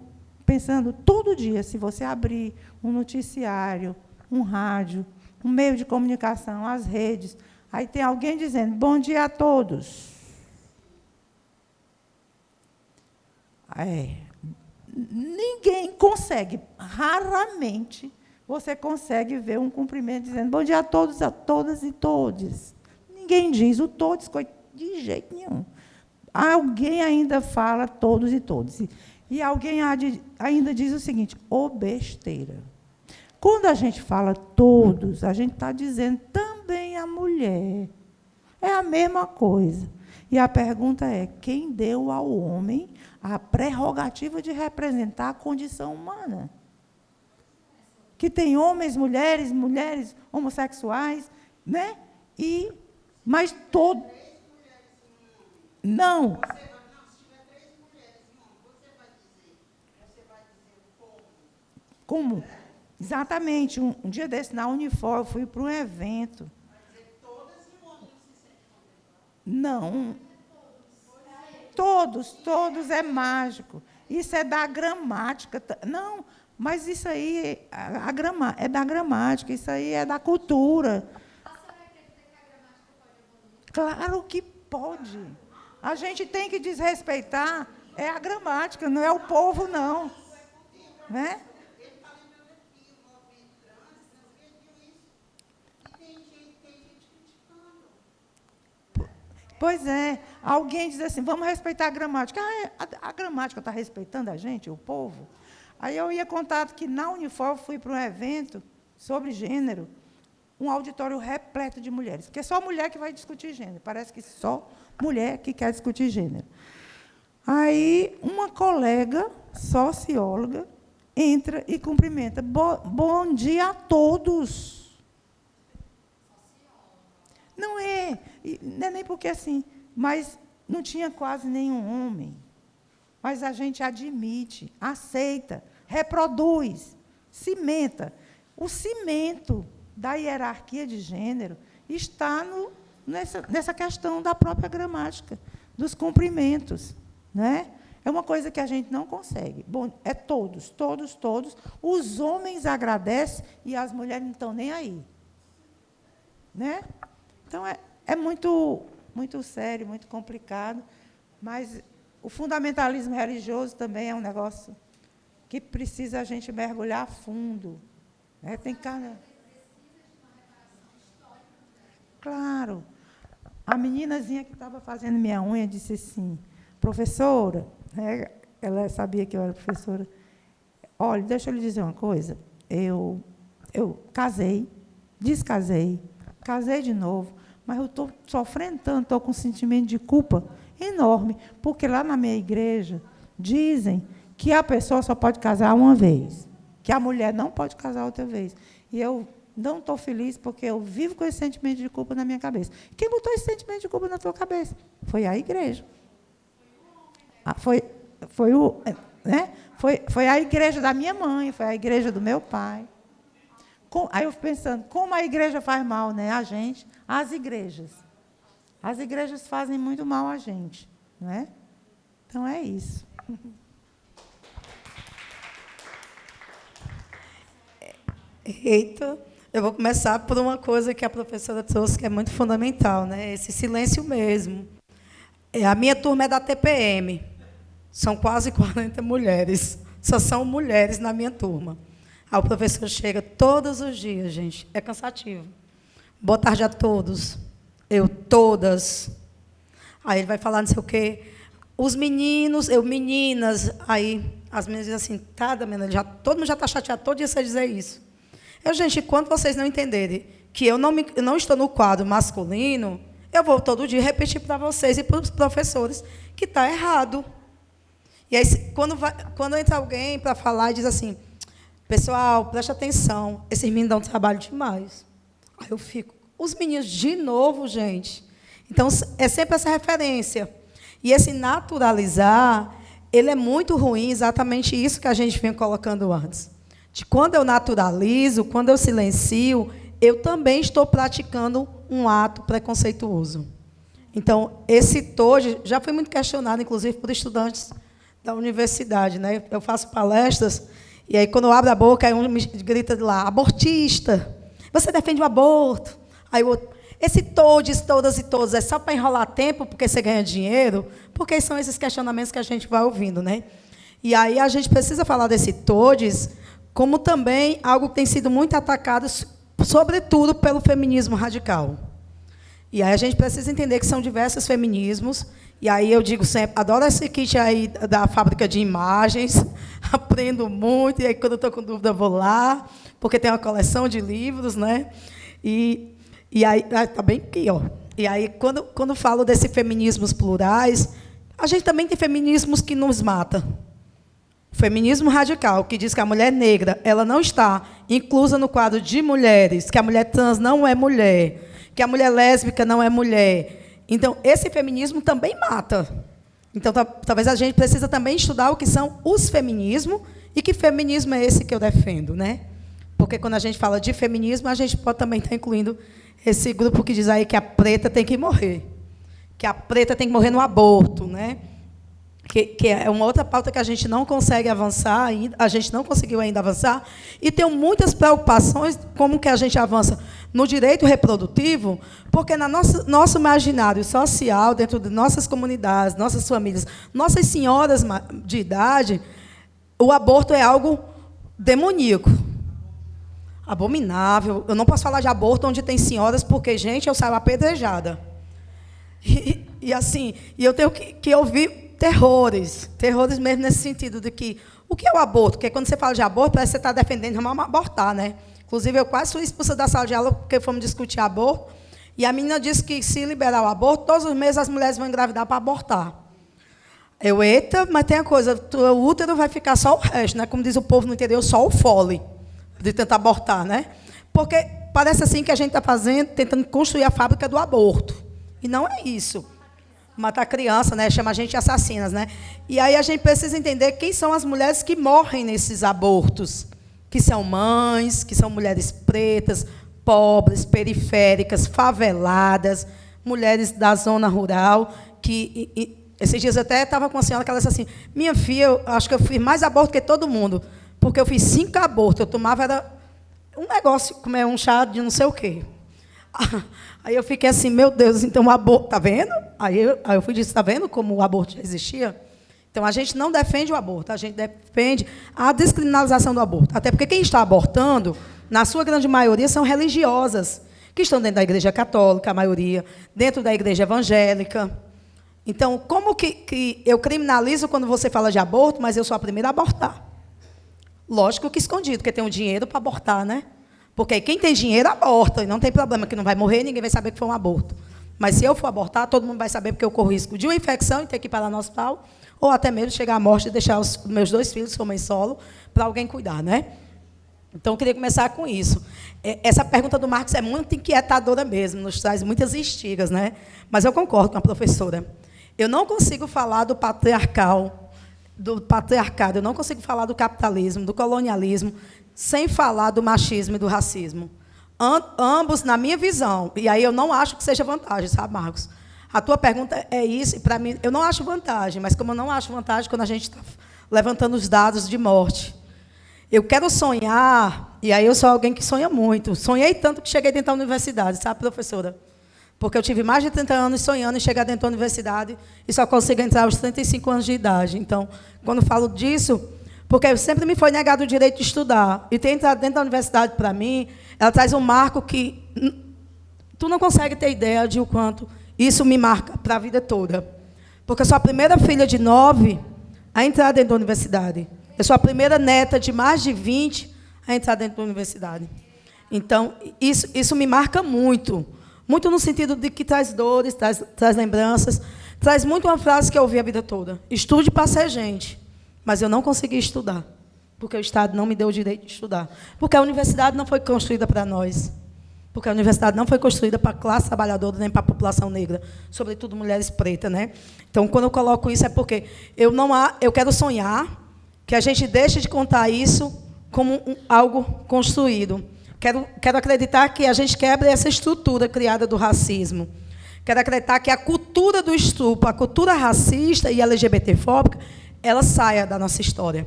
pensando, todo dia, se você abrir um noticiário, um rádio, um meio de comunicação, as redes, aí tem alguém dizendo, bom dia a todos. Ninguém consegue, raramente, você consegue ver um cumprimento dizendo, bom dia a todos, a todas e todes. Ninguém diz o todos, de jeito nenhum. Alguém ainda fala todos e todes. E alguém ainda diz o seguinte, ô besteira. Quando a gente fala todos, a gente está dizendo também a mulher. É a mesma coisa. E a pergunta é, quem deu ao homem a prerrogativa de representar a condição humana. Que tem homens, mulheres homossexuais, né? Mas todo... Não. Como? Exatamente. Um dia desse, na Unifor, eu fui para um evento. Não. Todos é mágico. Isso é da gramática. Não, mas isso aí é da gramática, isso aí é da cultura. Claro que pode. A gente tem que desrespeitar a gramática, não é o povo, não. Né? Pois é, alguém diz assim, vamos respeitar a gramática. A gramática está respeitando a gente, o povo? Aí eu ia contar que na Unifor fui para um evento sobre gênero, um auditório repleto de mulheres, porque é só mulher que vai discutir gênero, parece que só mulher que quer discutir gênero. Aí uma colega, socióloga, entra e cumprimenta. Bom dia a todos. Não é nem porque assim, mas não tinha quase nenhum homem. Mas a gente admite, aceita, reproduz, cimenta. O cimento da hierarquia de gênero está nessa questão da própria gramática, dos cumprimentos. Né? É uma coisa que a gente não consegue. Bom, é todos. Os homens agradecem e as mulheres não estão nem aí. Né? Então, é muito, muito sério, muito complicado, mas o fundamentalismo religioso também é um negócio que precisa a gente mergulhar a fundo. Né? Tem cada... Claro. A meninazinha que estava fazendo minha unha disse assim, professora, né, ela sabia que eu era professora, olha, deixa eu lhe dizer uma coisa, eu casei, descasei, casei de novo, mas eu estou sofrendo tanto, estou com um sentimento de culpa enorme, porque lá na minha igreja dizem que a pessoa só pode casar uma vez, que a mulher não pode casar outra vez. E eu não estou feliz porque eu vivo com esse sentimento de culpa na minha cabeça. Quem botou esse sentimento de culpa na tua cabeça? Foi a igreja. Foi a igreja da minha mãe, foi a igreja do meu pai. Aí eu fico pensando, como a igreja faz mal, né? A gente, as igrejas. As igrejas fazem muito mal a gente. Não é? Então, é isso. Eita, eu vou começar por uma coisa que a professora trouxe, que é muito fundamental, né? Esse silêncio mesmo. A minha turma é da TPM. São quase 40 mulheres. Só são mulheres na minha turma. Aí o professor chega todos os dias, gente. É cansativo. Boa tarde a todos. Todas. Aí ele vai falar não sei o quê. Os meninos, meninas. Aí as meninas dizem assim, tá, Damiana, todo mundo já está chateado todo dia você dizer isso. Gente, quando vocês não entenderem que eu não estou no quadro masculino, eu vou todo dia repetir para vocês e para os professores que está errado. E aí, quando entra alguém para falar e diz assim, pessoal, preste atenção, esses meninos dão trabalho demais. Aí eu fico, os meninos de novo, gente. Então, é sempre essa referência. E esse naturalizar, ele é muito ruim, exatamente isso que a gente vinha colocando antes. De quando eu naturalizo, quando eu silencio, eu também estou praticando um ato preconceituoso. Então, esse TOD já foi muito questionado, inclusive, por estudantes da universidade. Né? Eu faço palestras, e aí, quando eu abro a boca, aí um me grita de lá, abortista, você defende o aborto. Aí o outro, esse todos, todas e todos, é só para enrolar tempo, porque você ganha dinheiro? Porque são esses questionamentos que a gente vai ouvindo. Né? E aí a gente precisa falar desse todes, como também algo que tem sido muito atacado, sobretudo pelo feminismo radical. E aí a gente precisa entender que são diversos feminismos. E aí eu digo sempre, adoro esse kit aí da fábrica de imagens, aprendo muito, e aí quando eu estou com dúvida eu vou lá, porque tem uma coleção de livros, né? E aí, está bem aqui, ó. E aí, quando falo desse feminismos plurais, A gente também tem feminismos que nos mata. O feminismo radical, que diz que a mulher negra ela não está inclusa no quadro de mulheres, que a mulher trans não é mulher, que a mulher lésbica não é mulher. Então, esse feminismo também mata. Então, talvez a gente precisa também estudar o que são os feminismos e que feminismo é esse que eu defendo, né? Porque quando a gente fala de feminismo, a gente pode também estar incluindo esse grupo que diz aí que a preta tem que morrer, que a preta tem que morrer no aborto, né? Que é uma outra pauta que a gente não consegue avançar ainda, a gente não conseguiu ainda avançar, e tem muitas preocupações como que a gente avança no direito reprodutivo, porque no nosso imaginário social, dentro de nossas comunidades, nossas famílias, nossas senhoras de idade, o aborto é algo demoníaco, abominável. Eu não posso falar de aborto onde tem senhoras, porque, gente, eu saio apedrejada. E assim, eu tenho que ouvir terrores mesmo nesse sentido de que o que é o aborto? Porque quando você fala de aborto, parece que você está defendendo vamos abortar, né? Inclusive, eu quase fui expulsa da sala de aula porque fomos discutir aborto, e a menina disse que se liberar o aborto, todos os meses as mulheres vão engravidar para abortar. Eu, eita, mas tem a coisa, o útero vai ficar só o resto, né? Como diz o povo no interior, só o fole de tentar abortar, né? Porque parece assim que a gente está tentando construir a fábrica do aborto. E não é isso. Matar criança, né? Chama a gente de assassinas, né? E aí a gente precisa entender quem são as mulheres que morrem nesses abortos, que são mães, que são mulheres pretas, pobres, periféricas, faveladas, mulheres da zona rural, esses dias eu até estava com uma senhora que ela disse assim, minha filha, eu acho que eu fiz mais aborto que todo mundo, porque eu fiz 5 abortos, eu tomava era um negócio, como é um chá de não sei o quê. Aí eu fiquei assim, meu Deus, então o aborto, está vendo? Aí eu fui dizer, está vendo como o aborto já existia? Então, a gente não defende o aborto, a gente defende a descriminalização do aborto. Até porque quem está abortando, na sua grande maioria, são religiosas, que estão dentro da igreja católica, a maioria, dentro da igreja evangélica. Então, como que eu criminalizo quando você fala de aborto, mas eu sou a primeira a abortar? Lógico que escondido, porque tem o dinheiro para abortar, né? Porque quem tem dinheiro aborta, e não tem problema, que não vai morrer, ninguém vai saber que foi um aborto. Mas se eu for abortar, todo mundo vai saber, porque eu corro risco de uma infecção e ter que ir para no hospital, ou até mesmo chegar à morte e deixar os meus 2 filhos, sou mãe solo, para alguém cuidar, né? Então, eu queria começar com isso. Essa pergunta do Marcos é muito inquietadora mesmo, nos traz muitas instigas, né? Mas eu concordo com a professora. Eu não consigo falar do patriarcado, eu não consigo falar do capitalismo, do colonialismo, sem falar do machismo e do racismo. Ambos, na minha visão, e aí eu não acho que seja vantagem, sabe, Marcos? A tua pergunta é isso, e para mim, eu não acho vantagem, mas como eu não acho vantagem quando a gente está levantando os dados de morte. Eu quero sonhar, e aí eu sou alguém que sonha muito. Sonhei tanto que cheguei dentro da universidade, sabe, professora? Porque eu tive mais de 30 anos sonhando em chegar dentro da universidade e só consigo entrar aos 35 anos de idade. Então, quando falo disso, porque sempre me foi negado o direito de estudar. E ter entrado dentro da universidade, para mim, ela traz um marco que tu não consegue ter ideia de o quanto isso me marca para a vida toda. Porque eu sou a primeira filha de 9 a entrar dentro da universidade. Eu sou a primeira neta de mais de 20 a entrar dentro da universidade. Então, isso me marca muito. Muito no sentido de que traz dores, traz lembranças. Traz muito uma frase que eu ouvi a vida toda. Estude para ser gente. Mas eu não consegui estudar. Porque o Estado não me deu o direito de estudar. Porque a universidade não foi construída para nós. Porque a universidade não foi construída para a classe trabalhadora, nem para a população negra, sobretudo mulheres pretas, né? Então, quando eu coloco isso, é porque eu quero sonhar que a gente deixe de contar isso como algo construído. Quero acreditar que a gente quebre essa estrutura criada do racismo. Quero acreditar que a cultura do estupro, a cultura racista e LGBTfóbica, ela saia da nossa história.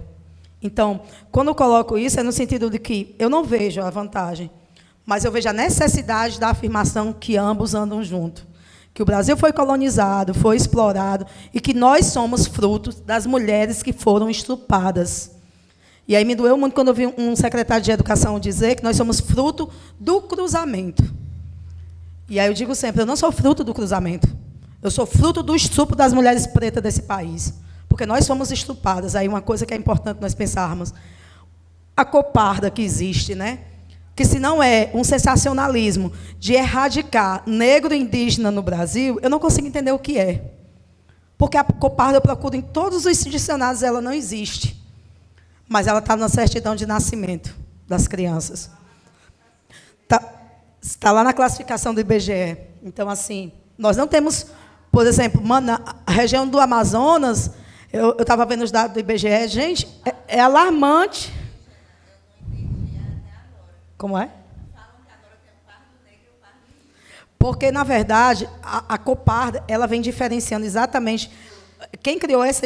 Então, quando eu coloco isso, é no sentido de que eu não vejo a vantagem, mas eu vejo a necessidade da afirmação que ambos andam juntos. Que o Brasil foi colonizado, foi explorado, e que nós somos frutos das mulheres que foram estupradas. E aí me doeu muito quando eu vi um secretário de Educação dizer que nós somos fruto do cruzamento. E aí eu digo sempre, eu não sou fruto do cruzamento. Eu sou fruto do estupro das mulheres pretas desse país. Porque nós somos estupradas. Aí uma coisa que é importante nós pensarmos. A coparda que existe, né? Que se não é um sensacionalismo de erradicar negro e indígena no Brasil, eu não consigo entender o que é. Porque a coparda eu procuro em todos os dicionários, ela não existe. Mas ela está na certidão de nascimento das crianças. Está lá na classificação do IBGE. Então, assim, nós não temos, por exemplo, a região do Amazonas, eu estava vendo os dados do IBGE, gente, é alarmante. Como é? Porque, na verdade, a coparda, ela vem diferenciando exatamente... Quem criou essa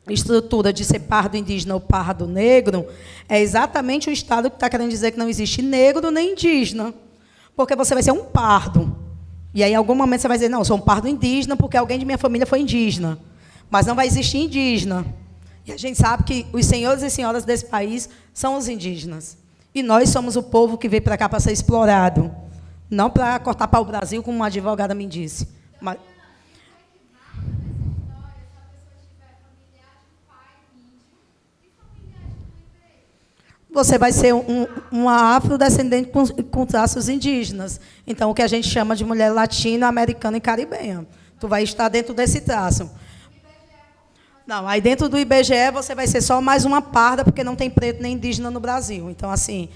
estrutura de ser pardo indígena ou pardo negro é exatamente o Estado que está querendo dizer que não existe negro nem indígena. Porque você vai ser um pardo. E aí, em algum momento, você vai dizer, não, eu sou um pardo indígena porque alguém de minha família foi indígena. Mas não vai existir indígena. E a gente sabe que os senhores e senhoras desse país são os indígenas. E nós somos o povo que veio para cá para ser explorado. Não para cortar para o Brasil, como uma advogada me disse. Mas... Você vai ser uma afrodescendente com traços indígenas. Então, o que a gente chama de mulher latino-americana e caribenha. Tu vai estar dentro desse traço. Não, aí dentro do IBGE você vai ser só mais uma parda, porque não tem preto nem indígena no Brasil. Então, assim...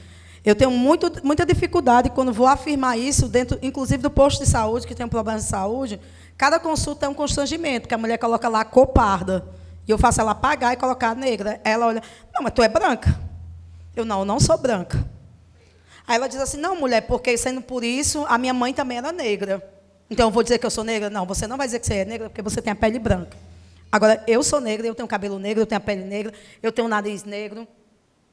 Eu tenho muita dificuldade quando vou afirmar isso, dentro, inclusive do posto de saúde, que tem um problema de saúde. Cada consulta é um constrangimento, porque a mulher coloca lá coparda. E eu faço ela pagar e colocar negra. Ela olha, não, mas tu é branca. Eu não sou branca. Aí ela diz assim, não, mulher, porque sendo por isso, a minha mãe também era negra. Então eu vou dizer que eu sou negra? Não, você não vai dizer que você é negra, porque você tem a pele branca. Agora, eu sou negra, eu tenho cabelo negro, eu tenho a pele negra, eu tenho o nariz negro.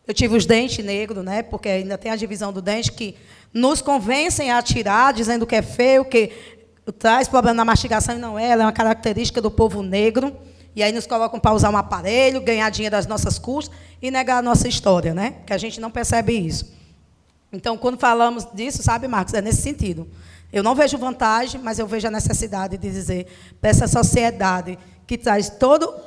Eu tive os dentes negros, né, porque ainda tem a divisão do dente, que nos convencem a tirar, dizendo que é feio, que traz problema na mastigação, e não é, ela é uma característica do povo negro. E aí nos colocam para usar um aparelho, ganhar dinheiro das nossas custas e negar a nossa história, né, que a gente não percebe isso. Então, quando falamos disso, sabe, Marcos, é nesse sentido. Eu não vejo vantagem, mas eu vejo a necessidade de dizer para essa sociedade que traz todo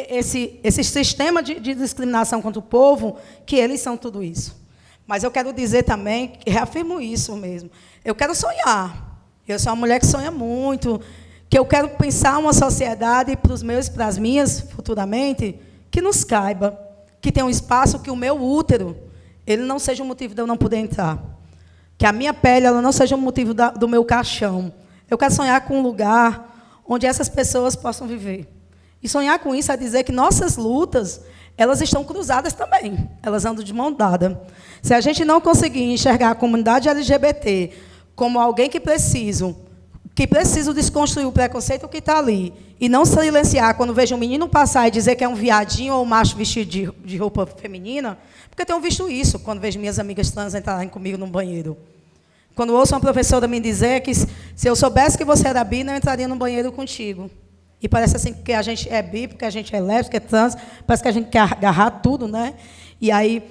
esse sistema de discriminação contra o povo, que eles são tudo isso. Mas eu quero dizer também, reafirmo isso mesmo, eu quero sonhar. Eu sou uma mulher que sonha muito, que eu quero pensar uma sociedade para os meus e para as minhas, futuramente, que nos caiba, que tenha um espaço que o meu útero, ele não seja um motivo de eu não poder entrar. Que a minha pele ela não seja um motivo do meu caixão. Eu quero sonhar com um lugar onde essas pessoas possam viver. E sonhar com isso é dizer que nossas lutas, elas estão cruzadas também. Elas andam de mão dada. Se a gente não conseguir enxergar a comunidade LGBT como alguém que precisa desconstruir o preconceito que está ali, e não silenciar quando vejo um menino passar e dizer que é um viadinho ou um macho vestido de roupa feminina, porque eu tenho visto isso quando vejo minhas amigas trans entrarem comigo no banheiro. Quando ouço uma professora me dizer que se eu soubesse que você era bi, não entraria no banheiro contigo. E parece assim que a gente é bi, porque a gente é lésbica, é trans, parece que a gente quer agarrar tudo, né? E aí,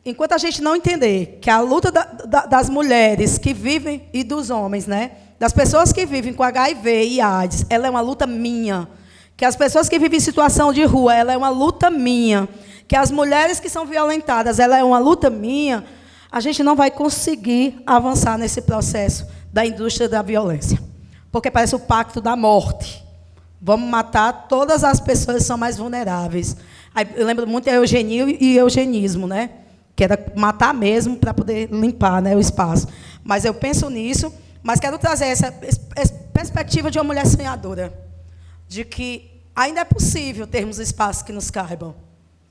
enquanto a gente não entender que a luta das mulheres que vivem, e dos homens, né? Das pessoas que vivem com HIV e AIDS, ela é uma luta minha. Que as pessoas que vivem em situação de rua, ela é uma luta minha. Que as mulheres que são violentadas, ela é uma luta minha. A gente não vai conseguir avançar nesse processo da indústria da violência. Porque parece o pacto da morte. Vamos matar todas as pessoas que são mais vulneráveis. Aí, eu lembro muito de eugenia e eugenismo, né? Que era matar mesmo para poder limpar, né, o espaço. Mas eu penso nisso, mas quero trazer essa perspectiva de uma mulher sonhadora, de que ainda é possível termos espaços que nos caibam,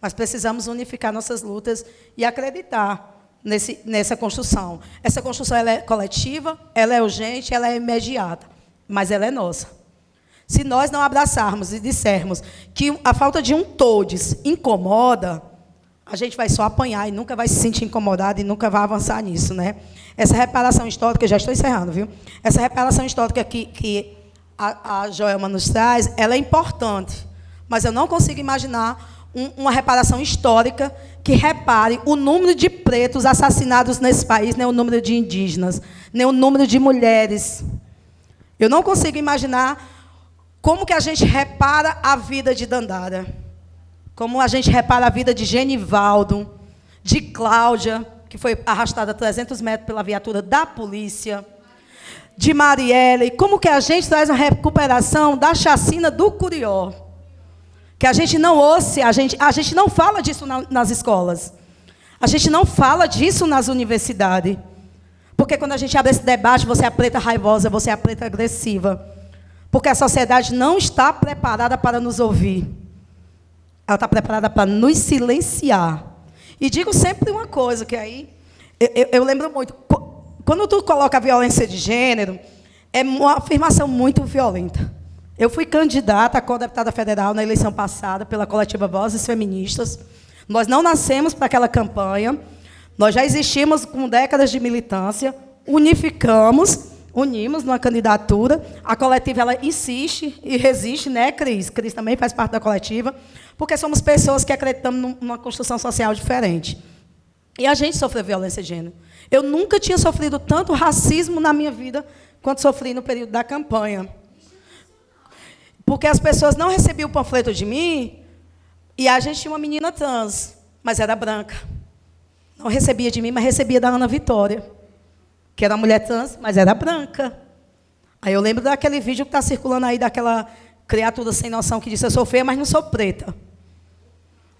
mas precisamos unificar nossas lutas e acreditar nessa construção. Essa construção ela é coletiva, ela é urgente, ela é imediata, mas ela é nossa. Se nós não abraçarmos e dissermos que a falta de um todes incomoda, a gente vai só apanhar e nunca vai se sentir incomodado e nunca vai avançar nisso, né? Essa reparação histórica, já estou encerrando, viu? Essa reparação histórica que a Joelma nos traz, ela é importante, mas eu não consigo imaginar uma reparação histórica que repare o número de pretos assassinados nesse país, nem o número de indígenas, nem o número de mulheres. Eu não consigo imaginar como que a gente repara a vida de Dandara, como a gente repara a vida de Genivaldo, de Cláudia, que foi arrastada 300 metros pela viatura da polícia. de Marielle, como que a gente traz uma recuperação da chacina do Curió. Que a gente não ouça, a gente não fala disso nas escolas. A gente não fala disso nas universidades. Porque quando a gente abre esse debate, você é a preta raivosa, você é a preta agressiva. Porque a sociedade não está preparada para nos ouvir. Ela está preparada para nos silenciar. E digo sempre uma coisa, que aí eu lembro muito. Quando tu coloca a violência de gênero, é uma afirmação muito violenta. Eu fui candidata a co-deputada federal na eleição passada pela coletiva Vozes Feministas. Nós não nascemos para aquela campanha. Nós já existimos com décadas de militância, unimos numa candidatura. A coletiva ela insiste e resiste, né, Cris? Cris também faz parte da coletiva, porque somos pessoas que acreditamos numa construção social diferente. E a gente sofreu violência de gênero. Eu nunca tinha sofrido tanto racismo na minha vida quanto sofri no período da campanha. Porque as pessoas não recebiam o panfleto de mim, e a gente tinha uma menina trans, mas era branca. Não recebia de mim, mas recebia da Ana Vitória, que era uma mulher trans, mas era branca. Aí eu lembro daquele vídeo que está circulando aí, daquela criatura sem noção que disse, eu sou feia, mas não sou preta.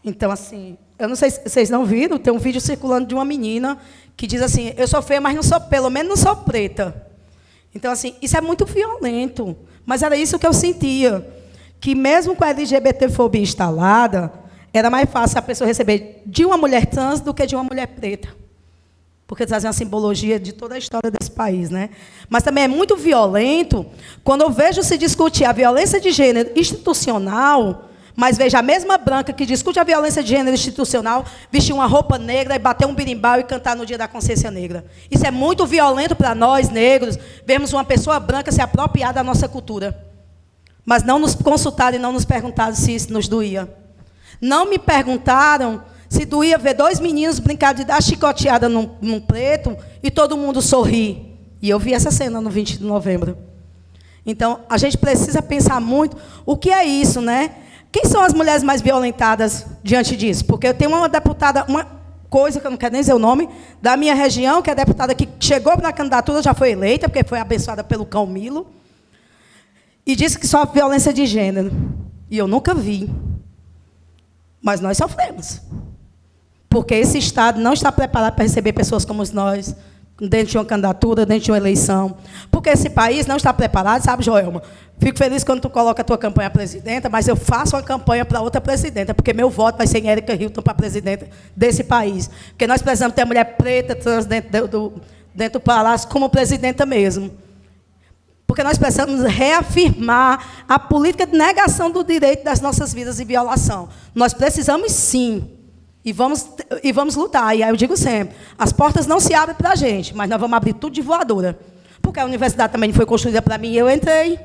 Então, assim, eu não sei se vocês não viram, tem um vídeo circulando de uma menina que diz assim, eu sou feia, mas não sou, pelo menos não sou preta. Então, assim, isso é muito violento. Mas era isso que eu sentia, que mesmo com a LGBTfobia instalada, era mais fácil a pessoa receber de uma mulher trans do que de uma mulher preta. Porque trazem uma simbologia de toda a história desse país, né? Mas também é muito violento quando eu vejo se discutir a violência de gênero institucional, mas vejo a mesma branca que discute a violência de gênero institucional vestir uma roupa negra e bater um birimbau e cantar no Dia da Consciência Negra. Isso é muito violento para nós, negros, vermos uma pessoa branca se apropriar da nossa cultura. Mas não nos consultaram e não nos perguntaram se isso nos doía. Não me perguntaram se doía ver dois meninos brincar de dar chicoteada num preto e todo mundo sorrir. E eu vi essa cena no 20 de novembro. Então, a gente precisa pensar muito o que é isso, né? Quem são as mulheres mais violentadas diante disso? Porque eu tenho uma deputada, uma coisa que eu não quero nem dizer o nome, da minha região, que é a deputada que chegou na candidatura, já foi eleita, porque foi abençoada pelo Cão Milo, e disse que sofre violência de gênero. E eu nunca vi. Mas nós sofremos. Porque esse Estado não está preparado para receber pessoas como nós, dentro de uma candidatura, dentro de uma eleição. Porque esse país não está preparado, sabe, Joelma? Fico feliz quando tu coloca a tua campanha presidenta, mas eu faço uma campanha para outra presidenta, porque meu voto vai ser em Érica Hilton para presidenta desse país. Porque nós precisamos ter mulher preta, trans, dentro do palácio, como presidenta mesmo. Porque nós precisamos reafirmar a política de negação do direito das nossas vidas e violação. Nós precisamos, sim. E vamos lutar. E aí eu digo sempre, as portas não se abrem para a gente, mas nós vamos abrir tudo de voadora. Porque a universidade também foi construída para mim e eu entrei.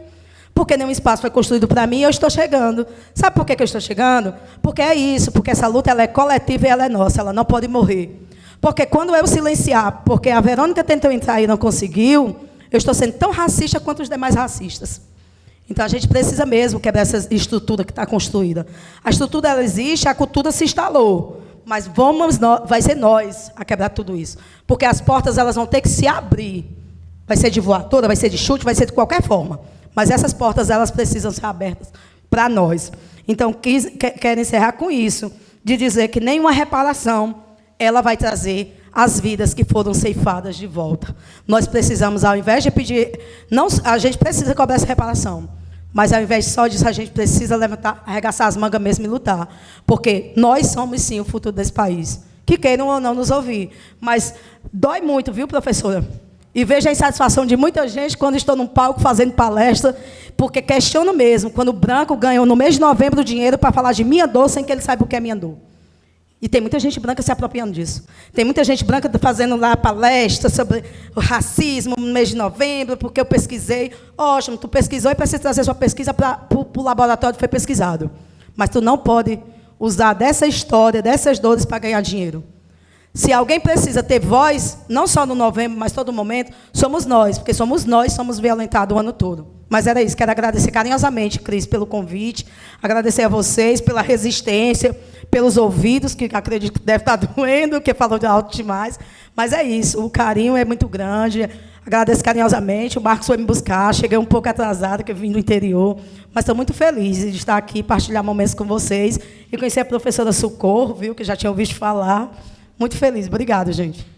Porque nenhum espaço foi construído para mim e eu estou chegando. Sabe por que eu estou chegando? Porque é isso, porque essa luta ela é coletiva e ela é nossa, ela não pode morrer. Porque quando eu silenciar, porque a Verônica tentou entrar e não conseguiu, eu estou sendo tão racista quanto os demais racistas. Então, a gente precisa mesmo quebrar essa estrutura que está construída. A estrutura ela existe, a cultura se instalou. Mas vai ser nós a quebrar tudo isso. Porque as portas elas vão ter que se abrir. Vai ser de voadora, vai ser de chute, vai ser de qualquer forma. Mas essas portas elas precisam ser abertas para nós. Então, quero encerrar com isso, de dizer que nenhuma reparação ela vai trazer as vidas que foram ceifadas de volta. Nós precisamos, ao invés de pedir... Não, a gente precisa cobrar essa reparação. Mas, ao invés só disso, a gente precisa levantar, arregaçar as mangas mesmo e lutar. Porque nós somos, sim, o futuro desse país. Que queiram ou não nos ouvir. Mas dói muito, viu, professora? E vejo a insatisfação de muita gente quando estou num palco fazendo palestra, porque questiono mesmo, quando o branco ganhou, no mês de novembro, dinheiro para falar de minha dor, sem que ele saiba o que é minha dor. E tem muita gente branca se apropriando disso. Tem muita gente branca fazendo lá palestra sobre o racismo no mês de novembro, porque eu pesquisei. Ótimo, tu pesquisou e precisa trazer sua pesquisa para o laboratório que foi pesquisado. Mas tu não pode usar dessa história, dessas dores, para ganhar dinheiro. Se alguém precisa ter voz, não só no novembro, mas todo momento, somos nós, porque somos violentados o ano todo. Mas era isso, quero agradecer carinhosamente, Cris, pelo convite, agradecer a vocês pela resistência, pelos ouvidos, que acredito que deve estar doendo, porque falou de alto demais, mas é isso, o carinho é muito grande, Agradeço carinhosamente. O Marcos foi me buscar. Cheguei um pouco atrasada, que eu vim do interior. Mas estou muito feliz de estar aqui, partilhar momentos com vocês. E conhecer a professora Socorro, viu, que já tinha ouvido falar. Muito feliz. Obrigada, gente.